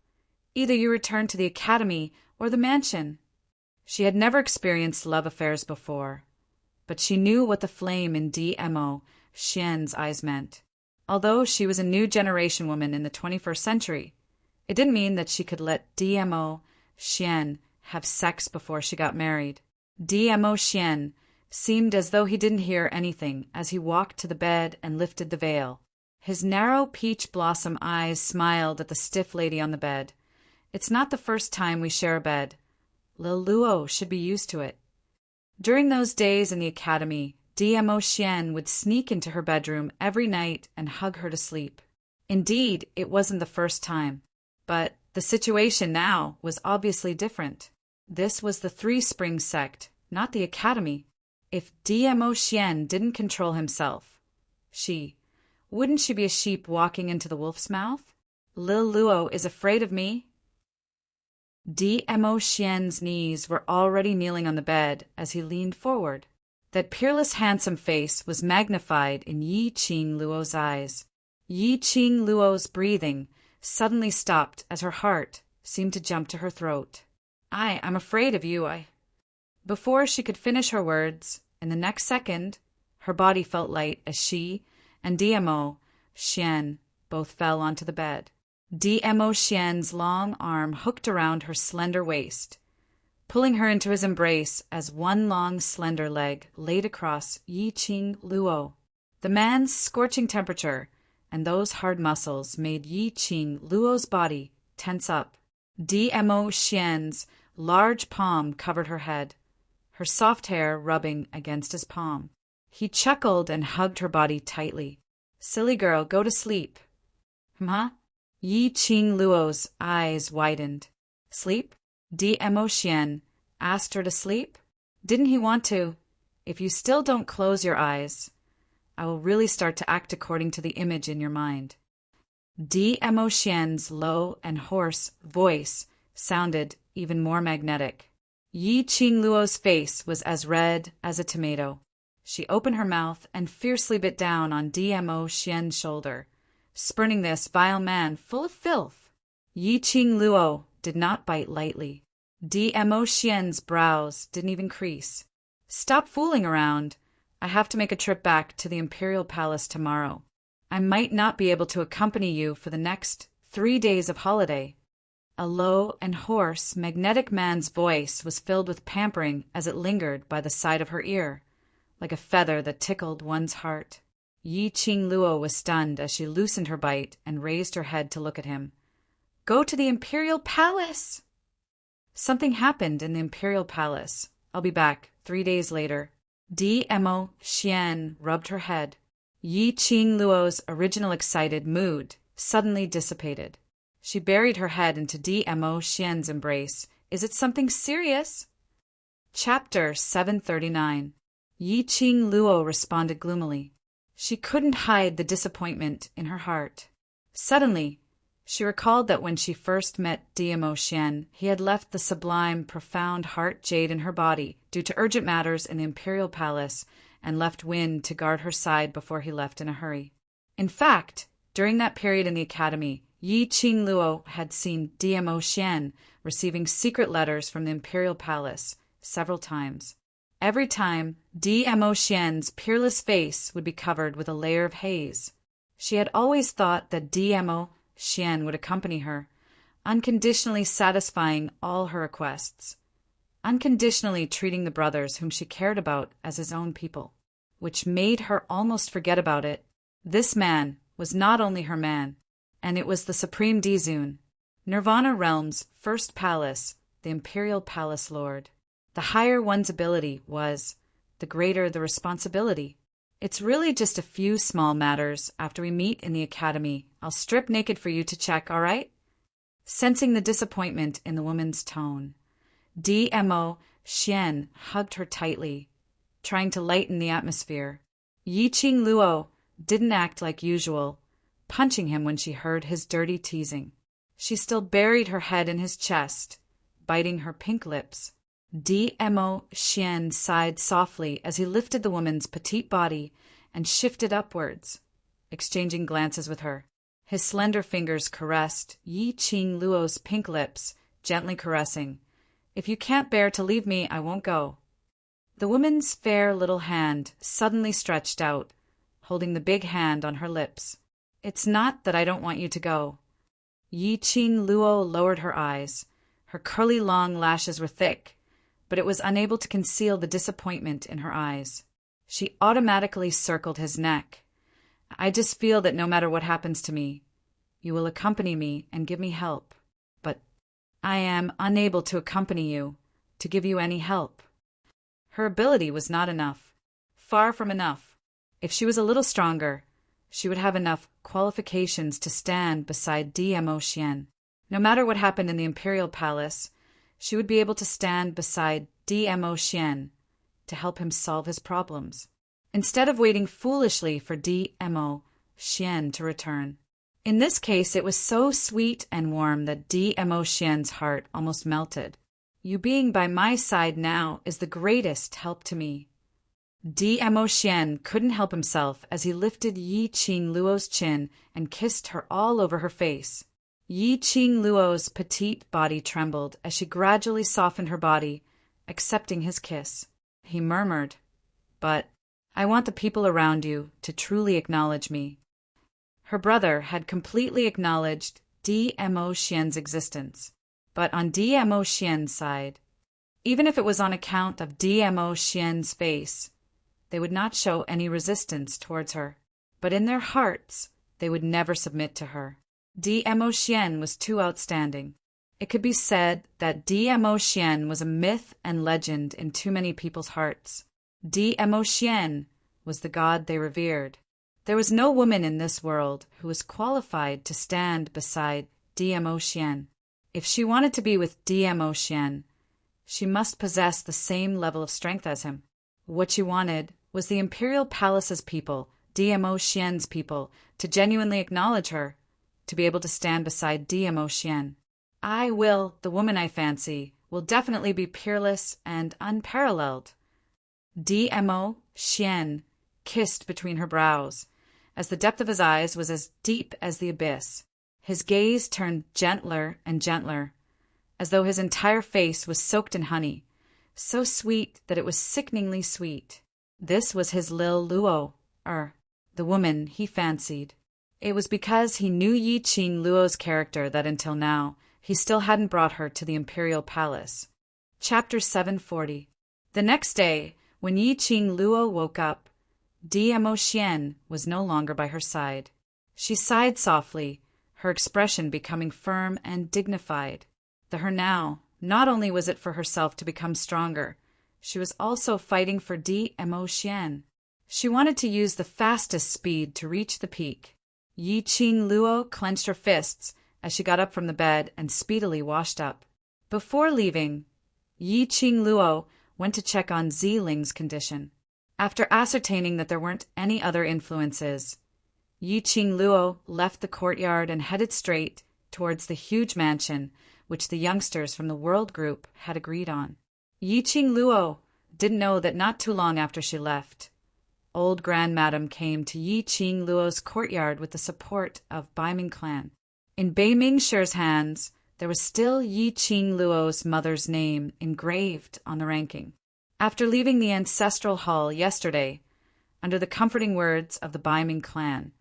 Either you return to the academy or the mansion. She had never experienced love affairs before, but she knew what the flame in Dmo Xian's eyes meant. Although she was a new generation woman in the 21st century, it didn't mean that she could let Dmo Xian have sex before she got married. Dmo Xian seemed as though he didn't hear anything as he walked to the bed and lifted the veil. His narrow peach blossom eyes smiled at the stiff lady on the bed. It's not the first time we share a bed. Lil Luo should be used to it. During those days in the academy, Dmo Xian would sneak into her bedroom every night and hug her to sleep. Indeed, it wasn't the first time. But the situation now was obviously different. This was the Three Springs sect, not the academy. If Dmo Xian didn't control himself, wouldn't she be a sheep walking into the wolf's mouth? Lil Luo is afraid of me. Dmo Xian's knees were already kneeling on the bed as he leaned forward. That peerless, handsome face was magnified in Yi Qing Luo's eyes. Yi Qing Luo's breathing suddenly stopped as her heart seemed to jump to her throat. I'm afraid of you, Before she could finish her words, in the next second, her body felt light as she and Dmo Xian both fell onto the bed. Dmo Xian's long arm hooked around her slender waist, pulling her into his embrace as one long, slender leg laid across Yi Qing Luo. The man's scorching temperature and those hard muscles made Yi Qing Luo's body tense up. Dmo Xian's large palm covered her head, her soft hair rubbing against his palm. He chuckled and hugged her body tightly. Silly girl, go to sleep. Huh? Yi Qing Luo's eyes widened. Sleep? Dmo Xian asked her to sleep? Didn't he want to? If you still don't close your eyes, I will really start to act according to the image in your mind. Dmo Xian's low and hoarse voice sounded even more magnetic. Yi Qing Luo's face was as red as a tomato. She opened her mouth and fiercely bit down on Dmo Xian's shoulder, spurning this vile man full of filth. Yi Qing Luo did not bite lightly. Dmo Xian's brows didn't even crease. Stop fooling around. I have to make a trip back to the Imperial Palace tomorrow. I might not be able to accompany you for the next 3 days of holiday. A low and hoarse, magnetic man's voice was filled with pampering as it lingered by the side of her ear, like a feather that tickled one's heart. Yi Qing Luo was stunned as she loosened her bite and raised her head to look at him. Go to the Imperial Palace! Something happened in the Imperial Palace. I'll be back 3 days later. Dmo Xian rubbed her head. Yi Qing Luo's original excited mood suddenly dissipated. She buried her head into Dmo Xian's embrace. Is it something serious? Chapter 739. Yi Qing Luo responded gloomily. She couldn't hide the disappointment in her heart. Suddenly, she recalled that when she first met Dmo Xian, he had left the sublime, profound heart jade in her body due to urgent matters in the Imperial Palace and left Win to guard her side before he left in a hurry. In fact, during that period in the academy, Yi Qing Luo had seen Dmo Xian receiving secret letters from the Imperial Palace several times. Every time, Dmo Xian's peerless face would be covered with a layer of haze. She had always thought that Dmo Xian would accompany her, unconditionally satisfying all her requests, unconditionally treating the brothers whom she cared about as his own people, which made her almost forget about it. This man was not only her man, and it was the Supreme Dizun, Nirvana Realm's first palace, the Imperial Palace Lord. The higher one's ability was, the greater the responsibility. It's really just a few small matters. After we meet in the academy, I'll strip naked for you to check, all right? Sensing the disappointment in the woman's tone, Dmo Xian hugged her tightly, trying to lighten the atmosphere. Yi Qing Luo didn't act like usual, punching him when she heard his dirty teasing. She still buried her head in his chest, biting her pink lips. Dmo Xian sighed softly as he lifted the woman's petite body and shifted upwards, exchanging glances with her. His slender fingers caressed Yi Qing Luo's pink lips, gently caressing. "If you can't bear to leave me, I won't go." The woman's fair little hand suddenly stretched out, holding the big hand on her lips. "It's not that I don't want you to go." Yi Qing Luo lowered her eyes. Her curly long lashes were thick, but it was unable to conceal the disappointment in her eyes. She automatically circled his neck. "I just feel that no matter what happens to me, you will accompany me and give me help. But I am unable to accompany you, to give you any help." Her ability was not enough. Far from enough. If she was a little stronger, she would have enough qualifications to stand beside Dmo Xian. No matter what happened in the Imperial Palace, she would be able to stand beside Dmo Xian to help him solve his problems, instead of waiting foolishly for Dmo Xian to return. In this case, it was so sweet and warm that Dmo Xian's heart almost melted. "You being by my side now is the greatest help to me." Dmo Xian couldn't help himself as he lifted Yi Qing Luo's chin and kissed her all over her face. Yi Qing Luo's petite body trembled as she gradually softened her body, accepting his kiss. He murmured, "But I want the people around you to truly acknowledge me." Her brother had completely acknowledged Dmo Xian's existence, but on Dmo Xian's side, even if it was on account of Dmo Xian's face, they would not show any resistance towards her. But in their hearts, they would never submit to her. Dmo Xian was too outstanding. It could be said that Dmo Xian was a myth and legend in too many people's hearts. Dmo Xian was the god they revered. There was no woman in this world who was qualified to stand beside Dmo Xian. If she wanted to be with Dmo Xian, she must possess the same level of strength as him. What she wanted was the Imperial Palace's people, Dmo Xian's people, to genuinely acknowledge her, to be able to stand beside Dmo Xian. The woman I fancy, will definitely be peerless and unparalleled." Dmo Xian kissed between her brows, as the depth of his eyes was as deep as the abyss. His gaze turned gentler and gentler, as though his entire face was soaked in honey, so sweet that it was sickeningly sweet. This was his Lil Luo, the woman he fancied. It was because he knew Yi Qing Luo's character that until now, he still hadn't brought her to the Imperial Palace. Chapter 740. The next day, when Yi Qing Luo woke up, Dmo Xian was no longer by her side. She sighed softly, her expression becoming firm and dignified. Her now, not only was it for herself to become stronger, she was also fighting for Dmo Xian. She wanted to use the fastest speed to reach the peak. Yi Qing Luo clenched her fists as she got up from the bed and speedily washed up. Before leaving, Yi Qing Luo went to check on Ziling's condition. After ascertaining that there weren't any other influences, Yi Qing Luo left the courtyard and headed straight towards the huge mansion which the youngsters from the World Group had agreed on. Yi Qing Luo didn't know that not too long after she left, old Grand Madam came to Yi Qing Luo's courtyard with the support of Baiming clan. In Bei Mingshir's hands, there was still Yi Qing Luo's mother's name engraved on the ranking. After leaving the ancestral hall yesterday, under the comforting words of the Baiming clan,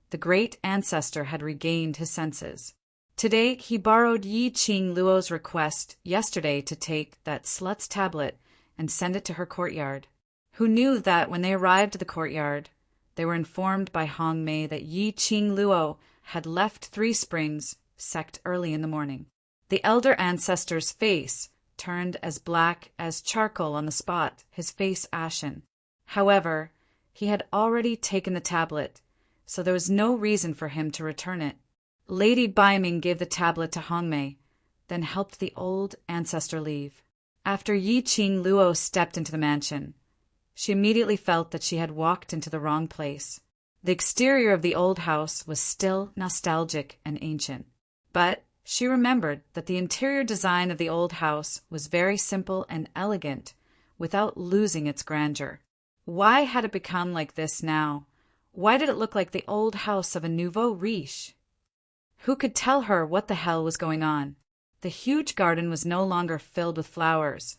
the great ancestor had regained his senses. Today, he borrowed Yi Qing Luo's request yesterday to take that slut's tablet and send it to her courtyard. Who knew that when they arrived at the courtyard, they were informed by Hong Mei that Yi Qing Luo had left Three Springs sect early in the morning. The elder ancestor's face turned as black as charcoal on the spot, his face ashen. However, he had already taken the tablet, so there was no reason for him to return it. Lady Baiming gave the tablet to Hong Mei, then helped the old ancestor leave. After Yi Qing Luo stepped into the mansion, she immediately felt that she had walked into the wrong place. The exterior of the old house was still nostalgic and ancient, but she remembered that the interior design of the old house was very simple and elegant without losing its grandeur. Why had it become like this now? Why did it look like the old house of a nouveau riche? Who could tell her what the hell was going on? The huge garden was no longer filled with flowers,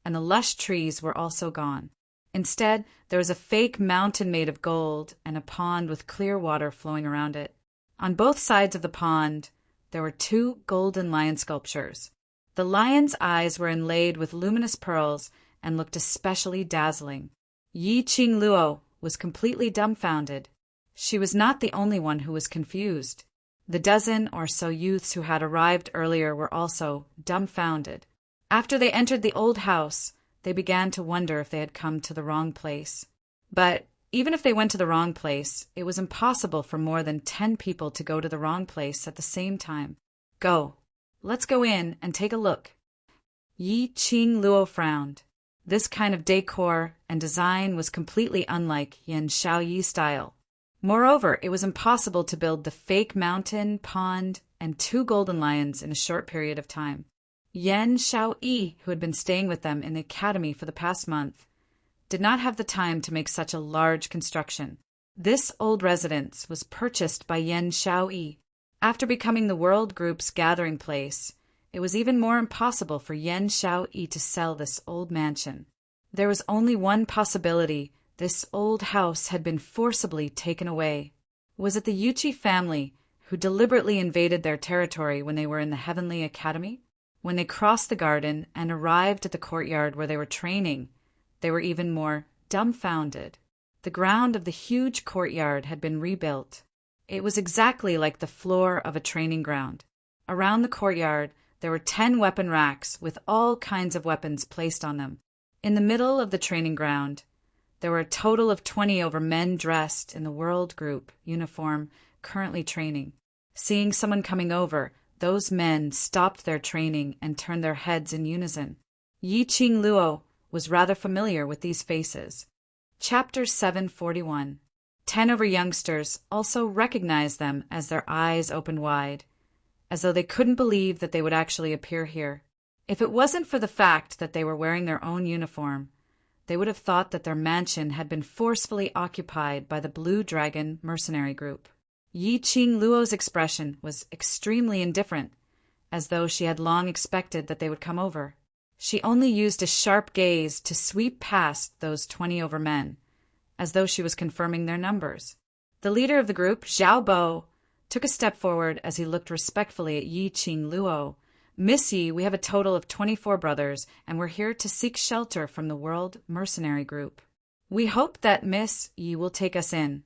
and the lush trees were also gone. Instead, there was a fake mountain made of gold and a pond with clear water flowing around it. On both sides of the pond, there were 2 golden lion sculptures. The lion's eyes were inlaid with luminous pearls and looked especially dazzling. Yi Qing Luo was completely dumbfounded. She was not the only one who was confused. The dozen or so youths who had arrived earlier were also dumbfounded. After they entered the old house, they began to wonder if they had come to the wrong place. But even if they went to the wrong place, it was impossible for more than 10 people to go to the wrong place at the same time. Go. Let's go in and take a look. Yi Qing Luo frowned. This kind of decor and design was completely unlike Yan Shaoyi style. Moreover, it was impossible to build the fake mountain, pond, and 2 golden lions in a short period of time. Yan Shaoyi, who had been staying with them in the academy for the past month, did not have the time to make such a large construction. This old residence was purchased by Yan Shaoyi. After becoming the World Group's gathering place, it was even more impossible for Yan Shaoyi to sell this old mansion. There was only one possibility: this old house had been forcibly taken away. Was it the Yuchi family who deliberately invaded their territory when they were in the Heavenly Academy? When they crossed the garden and arrived at the courtyard where they were training, they were even more dumbfounded. The ground of the huge courtyard had been rebuilt. It was exactly like the floor of a training ground. Around the courtyard, there were 10 weapon racks with all kinds of weapons placed on them. In the middle of the training ground, there were a total of 20 over men dressed in the World Group uniform currently training. Seeing someone coming over, those men stopped their training and turned their heads in unison. Yi Qing Luo was rather familiar with these faces. Chapter 741. 10 over youngsters also recognized them as their eyes opened wide, as though they couldn't believe that they would actually appear here. If it wasn't for the fact that they were wearing their own uniform, they would have thought that their mansion had been forcefully occupied by the Blue Dragon mercenary group. Yi Qing Luo's expression was extremely indifferent, as though she had long expected that they would come over. She only used a sharp gaze to sweep past those 20 over men, as though she was confirming their numbers. The leader of the group, Zhao Bo, took a step forward as he looked respectfully at Yi Qing Luo. "Miss Yi, we have a total of 24 brothers, and we're here to seek shelter from the World Mercenary Group. We hope that Miss Yi will take us in."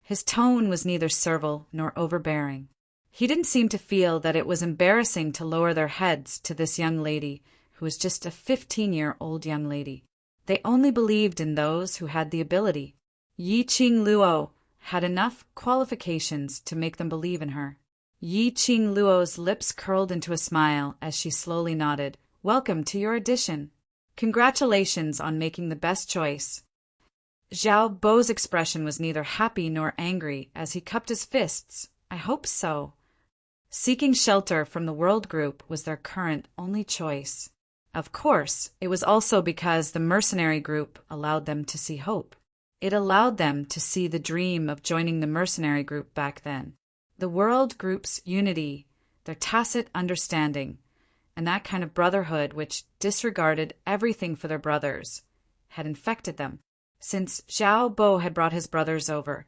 His tone was neither servile nor overbearing. He didn't seem to feel that it was embarrassing to lower their heads to this young lady, who was just a 15-year-old young lady. They only believed in those who had the ability. Yi Qing Luo had enough qualifications to make them believe in her. Yi Qing Luo's lips curled into a smile as she slowly nodded. "Welcome to your addition. Congratulations on making the best choice." Zhao Bo's expression was neither happy nor angry as he cupped his fists. "I hope so." Seeking shelter from the World Group was their current only choice. Of course, it was also because the mercenary group allowed them to see hope. It allowed them to see the dream of joining the mercenary group back then. The World Group's unity, their tacit understanding, and that kind of brotherhood which disregarded everything for their brothers, had infected them. Since Zhao Bo had brought his brothers over,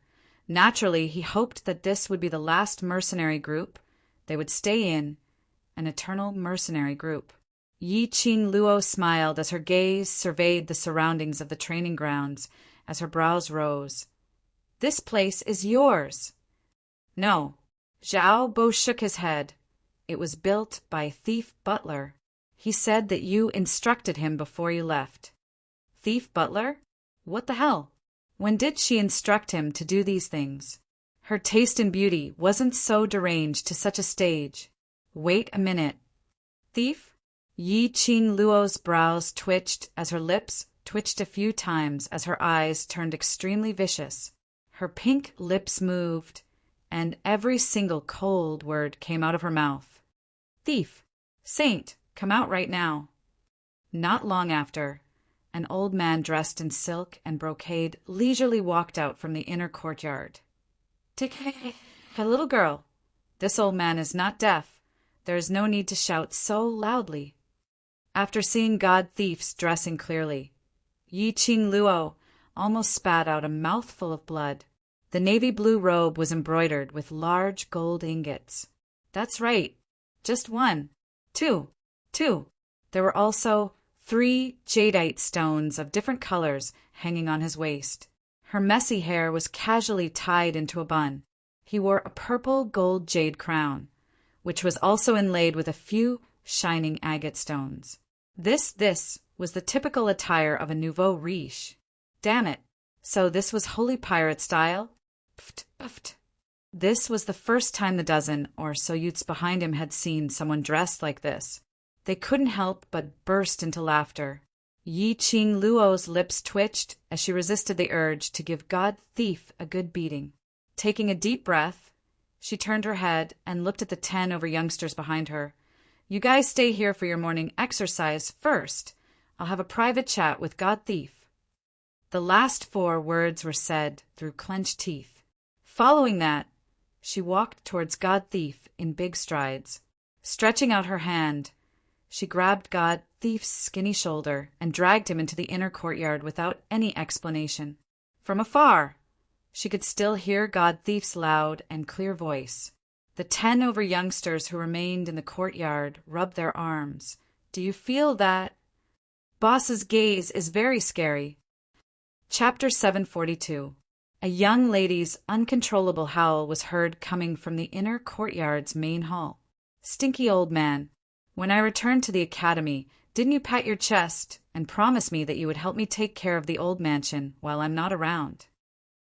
naturally he hoped that this would be the last mercenary group they would stay in, an eternal mercenary group. Yi Qing Luo smiled as her gaze surveyed the surroundings of the training grounds as her brows rose. "This place is yours." "No." Zhao Bo shook his head. "It was built by a thief butler. He said that you instructed him before you left." "Thief butler? What the hell? When did she instruct him to do these things? Her taste in beauty wasn't so deranged to such a stage. Wait a minute. Thief?" Yi Qing Luo's brows twitched as her lips twitched a few times as her eyes turned extremely vicious. Her pink lips moved, and every single cold word came out of her mouth. Thief! Saint! Come out right now! Not long after, an old man dressed in silk and brocade leisurely walked out from the inner courtyard. Tick, little girl, this old man is not deaf. There is no need to shout so loudly. After seeing god thieves dressing clearly, Yi Qing Luo almost spat out a mouthful of blood. The navy blue robe was embroidered with large gold ingots. That's right, just one, two. There were also 3 jadeite stones of different colors hanging on his waist. Her messy hair was casually tied into a bun. He wore a purple gold jade crown, which was also inlaid with a few shining agate stones. This was the typical attire of a nouveau riche. Damn it, so this was holy pirate style? Pft. This was the first time the dozen or so youths behind him had seen someone dressed like this. They couldn't help but burst into laughter. Yi Qing Luo's lips twitched as she resisted the urge to give god thief a good beating. Taking a deep breath, she turned her head and looked at the 10 over youngsters behind her. You guys stay here for your morning exercise first. I'll have a private chat with god thief. The last 4 words were said through clenched teeth. Following that, she walked towards god thief in big strides. Stretching out her hand, she grabbed god thief's skinny shoulder and dragged him into the inner courtyard without any explanation. From afar, she could still hear god thief's loud and clear voice. The 10 over youngsters who remained in the courtyard rubbed their arms. Do you feel that? Boss's gaze is very scary. Chapter 742. A young lady's uncontrollable howl was heard coming from the inner courtyard's main hall. Stinky old man, when I returned to the academy, didn't you pat your chest and promise me that you would help me take care of the old mansion while I'm not around?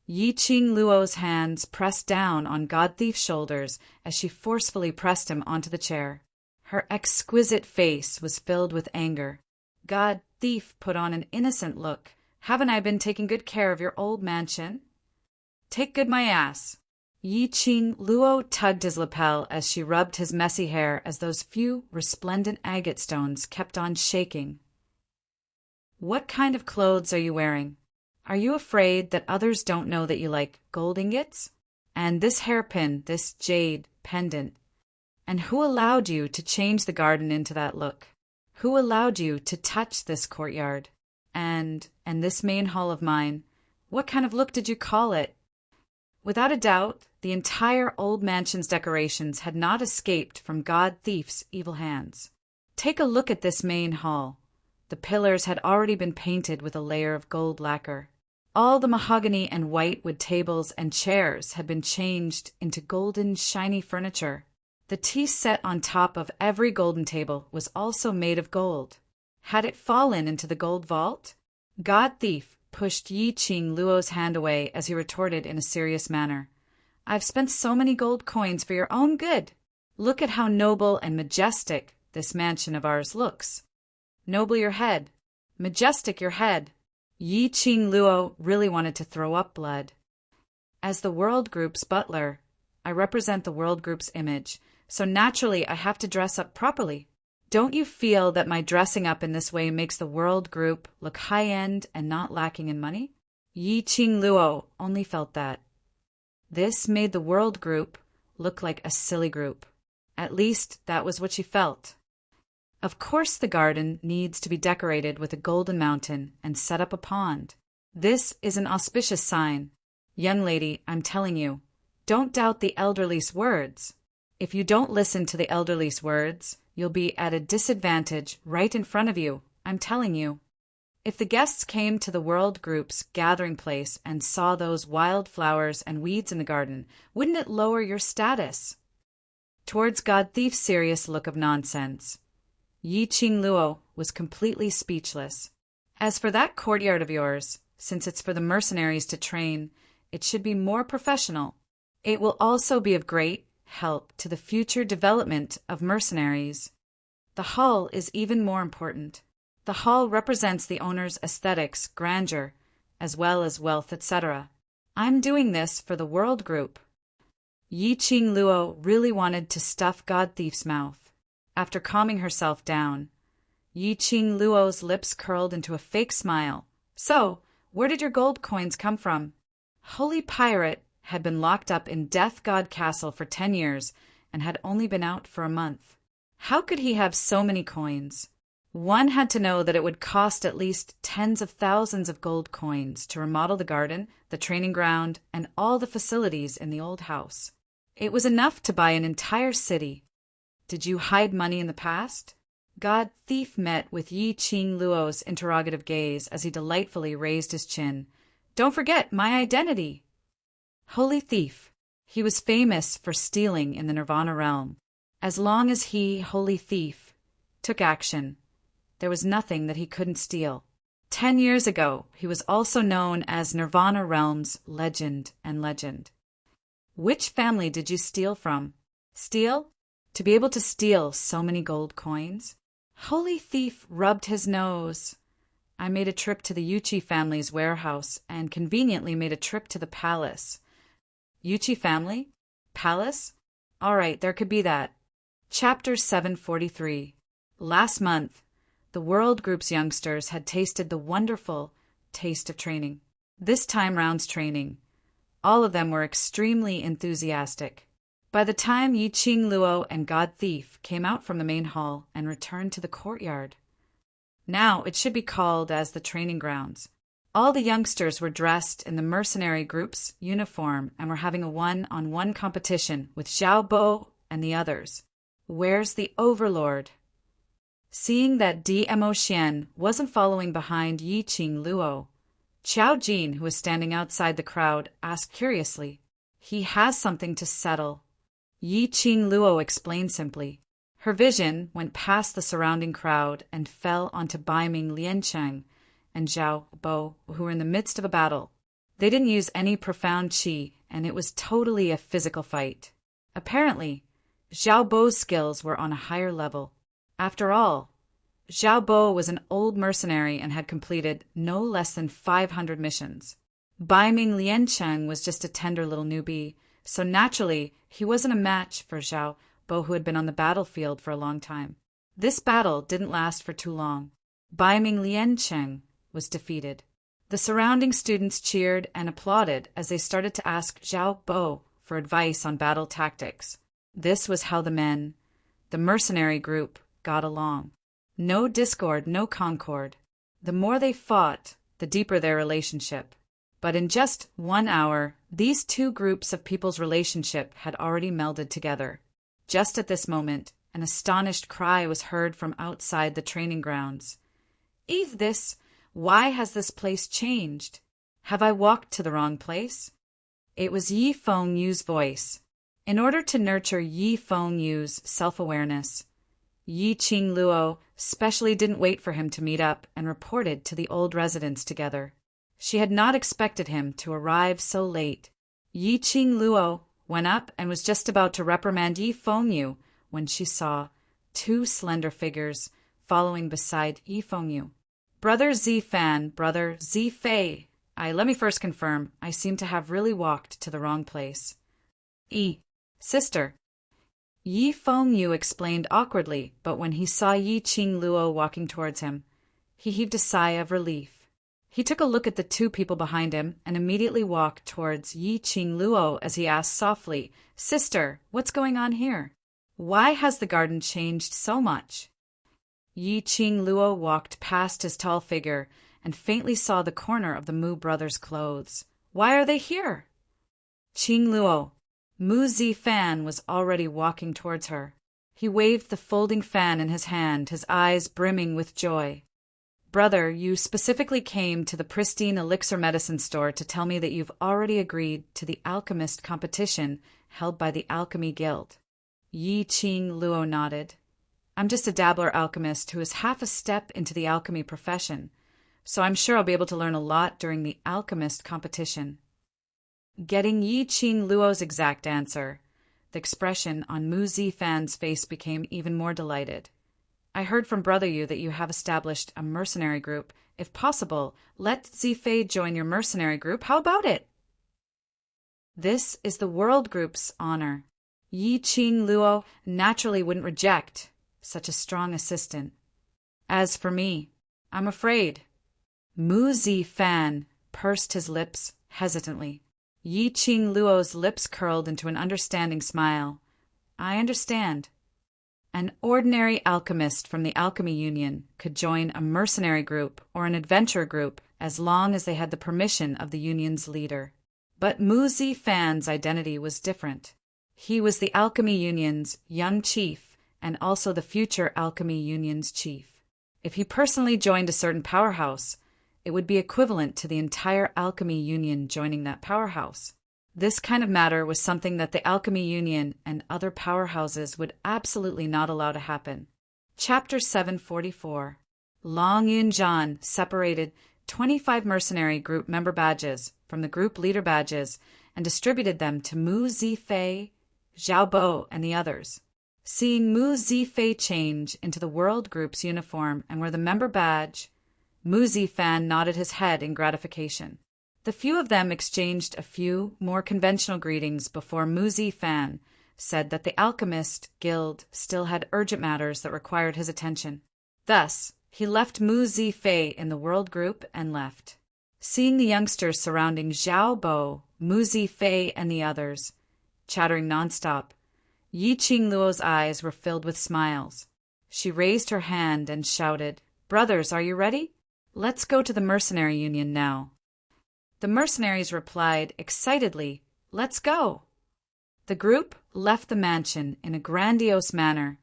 Yi Qing Luo's hands pressed down on god thief's shoulders as she forcefully pressed him onto the chair. Her exquisite face was filled with anger. God thief put on an innocent look. Haven't I been taking good care of your old mansion? Take good my ass. Yi Qing Luo tugged his lapel as she rubbed his messy hair as those few resplendent agate stones kept on shaking. What kind of clothes are you wearing? Are you afraid that others don't know that you like gold ingots? And this hairpin, this jade pendant. And who allowed you to change the garden into that look? Who allowed you to touch this courtyard? And this main hall of mine? What kind of look did you call it? Without a doubt, the entire old mansion's decorations had not escaped from god thief's evil hands. Take a look at this main hall. The pillars had already been painted with a layer of gold lacquer. All the mahogany and whitewood tables and chairs had been changed into golden, shiny furniture. The tea set on top of every golden table was also made of gold. Had it fallen into the gold vault? God thief pushed Yi Qing Luo's hand away as he retorted in a serious manner. I've spent so many gold coins for your own good. Look at how noble and majestic this mansion of ours looks. Noble your head, majestic your head. Yi Qing Luo really wanted to throw up blood. As the World Group's butler, I represent the World Group's image, so naturally I have to dress up properly. Don't you feel that my dressing up in this way makes the World Group look high-end and not lacking in money? Yi Qing Luo only felt that. This made the World Group look like a silly group. At least that was what she felt. Of course the garden needs to be decorated with a golden mountain and set up a pond. This is an auspicious sign. Young lady, I'm telling you, don't doubt the elderly's words. If you don't listen to the elderly's words, you'll be at a disadvantage right in front of you, I'm telling you. If the guests came to the World Group's gathering place and saw those wild flowers and weeds in the garden, wouldn't it lower your status? Towards God Thief's serious look of nonsense, Yi Qing Luo was completely speechless. As for that courtyard of yours, since it's for the mercenaries to train, it should be more professional. It will also be of great help to the future development of mercenaries. The hall is even more important. The hall represents the owner's aesthetics, grandeur, as well as wealth, etc. I'm doing this for the world group. Yi Qing Luo really wanted to stuff God Thief's mouth. After calming herself down, Yi Qing Luo's lips curled into a fake smile. So, where did your gold coins come from? Holy Pirate had been locked up in Death God Castle for 10 years and had only been out for a month. How could he have so many coins? One had to know that it would cost at least tens of thousands of gold coins to remodel the garden, the training ground, and all the facilities in the old house. It was enough to buy an entire city. Did you hide money in the past? God Thief met with Yi Qing Luo's interrogative gaze as he delightfully raised his chin. Don't forget my identity. Holy Thief. He was famous for stealing in the Nirvana realm. As long as he, Holy Thief, took action, there was nothing that he couldn't steal. 10 years ago, he was also known as Nirvana Realm's Legend and Legend. Which family did you steal from? Steal? To be able to steal so many gold coins? Holy Thief rubbed his nose. I made a trip to the Yuchi family's warehouse and conveniently made a trip to the palace. Yuchi family? Palace? All right, there could be that. Chapter 743. Last month, the World Group's youngsters had tasted the wonderful taste of training. This time round's training. All of them were extremely enthusiastic. By the time Yi Qing Luo and God Thief came out from the main hall and returned to the courtyard. Now it should be called as the training grounds. All the youngsters were dressed in the mercenary group's uniform and were having a one-on-one competition with Xiao Bo and the others. Where's the Overlord? Seeing that Dmo Xian wasn't following behind Yi Qing Luo, Qiao Jin, who was standing outside the crowd, asked curiously. He has something to settle. Yi Qing Luo explained simply. Her vision went past the surrounding crowd and fell onto Baiming Liancheng and Zhao Bo, who were in the midst of a battle. They didn't use any profound qi, and it was totally a physical fight. Apparently, Zhao Bo's skills were on a higher level. After all, Zhao Bo was an old mercenary and had completed no less than 500 missions. Baiming Liancheng was just a tender little newbie, so naturally he wasn't a match for Zhao Bo, who had been on the battlefield for a long time. This battle didn't last for too long. Baiming Liancheng was defeated. The surrounding students cheered and applauded as they started to ask Zhao Bo for advice on battle tactics. This was how the mercenary group, got along. No discord, no concord. The more they fought, the deeper their relationship. But in just 1 hour, these two groups of people's relationship had already melded together. Just at this moment, an astonished cry was heard from outside the training grounds. Why has this place changed? Have I walked to the wrong place? It was Yi Fengyu's voice. In order to nurture Yi Fengyu's self-awareness, Yi Qing Luo specially didn't wait for him to meet up and reported to the old residents together. She had not expected him to arrive so late. Yi Qing Luo went up and was just about to reprimand Yi Fengyu when she saw two slender figures following beside Yi Fengyu. Brother Zifan, Brother Zifei. Let me first confirm, I seem to have really walked to the wrong place. Sister. Yi Fengyu explained awkwardly, but when he saw Yi Qing Luo walking towards him, he heaved a sigh of relief. He took a look at the two people behind him and immediately walked towards Yi Qing Luo as he asked softly, Sister, what's going on here? Why has the garden changed so much? Yi Qing Luo walked past his tall figure and faintly saw the corner of the Mu brothers' clothes. Why are they here? Qing Luo. Mu Zifan was already walking towards her. He waved the folding fan in his hand, his eyes brimming with joy. Brother, you specifically came to the pristine elixir medicine store to tell me that you've already agreed to the alchemist competition held by the Alchemy Guild. Yi Qing Luo nodded. I'm just a dabbler alchemist who is half a step into the alchemy profession, so I'm sure I'll be able to learn a lot during the alchemist competition. Getting Yi Qing Luo's exact answer, the expression on Mu Zifan's face became even more delighted. I heard from Brother Yu that you have established a mercenary group. If possible, let Zifei join your mercenary group. How about it? This is the World Group's honor. Yi Qing Luo naturally wouldn't reject such a strong assistant. As for me, I'm afraid. Mu Zifan pursed his lips hesitantly. Yi Qing Luo's lips curled into an understanding smile. I understand. An ordinary alchemist from the Alchemy Union could join a mercenary group or an adventure group as long as they had the permission of the union's leader. But Mu Zifan's identity was different. He was the Alchemy Union's young chief and also the future Alchemy Union's chief. If he personally joined a certain powerhouse, it would be equivalent to the entire Alchemy Union joining that powerhouse. This kind of matter was something that the Alchemy Union and other powerhouses would absolutely not allow to happen. Chapter 744. Long Yunjian separated 25 mercenary group member badges from the group leader badges and distributed them to Mu Zifei, Zhao Bo, and the others. Seeing Mu Zifei change into the World Group's uniform and wear the member badge, Mu Zifan nodded his head in gratification. The few of them exchanged a few more conventional greetings before Mu Zifan said that the Alchemist Guild still had urgent matters that required his attention. Thus, he left Mu Zifei in the World Group and left. Seeing the youngsters surrounding Zhao Bo, Mu Zifei, and the others, chattering nonstop, Yi Qing Luo's eyes were filled with smiles. She raised her hand and shouted, "Brothers, are you ready? Let's go to the mercenary union now." The mercenaries replied excitedly, "Let's go." The group left the mansion in a grandiose manner,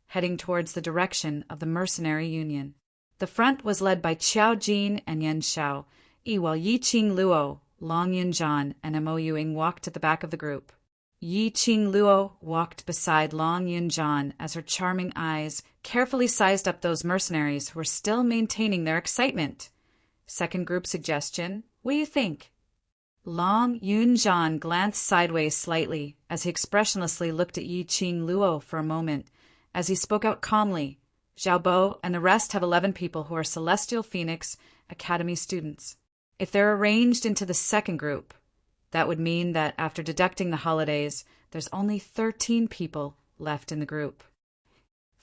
heading towards the direction of the mercenary union. The front was led by Qiao Jin and Yan Xiao, while Yi Qing Luo, Long Yunjian, and Mo Yuing walked at the back of the group. Yi Qing Luo walked beside Long Yunjian as her charming eyes carefully sized up those mercenaries who were still maintaining their excitement. Second group suggestion, what do you think? Long Yunjian glanced sideways slightly as he expressionlessly looked at Yi Qing Luo for a moment, as he spoke out calmly. Zhao Bo and the rest have 11 people who are Celestial Phoenix Academy students. If they're arranged into the second group, that would mean that after deducting the holidays, there's only 13 people left in the group.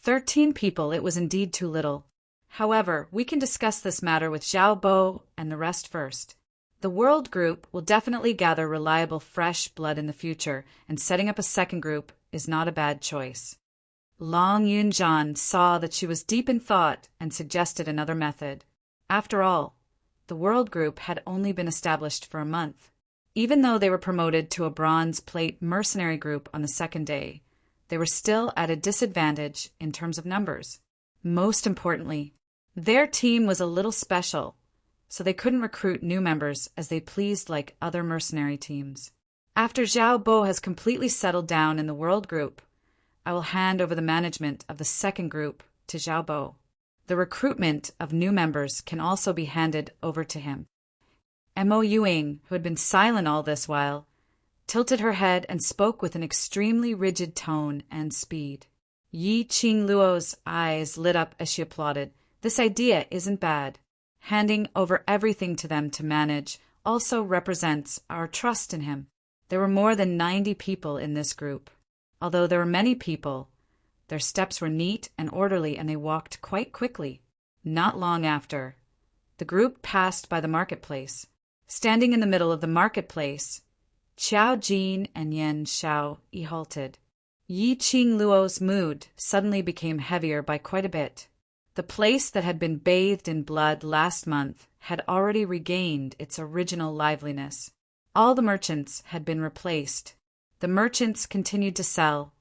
13 people, it was indeed too little. However, we can discuss this matter with Zhao Bo and the rest first. The World Group will definitely gather reliable fresh blood in the future, and setting up a second group is not a bad choice. Long Yunjian saw that she was deep in thought and suggested another method. After all, the World Group had only been established for a month. Even though they were promoted to a bronze plate mercenary group on the second day, they were still at a disadvantage in terms of numbers. Most importantly, their team was a little special, so they couldn't recruit new members as they pleased like other mercenary teams. After Zhao Bo has completely settled down in the World Group, I will hand over the management of the second group to Zhao Bo. The recruitment of new members can also be handed over to him. Mo Yuing, who had been silent all this while, tilted her head and spoke with an extremely rigid tone and speed. Yi Qing Luo's eyes lit up as she applauded. This idea isn't bad. Handing over everything to them to manage also represents our trust in him. There were more than 90 people in this group. Although there were many people, their steps were neat and orderly and they walked quite quickly. Not long after, the group passed by the marketplace. Standing in the middle of the marketplace, Qiao Jin and Yan Xiao halted. Yi Qing Luo's mood suddenly became heavier by quite a bit. The place that had been bathed in blood last month had already regained its original liveliness. All the merchants had been replaced. The merchants continued to sell,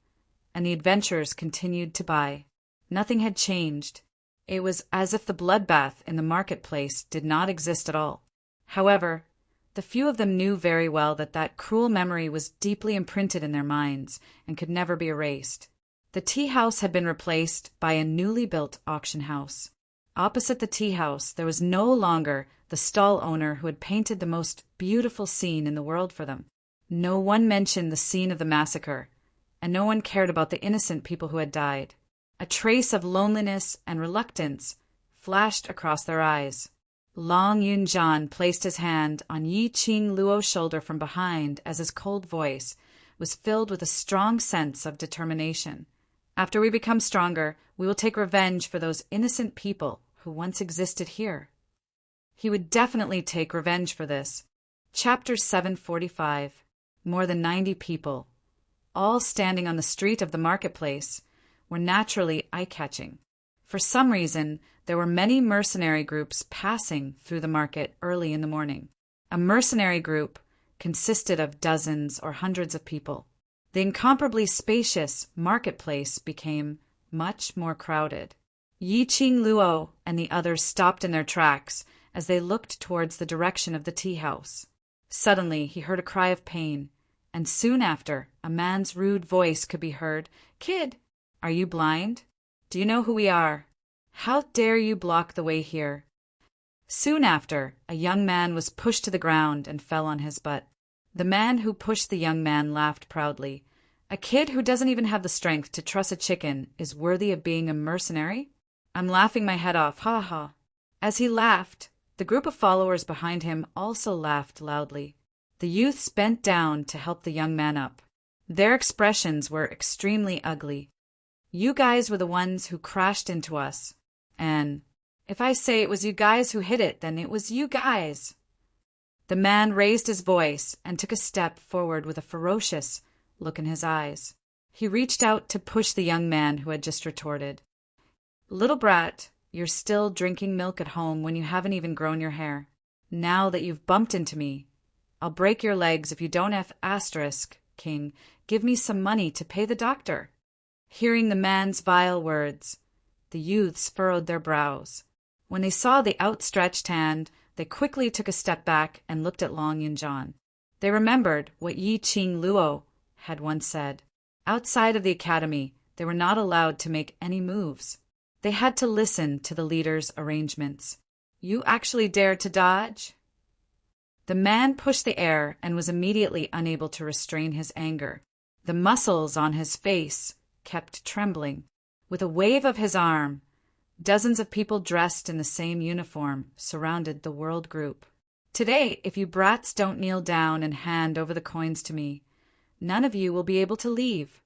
and the adventurers continued to buy. Nothing had changed. It was as if the bloodbath in the marketplace did not exist at all. However, the few of them knew very well that that cruel memory was deeply imprinted in their minds and could never be erased. The tea house had been replaced by a newly built auction house. Opposite the tea house, there was no longer the stall owner who had painted the most beautiful scene in the world for them. No one mentioned the scene of the massacre, and no one cared about the innocent people who had died. A trace of loneliness and reluctance flashed across their eyes. Long Yunjian placed his hand on Yi Qing Luo's shoulder from behind as his cold voice was filled with a strong sense of determination. After we become stronger, we will take revenge for those innocent people who once existed here. He would definitely take revenge for this. Chapter 745. More than 90 people, all standing on the street of the marketplace, were naturally eye-catching. For some reason, there were many mercenary groups passing through the market early in the morning. A mercenary group consisted of dozens or hundreds of people. The incomparably spacious marketplace became much more crowded. Yi Qing Luo and the others stopped in their tracks as they looked towards the direction of the tea house. Suddenly he heard a cry of pain, and soon after a man's rude voice could be heard. "Kid, are you blind? Do you know who we are? How dare you block the way here?" Soon after, a young man was pushed to the ground and fell on his butt. The man who pushed the young man laughed proudly. "A kid who doesn't even have the strength to truss a chicken is worthy of being a mercenary? I'm laughing my head off, ha ha." As he laughed, the group of followers behind him also laughed loudly. The youths bent down to help the young man up. Their expressions were extremely ugly. "You guys were the ones who crashed into us. And if I say it was you guys who hit it, then it was you guys." The man raised his voice and took a step forward with a ferocious look in his eyes. He reached out to push the young man who had just retorted. "Little brat, you're still drinking milk at home when you haven't even grown your hair. Now that you've bumped into me, I'll break your legs if you don't *King, give me some money to pay the doctor." Hearing the man's vile words, the youths furrowed their brows. When they saw the outstretched hand, they quickly took a step back and looked at Long Yunjian. They remembered what Yi Qing Luo had once said. Outside of the academy, they were not allowed to make any moves. They had to listen to the leader's arrangements. "You actually dared to dodge?" The man pushed the air and was immediately unable to restrain his anger. The muscles on his face kept trembling. With a wave of his arm, dozens of people dressed in the same uniform surrounded the world group. "Today, if you brats don't kneel down and hand over the coins to me, none of you will be able to leave."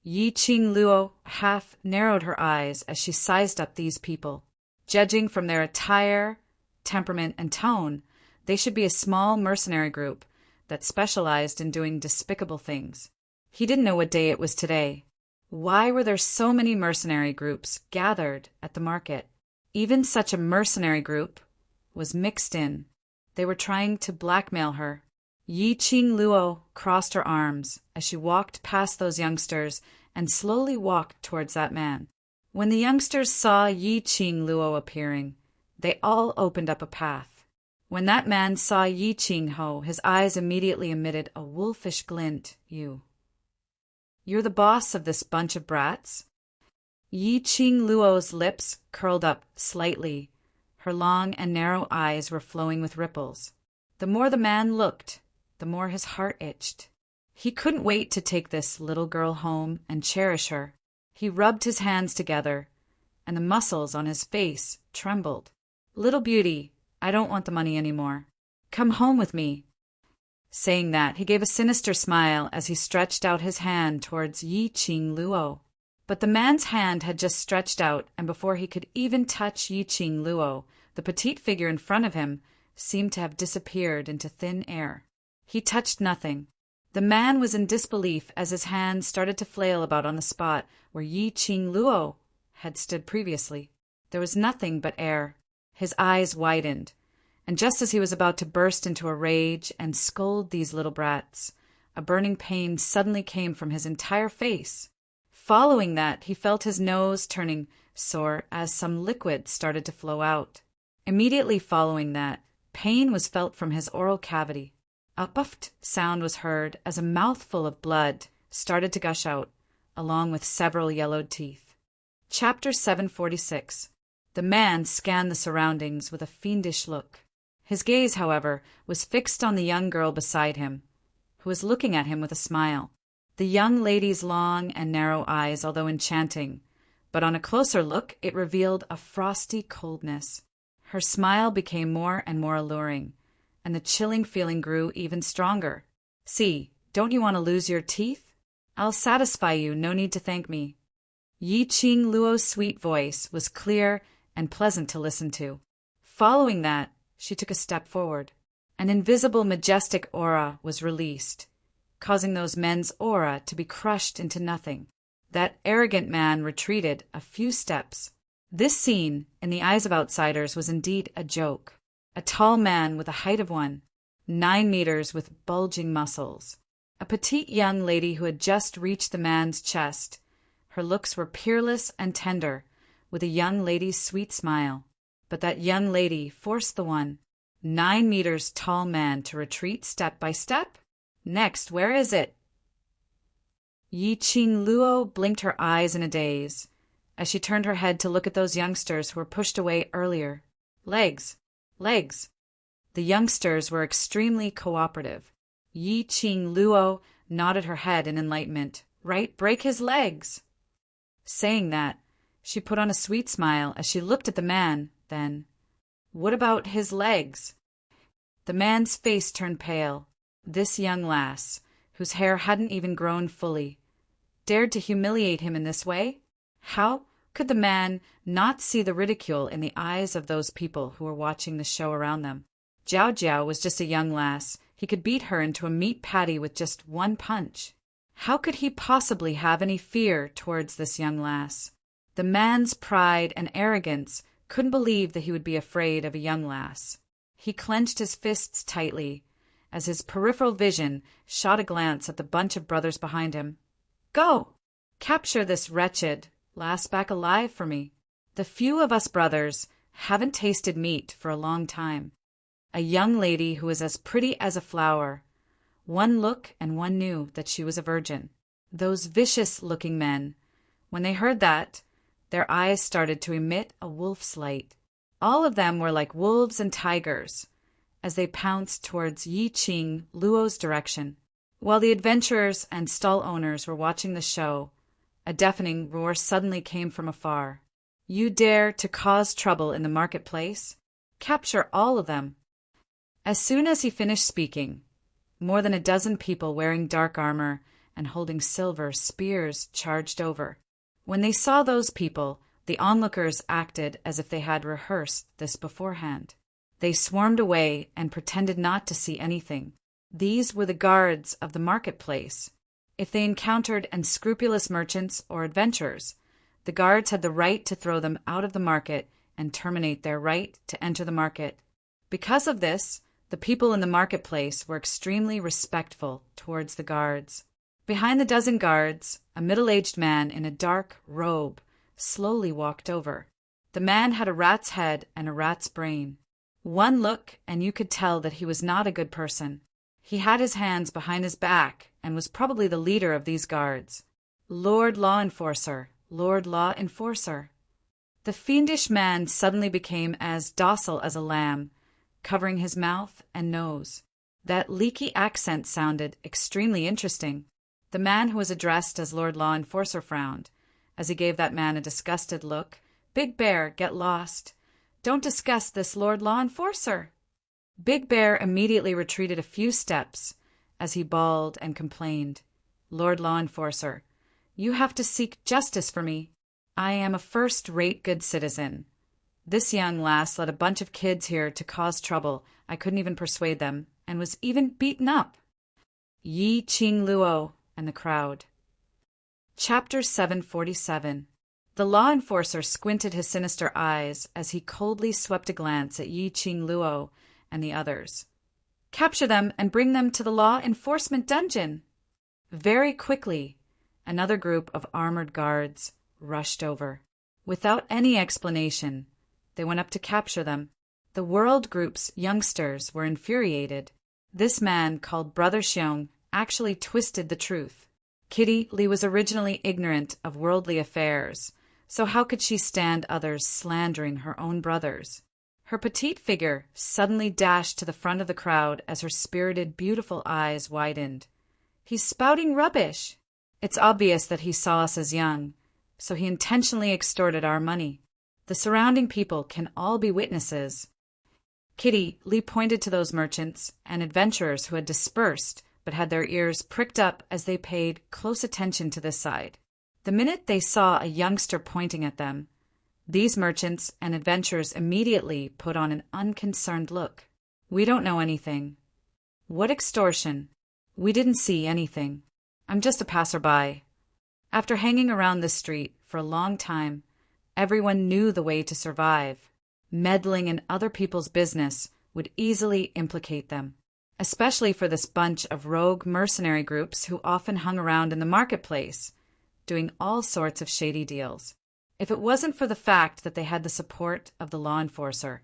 Yi Qing Luo half narrowed her eyes as she sized up these people. Judging from their attire, temperament, and tone, they should be a small mercenary group that specialized in doing despicable things. He didn't know what day it was today. Why were there so many mercenary groups gathered at the market? Even such a mercenary group was mixed in. They were trying to blackmail her. Yi Qing Luo crossed her arms as she walked past those youngsters and slowly walked towards that man. When the youngsters saw Yi Qing Luo appearing, they all opened up a path. When that man saw Yi Qing Ho, his eyes immediately emitted a wolfish glint. You're the boss of this bunch of brats?" Yi Qing Luo's lips curled up slightly. Her long and narrow eyes were flowing with ripples. The more the man looked, the more his heart itched. He couldn't wait to take this little girl home and cherish her. He rubbed his hands together, and the muscles on his face trembled. "Little beauty, I don't want the money anymore. Come home with me." Saying that, he gave a sinister smile as he stretched out his hand towards Yi Qing Luo. But the man's hand had just stretched out, and before he could even touch Yi Qing Luo, the petite figure in front of him seemed to have disappeared into thin air. He touched nothing. The man was in disbelief as his hand started to flail about on the spot where Yi Qing Luo had stood previously. There was nothing but air. His eyes widened, and just as he was about to burst into a rage and scold these little brats, a burning pain suddenly came from his entire face. Following that, he felt his nose turning sore as some liquid started to flow out. Immediately following that, pain was felt from his oral cavity. A puffed sound was heard as a mouthful of blood started to gush out, along with several yellowed teeth. Chapter 746. The man scanned the surroundings with a fiendish look. His gaze, however, was fixed on the young girl beside him, who was looking at him with a smile. The young lady's long and narrow eyes, although enchanting, but on a closer look it revealed a frosty coldness. Her smile became more and more alluring, and the chilling feeling grew even stronger. "See, don't you want to lose your teeth? I'll satisfy you, no need to thank me." Yi Qing Luo's sweet voice was clear and pleasant to listen to. Following that, she took a step forward. An invisible, majestic aura was released, causing those men's aura to be crushed into nothing. That arrogant man retreated a few steps. This scene, in the eyes of outsiders, was indeed a joke. A tall man with the height of 9 meters with bulging muscles. A petite young lady who had just reached the man's chest. Her looks were peerless and tender, with a young lady's sweet smile. But that young lady forced the 9 meters tall man to retreat step by step. Next, where is it? Yi Qing Luo blinked her eyes in a daze, as she turned her head to look at those youngsters who were pushed away earlier. Legs. Legs. The youngsters were extremely cooperative. Yi Qing Luo nodded her head in enlightenment. Right, break his legs. Saying that, she put on a sweet smile as she looked at the man, then, "What about his legs?" The man's face turned pale. This young lass, whose hair hadn't even grown fully, dared to humiliate him in this way? How could the man not see the ridicule in the eyes of those people who were watching the show around them? Jiao Jiao was just a young lass. He could beat her into a meat patty with just one punch. How could he possibly have any fear towards this young lass? The man's pride and arrogance couldn't believe that he would be afraid of a young lass. He clenched his fists tightly as his peripheral vision shot a glance at the bunch of brothers behind him. "Go! Capture this wretched lass back alive for me. The few of us brothers haven't tasted meat for a long time. A young lady who is as pretty as a flower. One look and one knew that she was a virgin." Those vicious-looking men, when they heard that, their eyes started to emit a wolf's light. All of them were like wolves and tigers, as they pounced towards Yi Qing Luo's direction. While the adventurers and stall owners were watching the show, a deafening roar suddenly came from afar. "You dare to cause trouble in the marketplace? Capture all of them." As soon as he finished speaking, more than a dozen people wearing dark armor and holding silver spears charged over. When they saw those people, the onlookers acted as if they had rehearsed this beforehand. They swarmed away and pretended not to see anything. These were the guards of the marketplace. If they encountered unscrupulous merchants or adventurers, the guards had the right to throw them out of the market and terminate their right to enter the market. Because of this, the people in the marketplace were extremely respectful towards the guards. Behind the dozen guards, a middle-aged man in a dark robe slowly walked over. The man had a rat's head and a rat's brain. One look and you could tell that he was not a good person. He had his hands behind his back and was probably the leader of these guards. Lord Law Enforcer, Lord Law Enforcer. The fiendish man suddenly became as docile as a lamb, covering his mouth and nose. That leaky accent sounded extremely interesting. The man who was addressed as Lord Law Enforcer frowned, as he gave that man a disgusted look. "Big Bear, get lost. Don't discuss this Lord Law Enforcer." Big Bear immediately retreated a few steps as he bawled and complained. "Lord Law Enforcer, you have to seek justice for me. I am a first-rate good citizen. This young lass led a bunch of kids here to cause trouble. I couldn't even persuade them, and was even beaten up." Yi Qing Luo and the crowd. Chapter 747. The law enforcer squinted his sinister eyes as he coldly swept a glance at Yi Qing Luo and the others. "Capture them and bring them to the law enforcement dungeon." Very quickly, another group of armored guards rushed over. Without any explanation, they went up to capture them. The World Group's youngsters were infuriated. This man, called Brother Xiong, actually twisted the truth. Kitty Li was originally ignorant of worldly affairs, so how could she stand others slandering her own brothers? Her petite figure suddenly dashed to the front of the crowd as her spirited, beautiful eyes widened. "He's spouting rubbish. It's obvious that he saw us as young, so he intentionally extorted our money." The surrounding people can all be witnesses. Kitty, Lee pointed to those merchants and adventurers who had dispersed but had their ears pricked up as they paid close attention to this side. The minute they saw a youngster pointing at them, these merchants and adventurers immediately put on an unconcerned look. We don't know anything. What extortion? We didn't see anything. I'm just a passerby. After hanging around this street for a long time, everyone knew the way to survive. Meddling in other people's business would easily implicate them, especially for this bunch of rogue mercenary groups who often hung around in the marketplace, doing all sorts of shady deals. If it wasn't for the fact that they had the support of the law enforcer,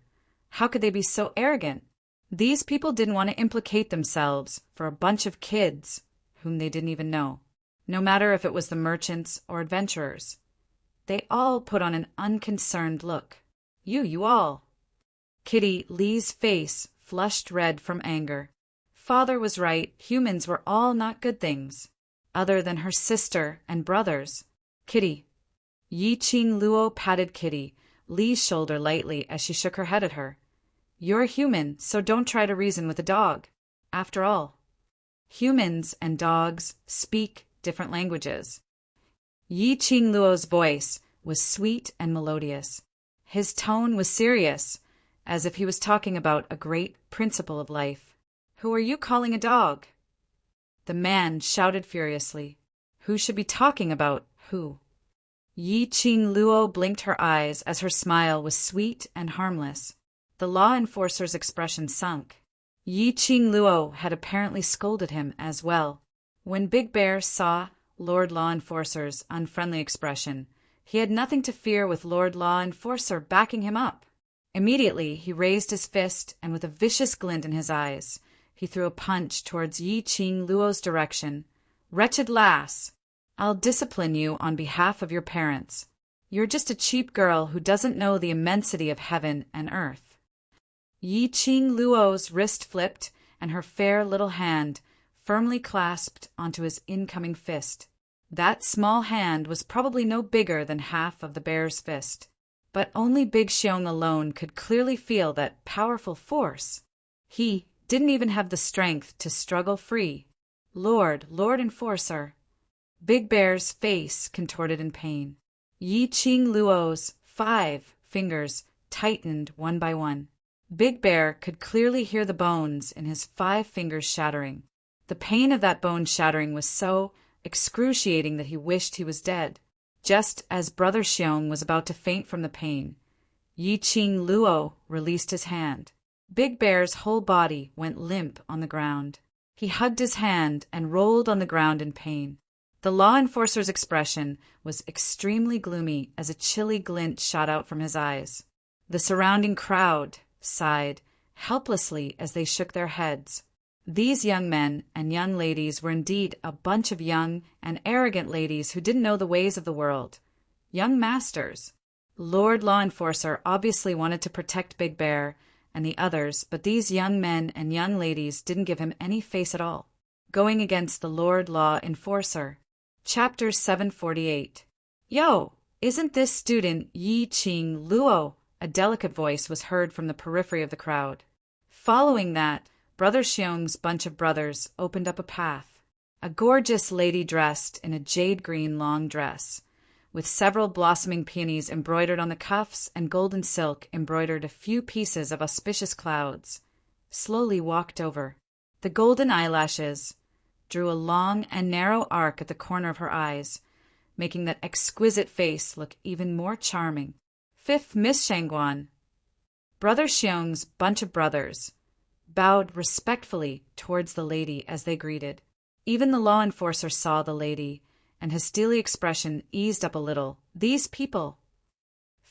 how could they be so arrogant? These people didn't want to implicate themselves for a bunch of kids whom they didn't even know, no matter if it was the merchants or adventurers. They all put on an unconcerned look. You all. Kitty, Lee's face flushed red from anger. Father was right. Humans were all not good things, other than her sister and brothers. Kitty. Yi-Ching Luo patted Kitty, Lee's shoulder lightly as she shook her head at her. You're human, so don't try to reason with a dog. After all, humans and dogs speak different languages. Yi-Ching Luo's voice was sweet and melodious. His tone was serious, as if he was talking about a great principle of life. Who are you calling a dog? The man shouted furiously. Who should be talking about who? Yi-Ching Luo blinked her eyes as her smile was sweet and harmless. The law enforcer's expression sunk. Yi-Ching Luo had apparently scolded him as well. When Big Bear saw Lord Law Enforcer's unfriendly expression, he had nothing to fear with Lord Law Enforcer backing him up. Immediately, he raised his fist, and with a vicious glint in his eyes, he threw a punch towards Yi-Ching Luo's direction. Wretched lass! I'll discipline you on behalf of your parents. You're just a cheap girl who doesn't know the immensity of heaven and earth. Yi-Ching Luo's wrist flipped, and her fair little hand firmly clasped onto his incoming fist. That small hand was probably no bigger than half of the bear's fist, but only Big Xiong alone could clearly feel that powerful force. He didn't even have the strength to struggle free. Lord Enforcer. Big Bear's face contorted in pain. Yi-Ching Luo's 5 fingers tightened one by one. Big Bear could clearly hear the bones in his 5 fingers shattering. The pain of that bone shattering was so excruciating that he wished he was dead. Just as Brother Xiong was about to faint from the pain, Yi-Ching Luo released his hand. Big Bear's whole body went limp on the ground. He hugged his hand and rolled on the ground in pain. The law enforcer's expression was extremely gloomy as a chilly glint shot out from his eyes. The surrounding crowd sighed helplessly as they shook their heads. These young men and young ladies were indeed a bunch of young and arrogant ladies who didn't know the ways of the world. Young masters. Lord Law Enforcer obviously wanted to protect Big Bear and the others, but these young men and young ladies didn't give him any face at all. Going against the Lord Law Enforcer. Chapter 748. Yo, isn't this student Yi-Ching Luo? A delicate voice was heard from the periphery of the crowd. Following that, Brother Xiong's bunch of brothers opened up a path. A gorgeous lady dressed in a jade-green long dress, with several blossoming peonies embroidered on the cuffs and golden silk embroidered a few pieces of auspicious clouds, slowly walked over. The golden eyelashes drew a long and narrow arc at the corner of her eyes, making that exquisite face look even more charming. 5th Miss Shangguan. Brother Xiong's bunch of brothers bowed respectfully towards the lady as they greeted. Even the law enforcer saw the lady, and his steely expression eased up a little. These people.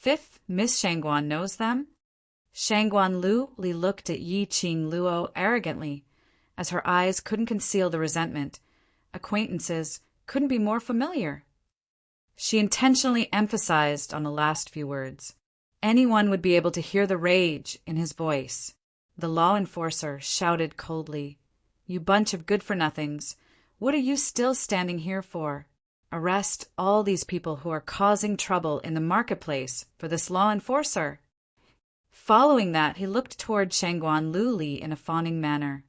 5th Miss Shangguan knows them? Shangguan Li looked at Yi-Ching Luo arrogantly, as her eyes couldn't conceal the resentment. Acquaintances couldn't be more familiar. She intentionally emphasized on the last few words. Anyone would be able to hear the rage in his voice. The law enforcer shouted coldly, "You bunch of good-for-nothings, what are you still standing here for? arrest all these people who are causing trouble in the marketplace for this law enforcer. Following that, he looked toward Shangguan Luli in a fawning manner.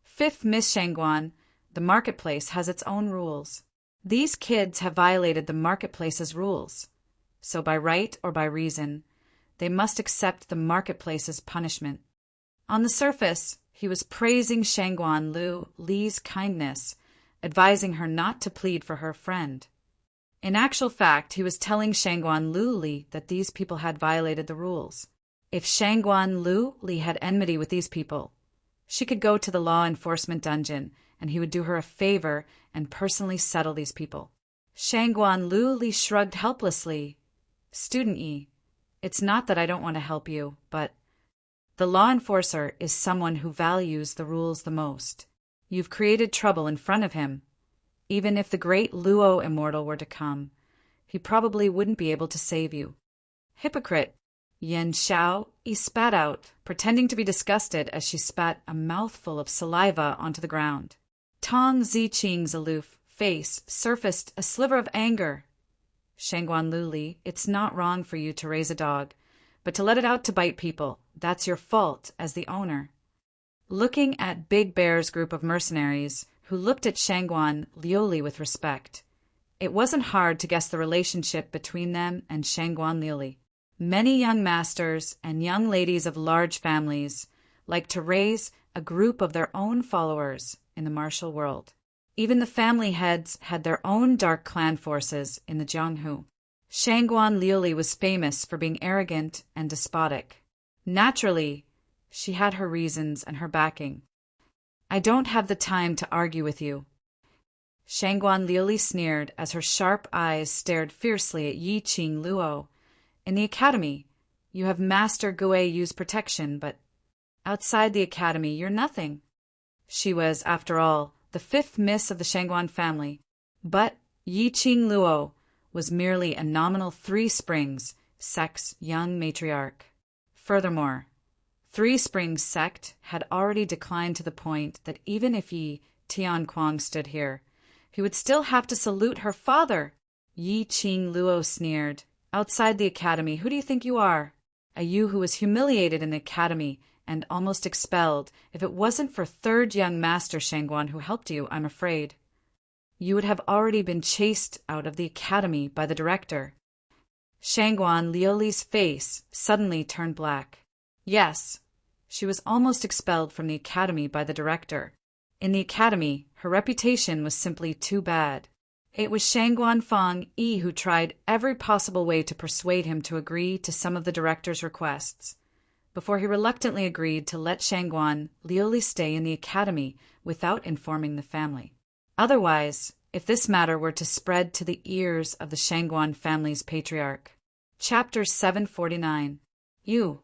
Fifth Miss Shangguan, the marketplace has its own rules. These kids have violated the marketplace's rules. So by right or by reason, they must accept the marketplace's punishment. On the surface, he was praising Shangguan Li's kindness, advising her not to plead for her friend. In actual fact, he was telling Shangguan Li that these people had violated the rules. If Shangguan Li had enmity with these people, she could go to the law enforcement dungeon, and he would do her a favor and personally settle these people. Shangguan Li shrugged helplessly. Student Yi, it's not that I don't want to help you, but the law enforcer is someone who values the rules the most. You've created trouble in front of him. Even if the great Luo immortal were to come, he probably wouldn't be able to save you. Hypocrite! Yen Xiao Yi spat out, pretending to be disgusted as she spat a mouthful of saliva onto the ground. Tong Ziqing's aloof face surfaced a sliver of anger. Shangguan Luli, it's not wrong for you to raise a dog, but to let it out to bite people, that's your fault as the owner. Looking at Big Bear's group of mercenaries, who looked at Shangguan Liuli with respect, it wasn't hard to guess the relationship between them and Shangguan Liuli. Many young masters and young ladies of large families like to raise a group of their own followers in the martial world. Even the family heads had their own dark clan forces in the Jianghu. Shangguan Liuli was famous for being arrogant and despotic. Naturally, she had her reasons and her backing. I don't have the time to argue with you. Shangguan Liuli sneered as her sharp eyes stared fiercely at Yi Qing Luo. In the academy, you have Master Gue Yu's protection, but outside the academy, you're nothing. She was, after all, the fifth miss of the Shangguan family, but Yi Qing Luo was merely a nominal Three Springs sect's young matriarch. Furthermore, Three Springs sect had already declined to the point that even if Yi Tianquang stood here, he would still have to salute her father. Yi Qing Luo sneered. Outside the academy, who do you think you are? A you who was humiliated in the academy and almost expelled. If it wasn't for third young master Shangguan who helped you, I'm afraid you would have already been chased out of the academy by the director. Shangguan Liuli's face suddenly turned black. Yes, she was almost expelled from the academy by the director. In the academy, her reputation was simply too bad. It was Shangguan Fang Yi who tried every possible way to persuade him to agree to some of the director's requests, before he reluctantly agreed to let Shangguan Liuli stay in the academy without informing the family. Otherwise, if this matter were to spread to the ears of the Shangguan family's patriarch. Chapter 749. You.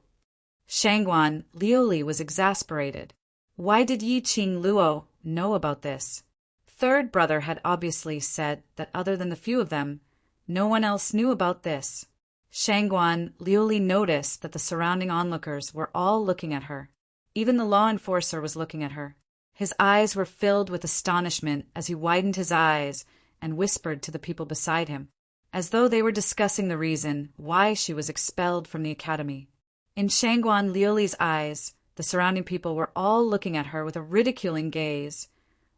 Shangguan Liuli was exasperated. Why did Yi Qing Luo know about this? Third brother had obviously said that other than the few of them, no one else knew about this. Shangguan Liuli noticed that the surrounding onlookers were all looking at her. Even the law enforcer was looking at her. His eyes were filled with astonishment as he widened his eyes and whispered to the people beside him, as though they were discussing the reason why she was expelled from the academy. In Shangguan Liuli's eyes, the surrounding people were all looking at her with a ridiculing gaze.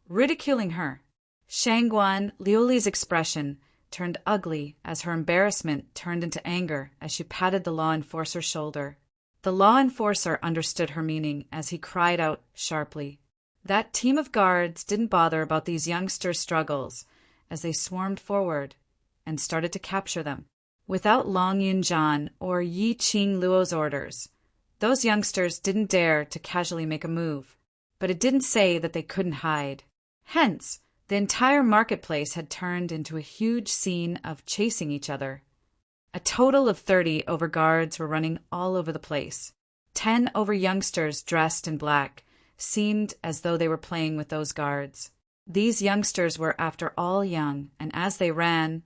Ridiculing her. Shangguan Liuli's expression turned ugly as her embarrassment turned into anger as she patted the law enforcer's shoulder. The law enforcer understood her meaning as he cried out sharply. That team of guards didn't bother about these youngsters' struggles as they swarmed forward and started to capture them. Without Long Yunjian or Yi Qing Luo's orders, those youngsters didn't dare to casually make a move, but it didn't say that they couldn't hide. Hence, the entire marketplace had turned into a huge scene of chasing each other. A total of 30 over guards were running all over the place. 10 over youngsters dressed in black seemed as though they were playing with those guards. These youngsters were, after all, young, and as they ran,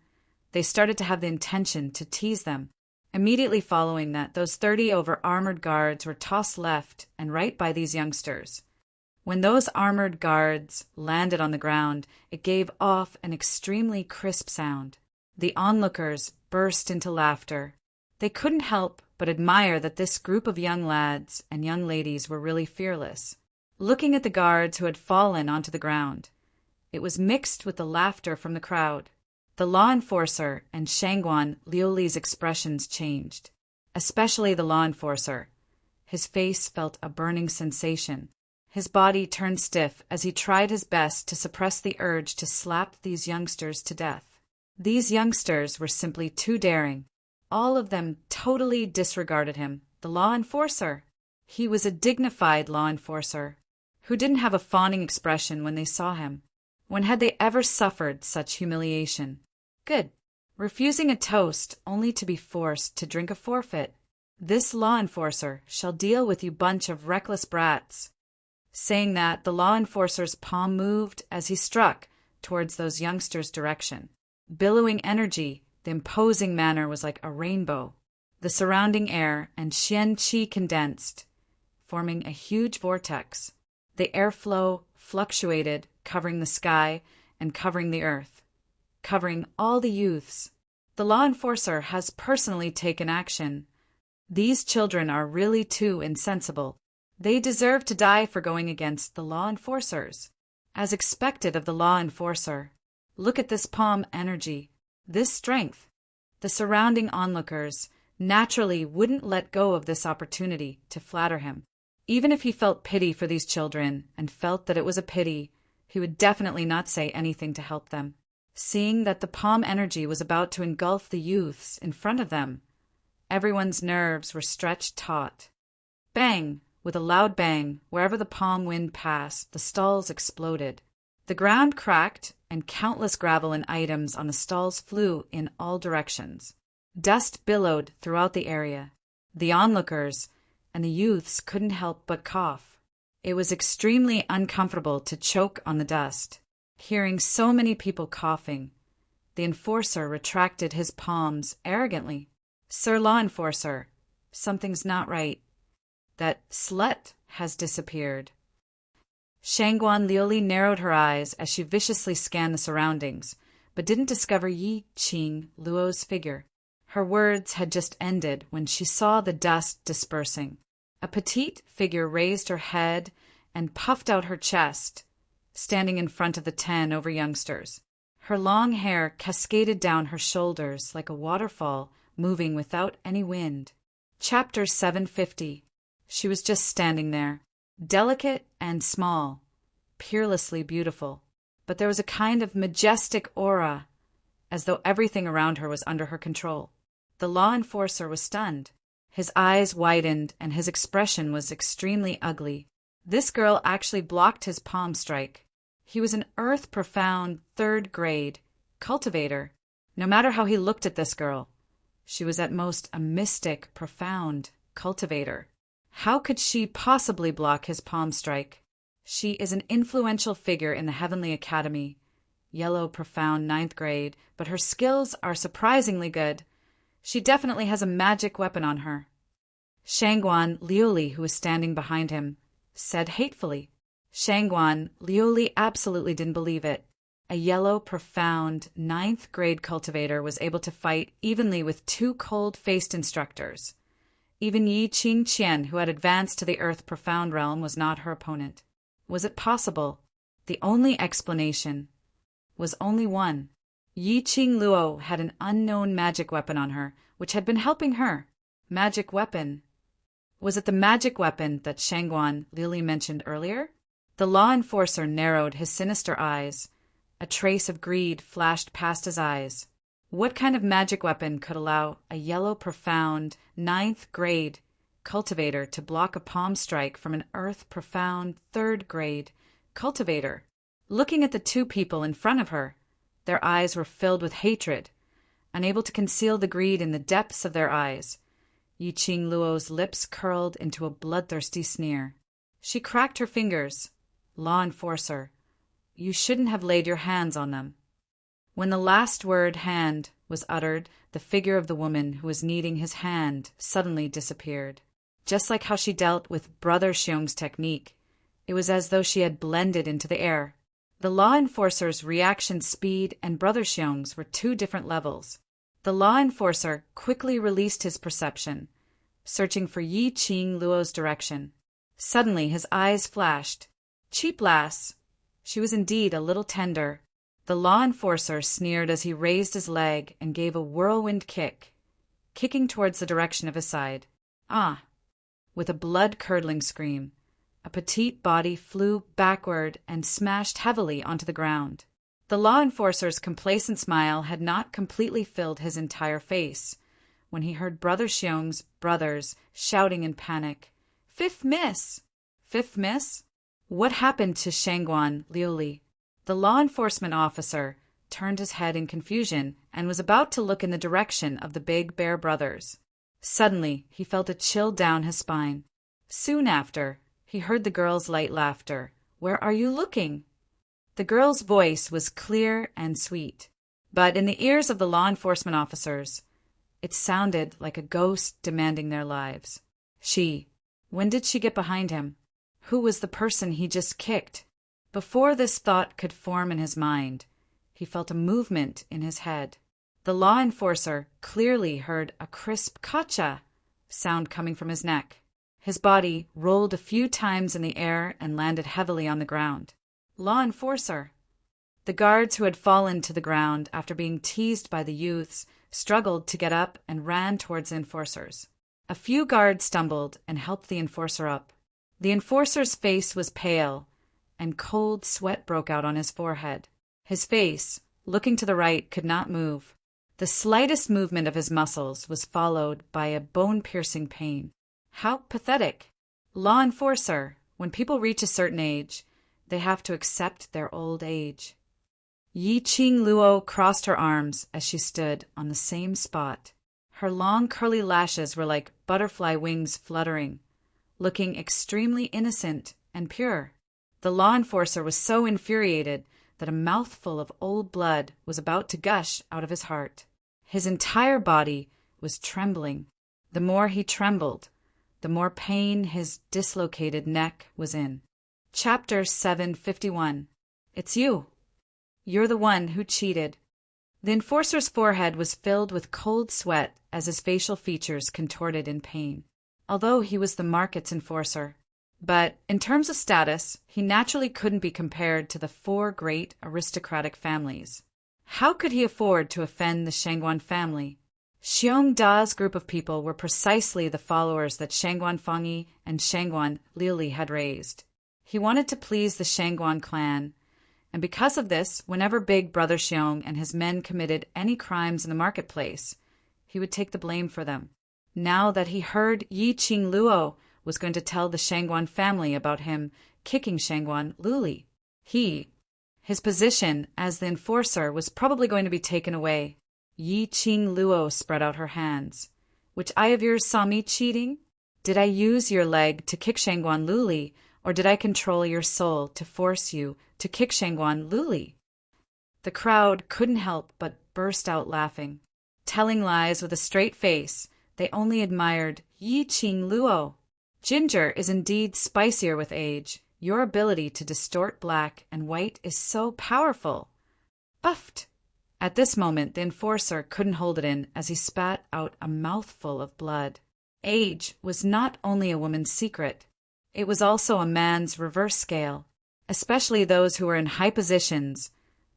they started to have the intention to tease them. Immediately following that, those 30 over armored guards were tossed left and right by these youngsters. When those armored guards landed on the ground, it gave off an extremely crisp sound. The onlookers burst into laughter. They couldn't help but admire that this group of young lads and young ladies were really fearless. Looking at the guards who had fallen onto the ground, it was mixed with the laughter from the crowd. The law enforcer and Shangguan Liuli's expressions changed, especially the law enforcer. His face felt a burning sensation. His body turned stiff as he tried his best to suppress the urge to slap these youngsters to death. These youngsters were simply too daring. All of them totally disregarded him, the law enforcer. He was a dignified law enforcer who didn't have a fawning expression when they saw him. When had they ever suffered such humiliation? Good. Refusing a toast only to be forced to drink a forfeit. This law enforcer shall deal with you bunch of reckless brats. Saying that, the law enforcer's palm moved as he struck towards those youngsters' direction. Billowing energy, the imposing manner was like a rainbow. The surrounding air and Xian Qi condensed, forming a huge vortex. The airflow fluctuated, covering the sky and covering the earth, covering all the youths. The law enforcer has personally taken action. These children are really too insensible. They deserve to die for going against the law enforcers. As expected of the law enforcer, look at this palm energy, this strength. The surrounding onlookers naturally wouldn't let go of this opportunity to flatter him. Even if he felt pity for these children and felt that it was a pity, he would definitely not say anything to help them. Seeing that the palm energy was about to engulf the youths in front of them, everyone's nerves were stretched taut. Bang! With a loud bang, wherever the palm wind passed, the stalls exploded. The ground cracked, and countless gravel and items on the stalls flew in all directions. Dust billowed throughout the area. The onlookers and the youths couldn't help but cough. It was extremely uncomfortable to choke on the dust. Hearing so many people coughing, the enforcer retracted his palms arrogantly. "Sir Law Enforcer, something's not right. That slut has disappeared." Shangguan Liuli narrowed her eyes as she viciously scanned the surroundings, but didn't discover Yi Qing Luo's figure. Her words had just ended when she saw the dust dispersing. A petite figure raised her head and puffed out her chest, standing in front of the 10 over youngsters. Her long hair cascaded down her shoulders like a waterfall moving without any wind. Chapter 750. She was just standing there, delicate and small, peerlessly beautiful, but there was a kind of majestic aura, as though everything around her was under her control. The law enforcer was stunned. His eyes widened, and his expression was extremely ugly. This girl actually blocked his palm strike. He was an earth-profound, third-grade cultivator. No matter how he looked at this girl, she was at most a mystic, profound cultivator. How could she possibly block his palm strike? She is an influential figure in the Heavenly Academy, yellow, profound, 9th grade, but her skills are surprisingly good. She definitely has a magic weapon on her. Shangguan Liuli, who was standing behind him, said hatefully. Shangguan Liuli absolutely didn't believe it. A yellow, profound, 9th grade cultivator was able to fight evenly with 2 cold-faced instructors. Even Yi Qing Qian, who had advanced to the Earth Profound realm, was not her opponent. Was it possible? The only explanation was only one. Yi Qing Luo had an unknown magic weapon on her, which had been helping her. Magic weapon. Was it the magic weapon that Shangguan Liuli mentioned earlier? The law enforcer narrowed his sinister eyes. A trace of greed flashed past his eyes. What kind of magic weapon could allow a yellow, profound, 9th grade cultivator to block a palm strike from an earth profound 3rd grade cultivator? Looking at the 2 people in front of her, their eyes were filled with hatred, unable to conceal the greed in the depths of their eyes. Yi Qing Luo's lips curled into a bloodthirsty sneer. She cracked her fingers. "Law enforcer, you shouldn't have laid your hands on them." When the last word "hand" was uttered, the figure of the woman who was needing his hand suddenly disappeared. Just like how she dealt with Brother Xiong's technique, It was as though she had blended into the air. The law enforcer's reaction speed and Brother Xiong's were two different levels. The law enforcer quickly released his perception, searching for Yi Qing Luo's direction. Suddenly his eyes flashed. Cheap lass! She was indeed a little tender. The law enforcer sneered as he raised his leg and gave a whirlwind kick, kicking towards the direction of his side. Ah! With a blood-curdling scream, a petite body flew backward and smashed heavily onto the ground. The law enforcer's complacent smile had not completely filled his entire face when he heard Brother Xiong's brothers shouting in panic, "Fifth miss! Fifth miss?" What happened to Shangguan Liuli? The law enforcement officer turned his head in confusion and was about to look in the direction of the Big Bear brothers. Suddenly, he felt a chill down his spine. Soon after, he heard the girl's light laughter. "Where are you looking?" The girl's voice was clear and sweet, but in the ears of the law enforcement officers, it sounded like a ghost demanding their lives. When did she get behind him? Who was the person he just kicked? Before this thought could form in his mind, he felt a movement in his head. The law enforcer clearly heard a crisp "Kacha" sound coming from his neck. His body rolled a few times in the air and landed heavily on the ground. Law enforcer! The guards who had fallen to the ground after being teased by the youths struggled to get up and ran towards the enforcers. A few guards stumbled and helped the enforcer up. The enforcer's face was pale, and cold sweat broke out on his forehead. His face, looking to the right, could not move. The slightest movement of his muscles was followed by a bone-piercing pain. How pathetic! Law enforcer, when people reach a certain age, they have to accept their old age. Yi Qing Luo crossed her arms as she stood on the same spot. Her long curly lashes were like butterfly wings fluttering, looking extremely innocent and pure. The law enforcer was so infuriated that a mouthful of old blood was about to gush out of his heart. His entire body was trembling. The more he trembled, the more pain his dislocated neck was in. Chapter 751. It's you. You're the one who cheated. The enforcer's forehead was filled with cold sweat as his facial features contorted in pain, although he was the market's enforcer. But in terms of status, he naturally couldn't be compared to the four great aristocratic families. How could he afford to offend the Shangguan family? Xiong Da's group of people were precisely the followers that Shangguan Fangyi and Shangguan Liuli had raised. He wanted to please the Shangguan clan, and because of this, whenever Big Brother Xiong and his men committed any crimes in the marketplace, he would take the blame for them. Now that he heard Yi Qing Luo was going to tell the Shangguan family about him kicking Shangguan Liuli, his position as the enforcer was probably going to be taken away. Yi Qing Luo spread out her hands. Which eye of yours saw me cheating? Did I use your leg to kick Shangguan Liuli, or did I control your soul to force you to kick Shangguan Liuli? The crowd couldn't help but burst out laughing. Telling lies with a straight face, they only admired Yi Qing Luo. Ginger is indeed spicier with age. Your ability to distort black and white is so powerful. Buffed! At this moment, the enforcer couldn't hold it in as he spat out a mouthful of blood. Age was not only a woman's secret. It was also a man's reverse scale, especially those who were in high positions.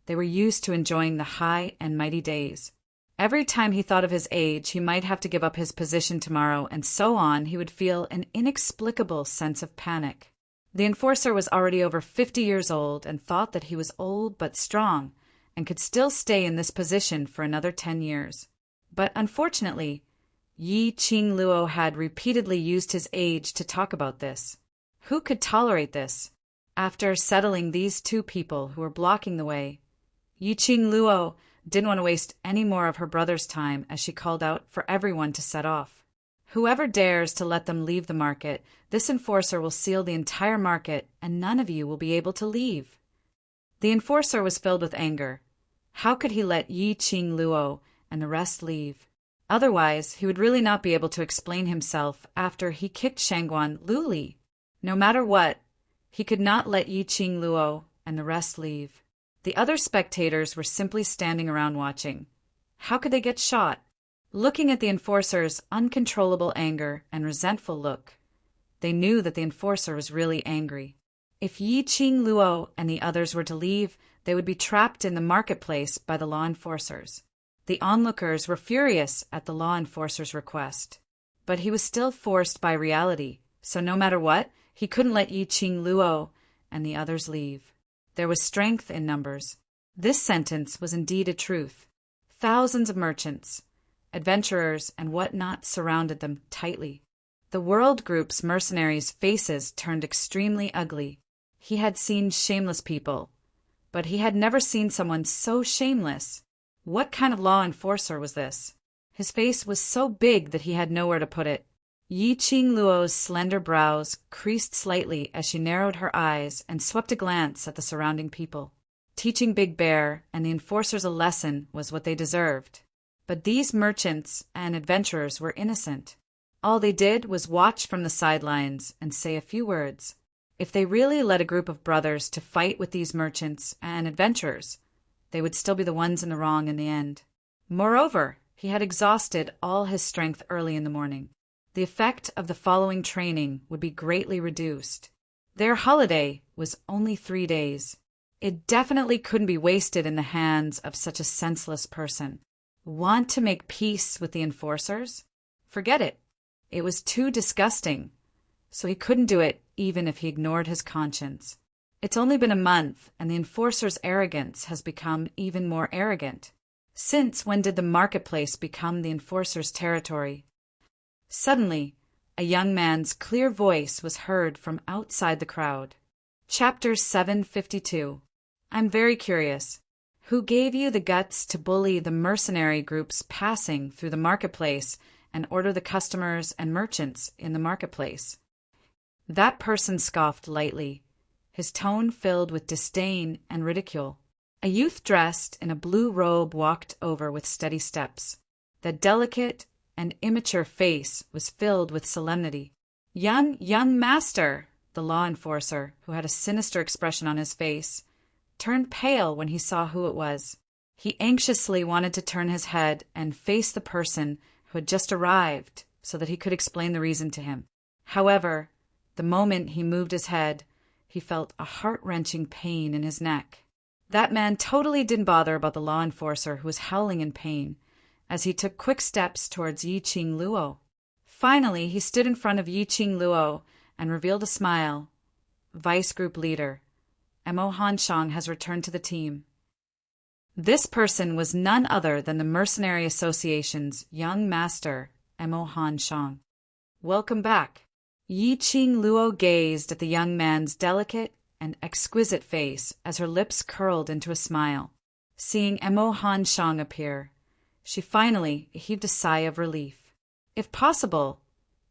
They were used to enjoying the high and mighty days. Every time he thought of his age, he might have to give up his position tomorrow, and so on, he would feel an inexplicable sense of panic. The enforcer was already over 50 years old and thought that he was old but strong and could still stay in this position for another 10 years. But unfortunately, Yi Qing Luo had repeatedly used his age to talk about this. Who could tolerate this? After settling these two people who were blocking the way, Yi Qing Luo didn't want to waste any more of her brother's time as she called out for everyone to set off. Whoever dares to let them leave the market, this enforcer will seal the entire market and none of you will be able to leave. The enforcer was filled with anger. How could he let Yi Qing Luo and the rest leave? Otherwise, he would really not be able to explain himself after he kicked Shangguan Liuli. No matter what, He could not let Yi Qing Luo and the rest leave. The other spectators were simply standing around watching. How could they get shot? Looking at the enforcer's uncontrollable anger and resentful look, they knew that the enforcer was really angry. If Yi Qing Luo and the others were to leave, they would be trapped in the marketplace by the law enforcers. The onlookers were furious at the law enforcer's request. But he was still forced by reality, so no matter what, he couldn't let Yi Qing Luo and the others leave. There was strength in numbers. This sentence was indeed a truth. Thousands of merchants, adventurers, and whatnot surrounded them tightly. The World Group's mercenaries' faces turned extremely ugly. He had seen shameless people, but he had never seen someone so shameless. What kind of law enforcer was this? His face was so big that he had nowhere to put it. Yi Qing Luo's slender brows creased slightly as she narrowed her eyes and swept a glance at the surrounding people. Teaching Big Bear and the enforcers a lesson was what they deserved. But these merchants and adventurers were innocent. All they did was watch from the sidelines and say a few words. If they really led a group of brothers to fight with these merchants and adventurers, they would still be the ones in the wrong in the end. Moreover, he had exhausted all his strength early in the morning. The effect of the following training would be greatly reduced. Their holiday was only 3 days. It definitely couldn't be wasted in the hands of such a senseless person. Want to make peace with the enforcers? Forget it. It was too disgusting. So he couldn't do it even if he ignored his conscience. It's only been a month, and the enforcer's arrogance has become even more arrogant. Since when did the marketplace become the enforcer's territory? Suddenly, a young man's clear voice was heard from outside the crowd. Chapter 752. I'm very curious. Who gave you the guts to bully the mercenary groups passing through the marketplace and order the customers and merchants in the marketplace? That person scoffed lightly, his tone filled with disdain and ridicule. A youth dressed in a blue robe walked over with steady steps. The delicate and immature face was filled with solemnity. Young master, the law enforcer, who had a sinister expression on his face, turned pale when he saw who it was. He anxiously wanted to turn his head and face the person who had just arrived so that he could explain the reason to him. However, the moment he moved his head, he felt a heart-wrenching pain in his neck. That man totally didn't bother about the law enforcer who was howling in pain as he took quick steps towards Yi Qing Luo. Finally, he stood in front of Yi Qing Luo and revealed a smile. Vice Group Leader, Mo Hanshang has returned to the team. This person was none other than the Mercenary Association's young master, Mo Hanshang. Welcome back. Yi Qing Luo gazed at the young man's delicate and exquisite face as her lips curled into a smile. Seeing Mo Hanshang appear, she finally heaved a sigh of relief. If possible,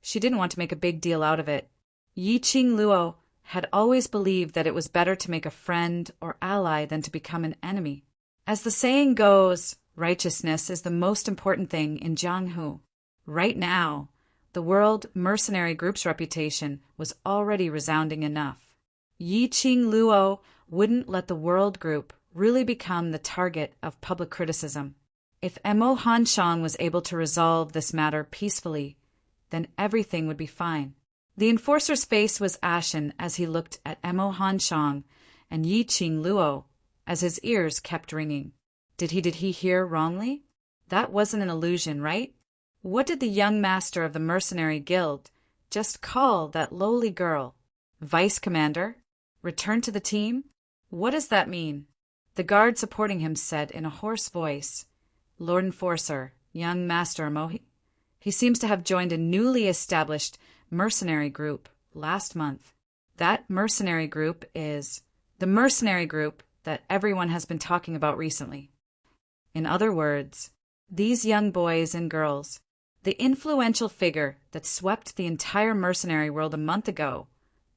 she didn't want to make a big deal out of it. Yi Qing Luo had always believed that it was better to make a friend or ally than to become an enemy. As the saying goes, righteousness is the most important thing in Jianghu. Right now, the World Mercenary Group's reputation was already resounding enough. Yi Qing Luo wouldn't let the World Group really become the target of public criticism. If Mo Hanshang was able to resolve this matter peacefully, then everything would be fine. The enforcer's face was ashen as he looked at Mo Hanshang and Yi Qing Luo as his ears kept ringing. Did he hear wrongly? That wasn't an illusion, right? What did the young master of the mercenary guild just call that lowly girl? Vice Commander? Return to the team? What does that mean? The guard supporting him said in a hoarse voice, Lord Enforcer, young Master Mo, he seems to have joined a newly established mercenary group last month. That mercenary group is the mercenary group that everyone has been talking about recently. In other words, these young boys and girls, the influential figure that swept the entire mercenary world a month ago,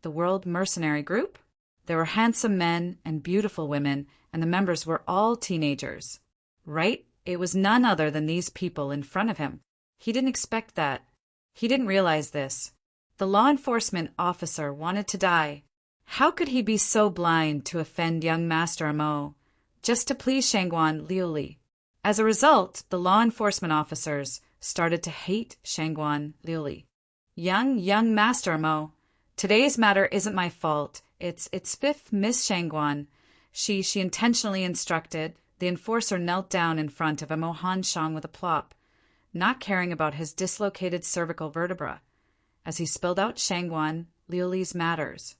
the World Mercenary Group? There were handsome men and beautiful women, and the members were all teenagers. Right? It was none other than these people in front of him. He didn't expect that. He didn't realize this. The law enforcement officer wanted to die. How could he be so blind to offend young Master Amo, just to please Shangguan Liuli? As a result, the law enforcement officers started to hate Shangguan Liuli. Young Master Amo, today's matter isn't my fault. It's fifth Miss Shangguan. She intentionally instructed. The enforcer knelt down in front of Amo Han Shang with a plop, not caring about his dislocated cervical vertebra, as he spilled out Shangguan Liuli's matters.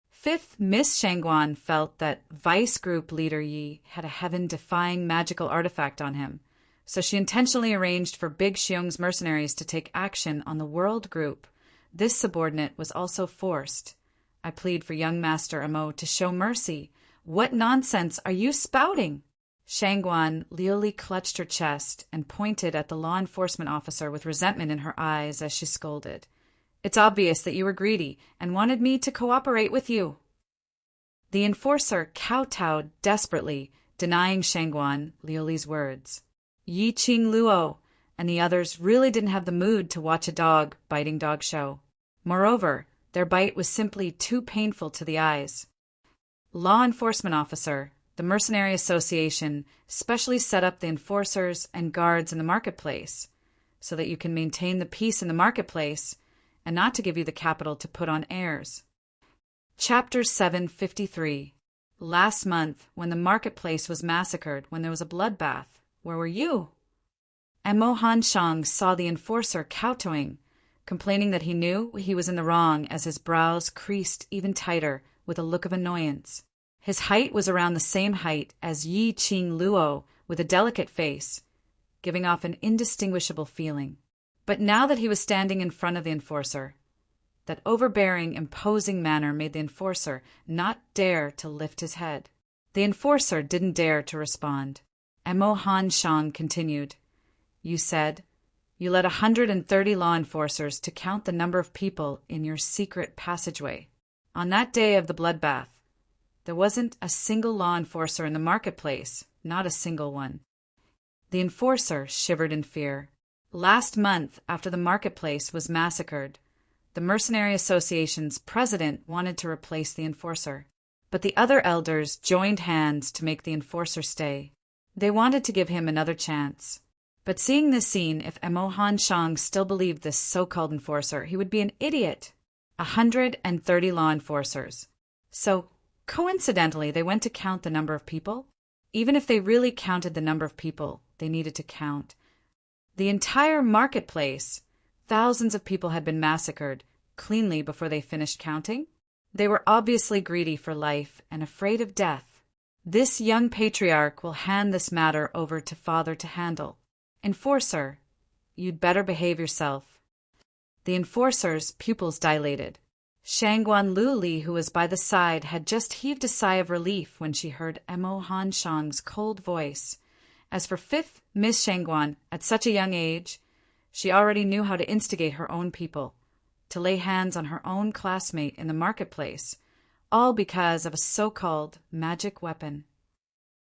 Fifth Miss Shangguan felt that Vice Group leader Yi had a heaven-defying magical artifact on him, so she intentionally arranged for Big Xiong's mercenaries to take action on the World Group. This subordinate was also forced. I plead for young Master Amo to show mercy. What nonsense are you spouting? Shangguan Liuli clutched her chest and pointed at the law enforcement officer with resentment in her eyes as she scolded. It's obvious that you were greedy and wanted me to cooperate with you. The enforcer kowtowed desperately, denying Shangguan Liuli's words. Yi Qing Luo and the others really didn't have the mood to watch a dog-biting dog show. Moreover, their bite was simply too painful to the eyes. Law enforcement officer, the Mercenary Association specially set up the enforcers and guards in the marketplace so that you can maintain the peace in the marketplace and not to give you the capital to put on airs. Chapter 753. Last month, when the marketplace was massacred, when there was a bloodbath, where were you? And Mo Han Shang saw the enforcer kowtowing, complaining that he knew he was in the wrong as his brows creased even tighter with a look of annoyance. His height was around the same height as Yi Qing Luo, with a delicate face, giving off an indistinguishable feeling. But now that he was standing in front of the enforcer, that overbearing, imposing manner made the enforcer not dare to lift his head. The enforcer didn't dare to respond. And Mo Han Shang continued, You said you led 130 law enforcers to count the number of people in your secret passageway. On that day of the bloodbath, there wasn't a single law enforcer in the marketplace, not a single one. The enforcer shivered in fear. Last month, after the marketplace was massacred, the Mercenary Association's president wanted to replace the enforcer, but the other elders joined hands to make the enforcer stay. They wanted to give him another chance. But seeing this scene, if Amo Han Shang still believed this so-called enforcer, he would be an idiot. 130 law enforcers. So, coincidentally, they went to count the number of people. Even if they really counted the number of people they needed to count, the entire marketplace, thousands of people had been massacred cleanly before they finished counting. They were obviously greedy for life and afraid of death. This young patriarch will hand this matter over to father to handle. Enforcer, you'd better behave yourself. The enforcer's pupils dilated. Shangguan Liuli, who was by the side, had just heaved a sigh of relief when she heard Amo Han Shang's cold voice. As for fifth Miss Shangguan, at such a young age, she already knew how to instigate her own people, to lay hands on her own classmate in the marketplace, all because of a so-called magic weapon.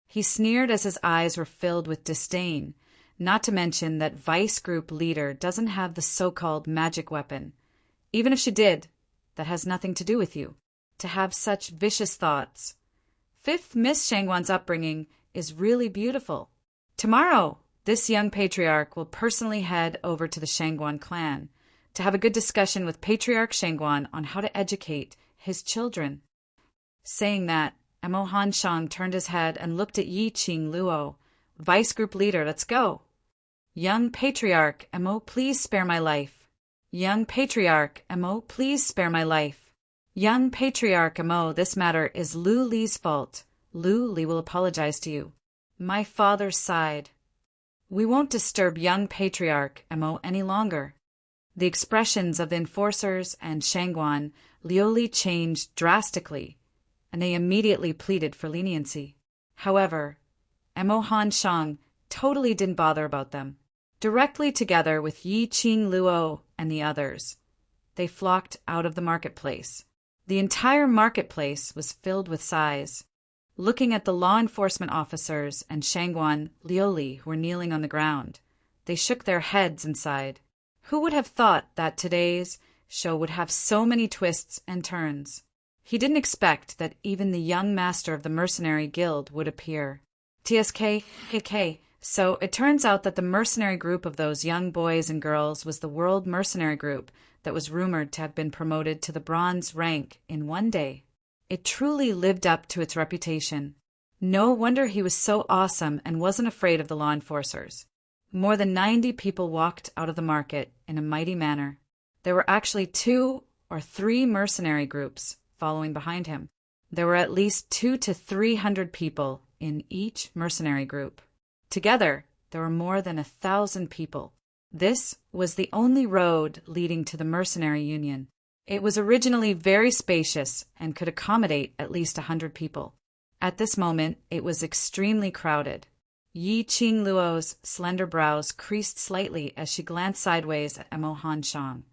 He sneered as his eyes were filled with disdain, not to mention that Vice Group leader doesn't have the so-called magic weapon. Even if she did, that has nothing to do with you. To have such vicious thoughts. Fifth Miss Shangguan's upbringing is really beautiful. Tomorrow, this young patriarch will personally head over to the Shangguan clan to have a good discussion with Patriarch Shangguan on how to educate his children. Saying that, Amo Han Shang turned his head and looked at Yi Qing Luo. Vice Group leader, let's go. Young Patriarch, Amo, please spare my life. Young Patriarch, Amo, please spare my life. Young Patriarch Amo, this matter is Lu Li's fault. Lu Li will apologize to you. My father sighed. We won't disturb young Patriarch Amo any longer. The expressions of the enforcers and Shangguan Liuli changed drastically, and they immediately pleaded for leniency. However, Amo Han Shang totally didn't bother about them. Directly together with Yi Qing Luo and the others, they flocked out of the marketplace. The entire marketplace was filled with sighs. Looking at the law enforcement officers and Shangguan Liuli who were kneeling on the ground, they shook their heads and sighed. Who would have thought that today's show would have so many twists and turns? He didn't expect that even the young master of the mercenary guild would appear. TSK. So it turns out that the mercenary group of those young boys and girls was the World Mercenary Group that was rumored to have been promoted to the bronze rank in one day. It truly lived up to its reputation. No wonder he was so awesome and wasn't afraid of the law enforcers. More than 90 people walked out of the market in a mighty manner. There were actually 2 or 3 mercenary groups following behind him. There were at least 200 to 300 people in each mercenary group. Together, there were more than 1,000 people. This was the only road leading to the mercenary union. It was originally very spacious and could accommodate at least 100 people. At this moment, it was extremely crowded. Yi Qing Luo's slender brows creased slightly as she glanced sideways at Emo Han Shang.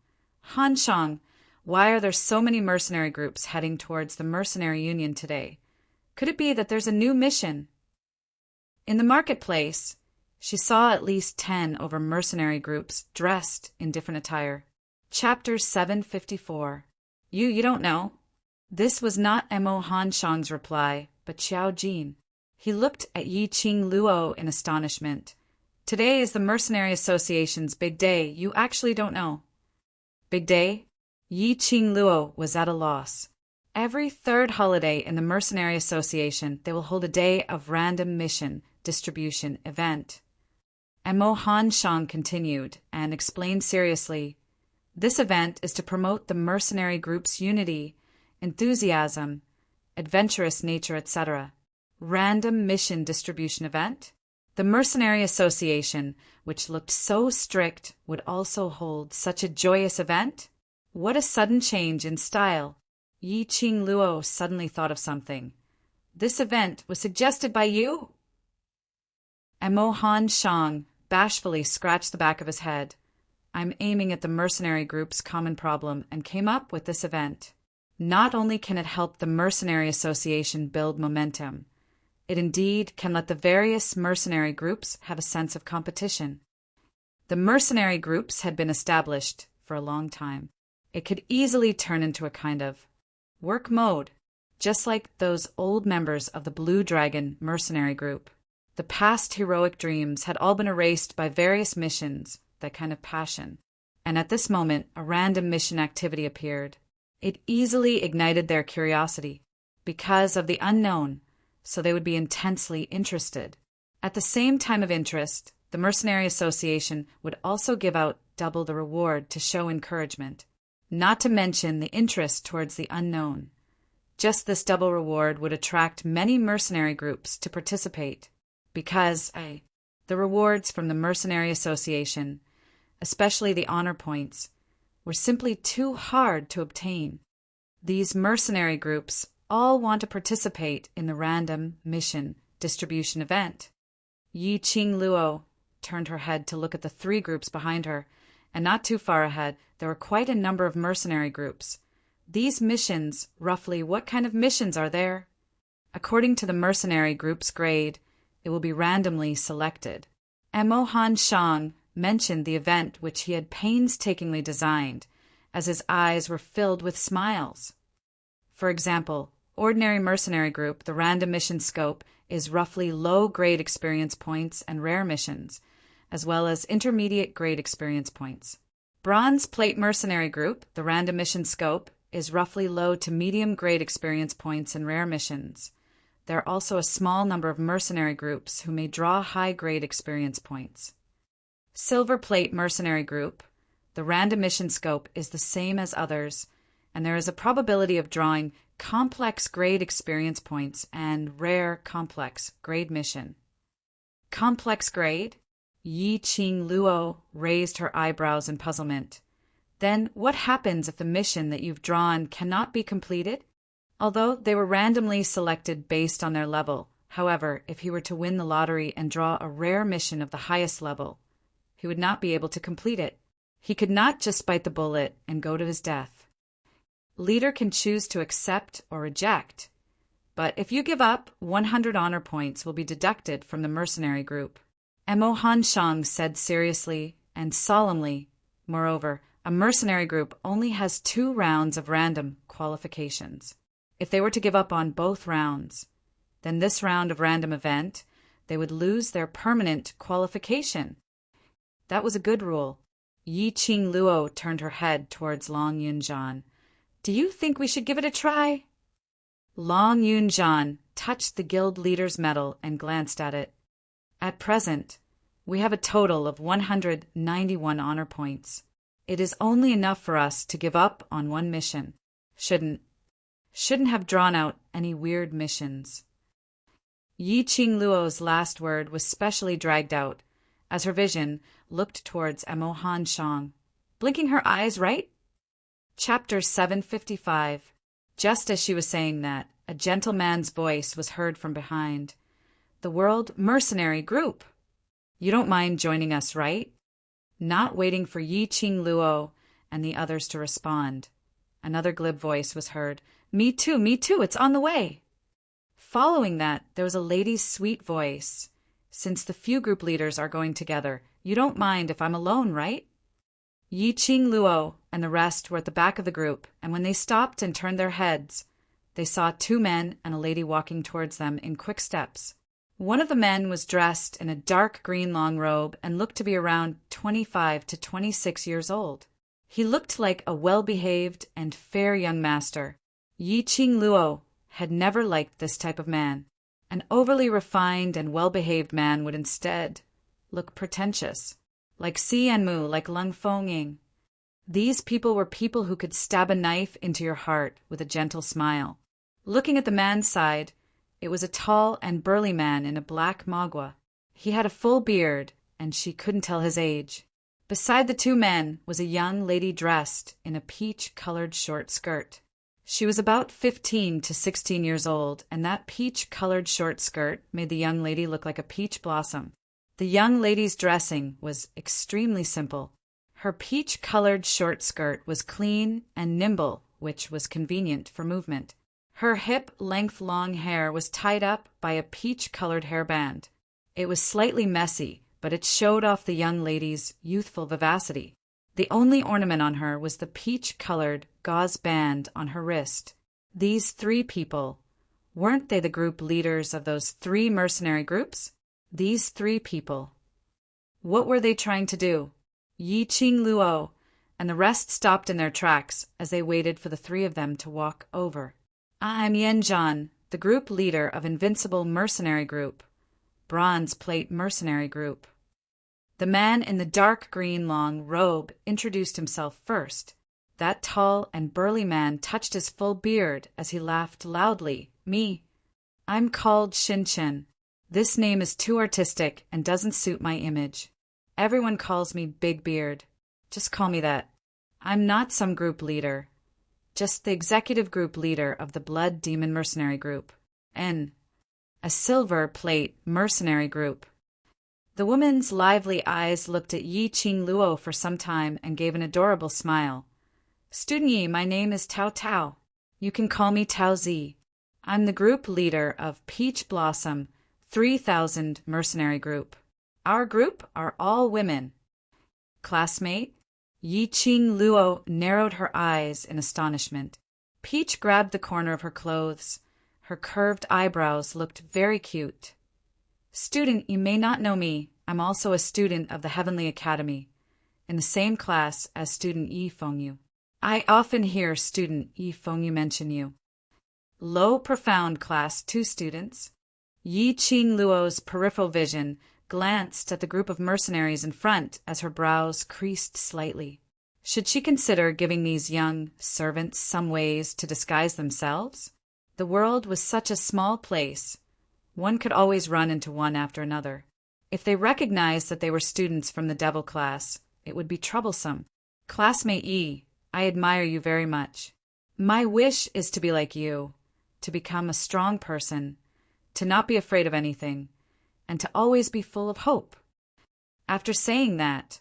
Han Shang, why are there so many mercenary groups heading towards the mercenary union today? Could it be that there's a new mission? In the marketplace, she saw at least 10 over mercenary groups dressed in different attire. Chapter 754. You don't know. This was not Emo Han Shang's reply, but Xiao Jin. He looked at Yi Qing Luo in astonishment. Today is the Mercenary Association's big day. You actually don't know. Big day? Yi Qing Luo was at a loss. Every third holiday in the Mercenary Association, they will hold a day of random mission distribution event. Emo Han Shang continued and explained seriously, this event is to promote the mercenary group's unity, enthusiasm, adventurous nature, etc. Random mission distribution event? The Mercenary Association, which looked so strict, would also hold such a joyous event? What a sudden change in style. Yi Qing Luo suddenly thought of something. This event was suggested by you? Emo Han Shang bashfully scratched the back of his head. I'm aiming at the mercenary group's common problem and came up with this event. Not only can it help the Mercenary Association build momentum, it indeed can let the various mercenary groups have a sense of competition. The mercenary groups had been established for a long time. It could easily turn into a kind of work mode, just like those old members of the Blue Dragon mercenary group. The past heroic dreams had all been erased by various missions, that kind of passion. And at this moment, a random mission activity appeared. It easily ignited their curiosity because of the unknown, so they would be intensely interested. At the same time of interest, the Mercenary Association would also give out double the reward to show encouragement, not to mention the interest towards the unknown. Just this double reward would attract many mercenary groups to participate, because the rewards from the Mercenary Association, especially the honor points, were simply too hard to obtain. These mercenary groups all want to participate in the random mission distribution event. Yi Qing Luo turned her head to look at the 3 groups behind her, and not too far ahead, there were quite a number of mercenary groups. These missions, roughly what kind of missions are there? According to the mercenary group's grade, it will be randomly selected. Emo Han Shang mentioned the event which he had painstakingly designed, as his eyes were filled with smiles. For example, ordinary mercenary group, the random mission scope is roughly low-grade experience points and rare missions, as well as intermediate grade experience points. Bronze plate mercenary group, the random mission scope, is roughly low to medium grade experience points and rare missions. There are also a small number of mercenary groups who may draw high-grade experience points. Silver plate mercenary group, the random mission scope is the same as others, and there is a probability of drawing complex grade experience points and rare complex grade mission. Complex grade? Yi Qing Luo raised her eyebrows in puzzlement. Then what happens if the mission that you've drawn cannot be completed? Although they were randomly selected based on their level, however, if he were to win the lottery and draw a rare mission of the highest level, he would not be able to complete it. He could not just bite the bullet and go to his death. Leader can choose to accept or reject, but if you give up, 100 honor points will be deducted from the mercenary group. Emo Han Shang said seriously and solemnly. Moreover, a mercenary group only has 2 rounds of random qualifications. If they were to give up on both rounds, then this round of random event, they would lose their permanent qualification. That was a good rule. Yi Qing Luo turned her head towards Long Yunjian. Do you think we should give it a try? Long Yunjian touched the guild leader's medal and glanced at it. At present, we have a total of 191 honor points. It is only enough for us to give up on one mission. Shouldn't have drawn out any weird missions. Yi Qing Luo's last word was specially dragged out, as her vision looked towards Emo Han Shang, blinking her eyes, right? Chapter 755. Just as she was saying that, a gentleman's voice was heard from behind. The World Mercenary Group. You don't mind joining us, right? Not waiting for Yi Qing Luo and the others to respond, another glib voice was heard. Me too, it's on the way. Following that, there was a lady's sweet voice. Since the few group leaders are going together, you don't mind if I'm alone, right? Yi Qing Luo and the rest were at the back of the group, and when they stopped and turned their heads, they saw two men and a lady walking towards them in quick steps. One of the men was dressed in a dark green long robe and looked to be around 25 to 26 years old. He looked like a well-behaved and fair young master. Yi Qing Luo had never liked this type of man. An overly refined and well-behaved man would instead look pretentious, like Xianmu, like Lung Fengying. These people were people who could stab a knife into your heart with a gentle smile. Looking at the man's side, it was a tall and burly man in a black magua. He had a full beard, and she couldn't tell his age. Beside the two men was a young lady dressed in a peach-colored short skirt. She was about 15 to 16 years old, and that peach-colored short skirt made the young lady look like a peach blossom. The young lady's dressing was extremely simple. Her peach-colored short skirt was clean and nimble, which was convenient for movement. Her hip-length long hair was tied up by a peach-colored hairband. It was slightly messy, but it showed off the young lady's youthful vivacity. The only ornament on her was the peach-colored gauze band on her wrist. These three people, weren't they the group leaders of those three mercenary groups? These three people. What were they trying to do? Yi Qing Luo and the rest stopped in their tracks as they waited for the three of them to walk over. I'm Yanjian, the group leader of Invincible Mercenary Group, Bronze Plate Mercenary Group. The man in the dark green long robe introduced himself first. That tall and burly man touched his full beard as he laughed loudly. Me. I'm called Shin-Chen. This name is too artistic and doesn't suit my image. Everyone calls me Big Beard. Just call me that. I'm not some group leader. Just the executive group leader of the Blood Demon Mercenary Group. A Silver Plate Mercenary Group. The woman's lively eyes looked at Yi Qing Luo for some time and gave an adorable smile. Student Yi, my name is Tao Tao. You can call me Tao Zi. I'm the group leader of Peach Blossom 3000 Mercenary Group. Our group are all women. Classmate? Yi Qing Luo narrowed her eyes in astonishment. Peach grabbed the corner of her clothes. Her curved eyebrows looked very cute. Student, you may not know me. I'm also a student of the Heavenly Academy, in the same class as student Yi Fengyu. I often hear student Yi Fengyu mention you. Low Profound Class 2 students. Yi Qing Luo's peripheral vision glanced at the group of mercenaries in front as her brows creased slightly. Should she consider giving these young servants some ways to disguise themselves? The world was such a small place. One could always run into one after another. If they recognized that they were students from the devil class, it would be troublesome. Classmate Yi, I admire you very much. My wish is to be like you, to become a strong person, to not be afraid of anything, and to always be full of hope. After saying that,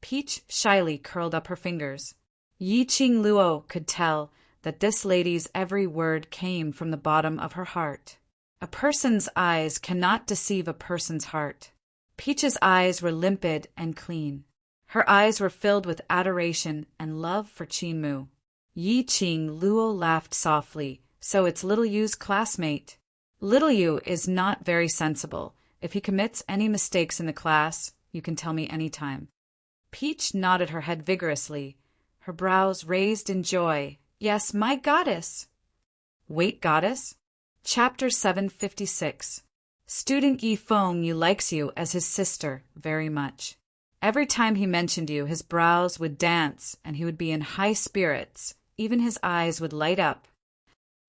Peach shyly curled up her fingers. Yi Qing Luo could tell that this lady's every word came from the bottom of her heart. A person's eyes cannot deceive a person's heart. Peach's eyes were limpid and clean. Her eyes were filled with adoration and love for Qinmu. Yi Qing Luo laughed softly, So it's Little Yu's classmate. Little Yu is not very sensible. If he commits any mistakes in the class, you can tell me any time. Peach nodded her head vigorously, her brows raised in joy. Yes, my goddess. Wait, goddess? Chapter 756. Student Yi Feng Yu likes you as his sister very much. Every time he mentioned you, his brows would dance and he would be in high spirits. Even his eyes would light up.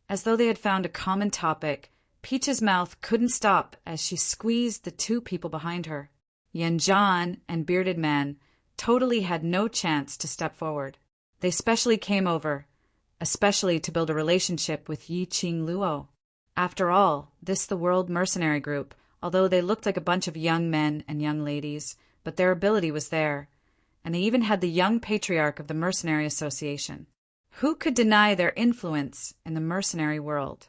As though they had found a common topic, Peach's mouth couldn't stop as she squeezed the two people behind her. Yan Zhan and Bearded Man totally had no chance to step forward. They specially came over, especially to build a relationship with Yiqing Luo. After all, this the World Mercenary Group, although they looked like a bunch of young men and young ladies, but their ability was there, and they even had the young patriarch of the Mercenary Association. Who could deny their influence in the mercenary world?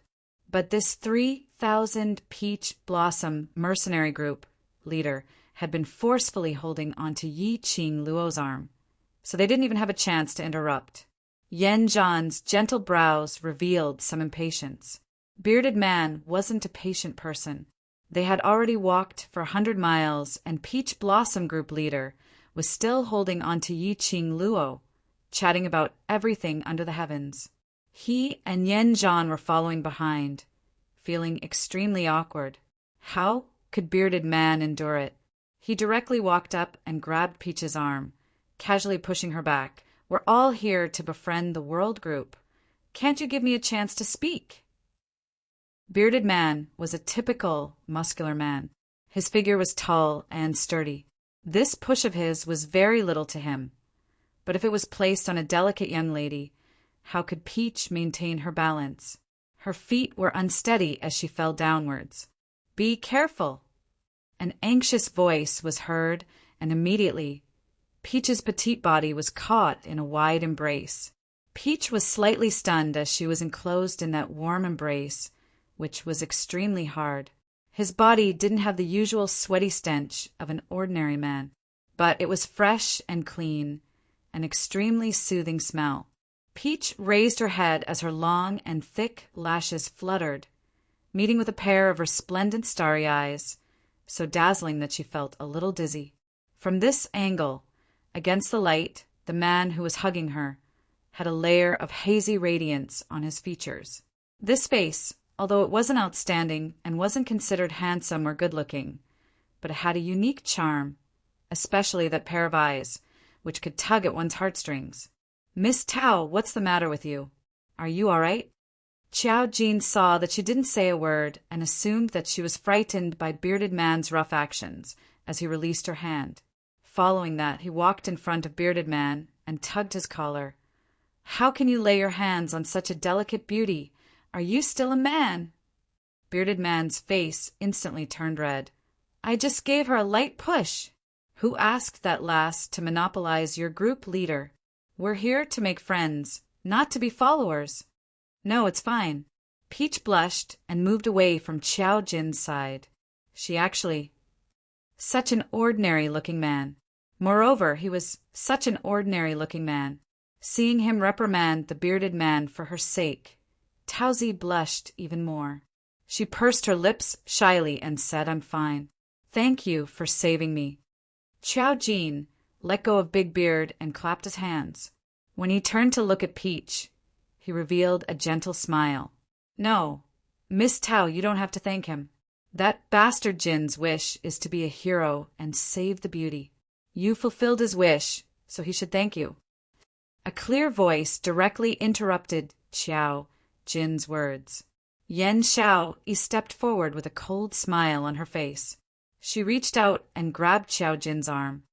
But this 3,000 Peach Blossom Mercenary Group leader had been forcefully holding onto Yiqing Luo's arm, so they didn't even have a chance to interrupt. Yan Zhan's gentle brows revealed some impatience. Bearded Man wasn't a patient person. They had already walked for 100 miles, and Peach Blossom Group leader was still holding onto Yiqing Luo, chatting about everything under the heavens. He and Yan Zhan were following behind, feeling extremely awkward. How could Bearded Man endure it? He directly walked up and grabbed Peach's arm, casually pushing her back. We're all here to befriend the World Group. Can't you give me a chance to speak? Bearded Man was a typical muscular man. His figure was tall and sturdy. This push of his was very little to him. But if it was placed on a delicate young lady, how could Peach maintain her balance? Her feet were unsteady as she fell downwards. Be careful! An anxious voice was heard, and immediately Peach's petite body was caught in a wide embrace. Peach was slightly stunned as she was enclosed in that warm embrace, which was extremely hard. His body didn't have the usual sweaty stench of an ordinary man, but it was fresh and clean, an extremely soothing smell. Peach raised her head as her long and thick lashes fluttered, meeting with a pair of resplendent starry eyes, so dazzling that she felt a little dizzy. From this angle, against the light, the man who was hugging her had a layer of hazy radiance on his features. This face, although it wasn't outstanding and wasn't considered handsome or good-looking, but it had a unique charm, especially that pair of eyes, which could tug at one's heartstrings. Miss Tao, what's the matter with you? Are you all right? Xiao Jin saw that she didn't say a word and assumed that she was frightened by Bearded Man's rough actions as he released her hand. Following that, he walked in front of Bearded Man and tugged his collar. How can you lay your hands on such a delicate beauty? Are you still a man? Bearded Man's face instantly turned red. I just gave her a light push. Who asked that lass to monopolize your group leader? We're here to make friends, not to be followers. No, it's fine. Peach blushed and moved away from Xiao Jin's side. Such an ordinary-looking man. Moreover, he was such an ordinary-looking man. Seeing him reprimand the Bearded Man for her sake, Taozi blushed even more. She pursed her lips shyly and said, I'm fine. Thank you for saving me. Xiao Jin let go of Big Beard and clapped his hands. When he turned to look at Peach, he revealed a gentle smile. No, Miss Tao, you don't have to thank him. That bastard Jin's wish is to be a hero and save the beauty. You fulfilled his wish, so he should thank you. A clear voice directly interrupted Xiao Jin's words. Yan Xiao stepped forward with a cold smile on her face. She reached out and grabbed Xiao Jin's arm.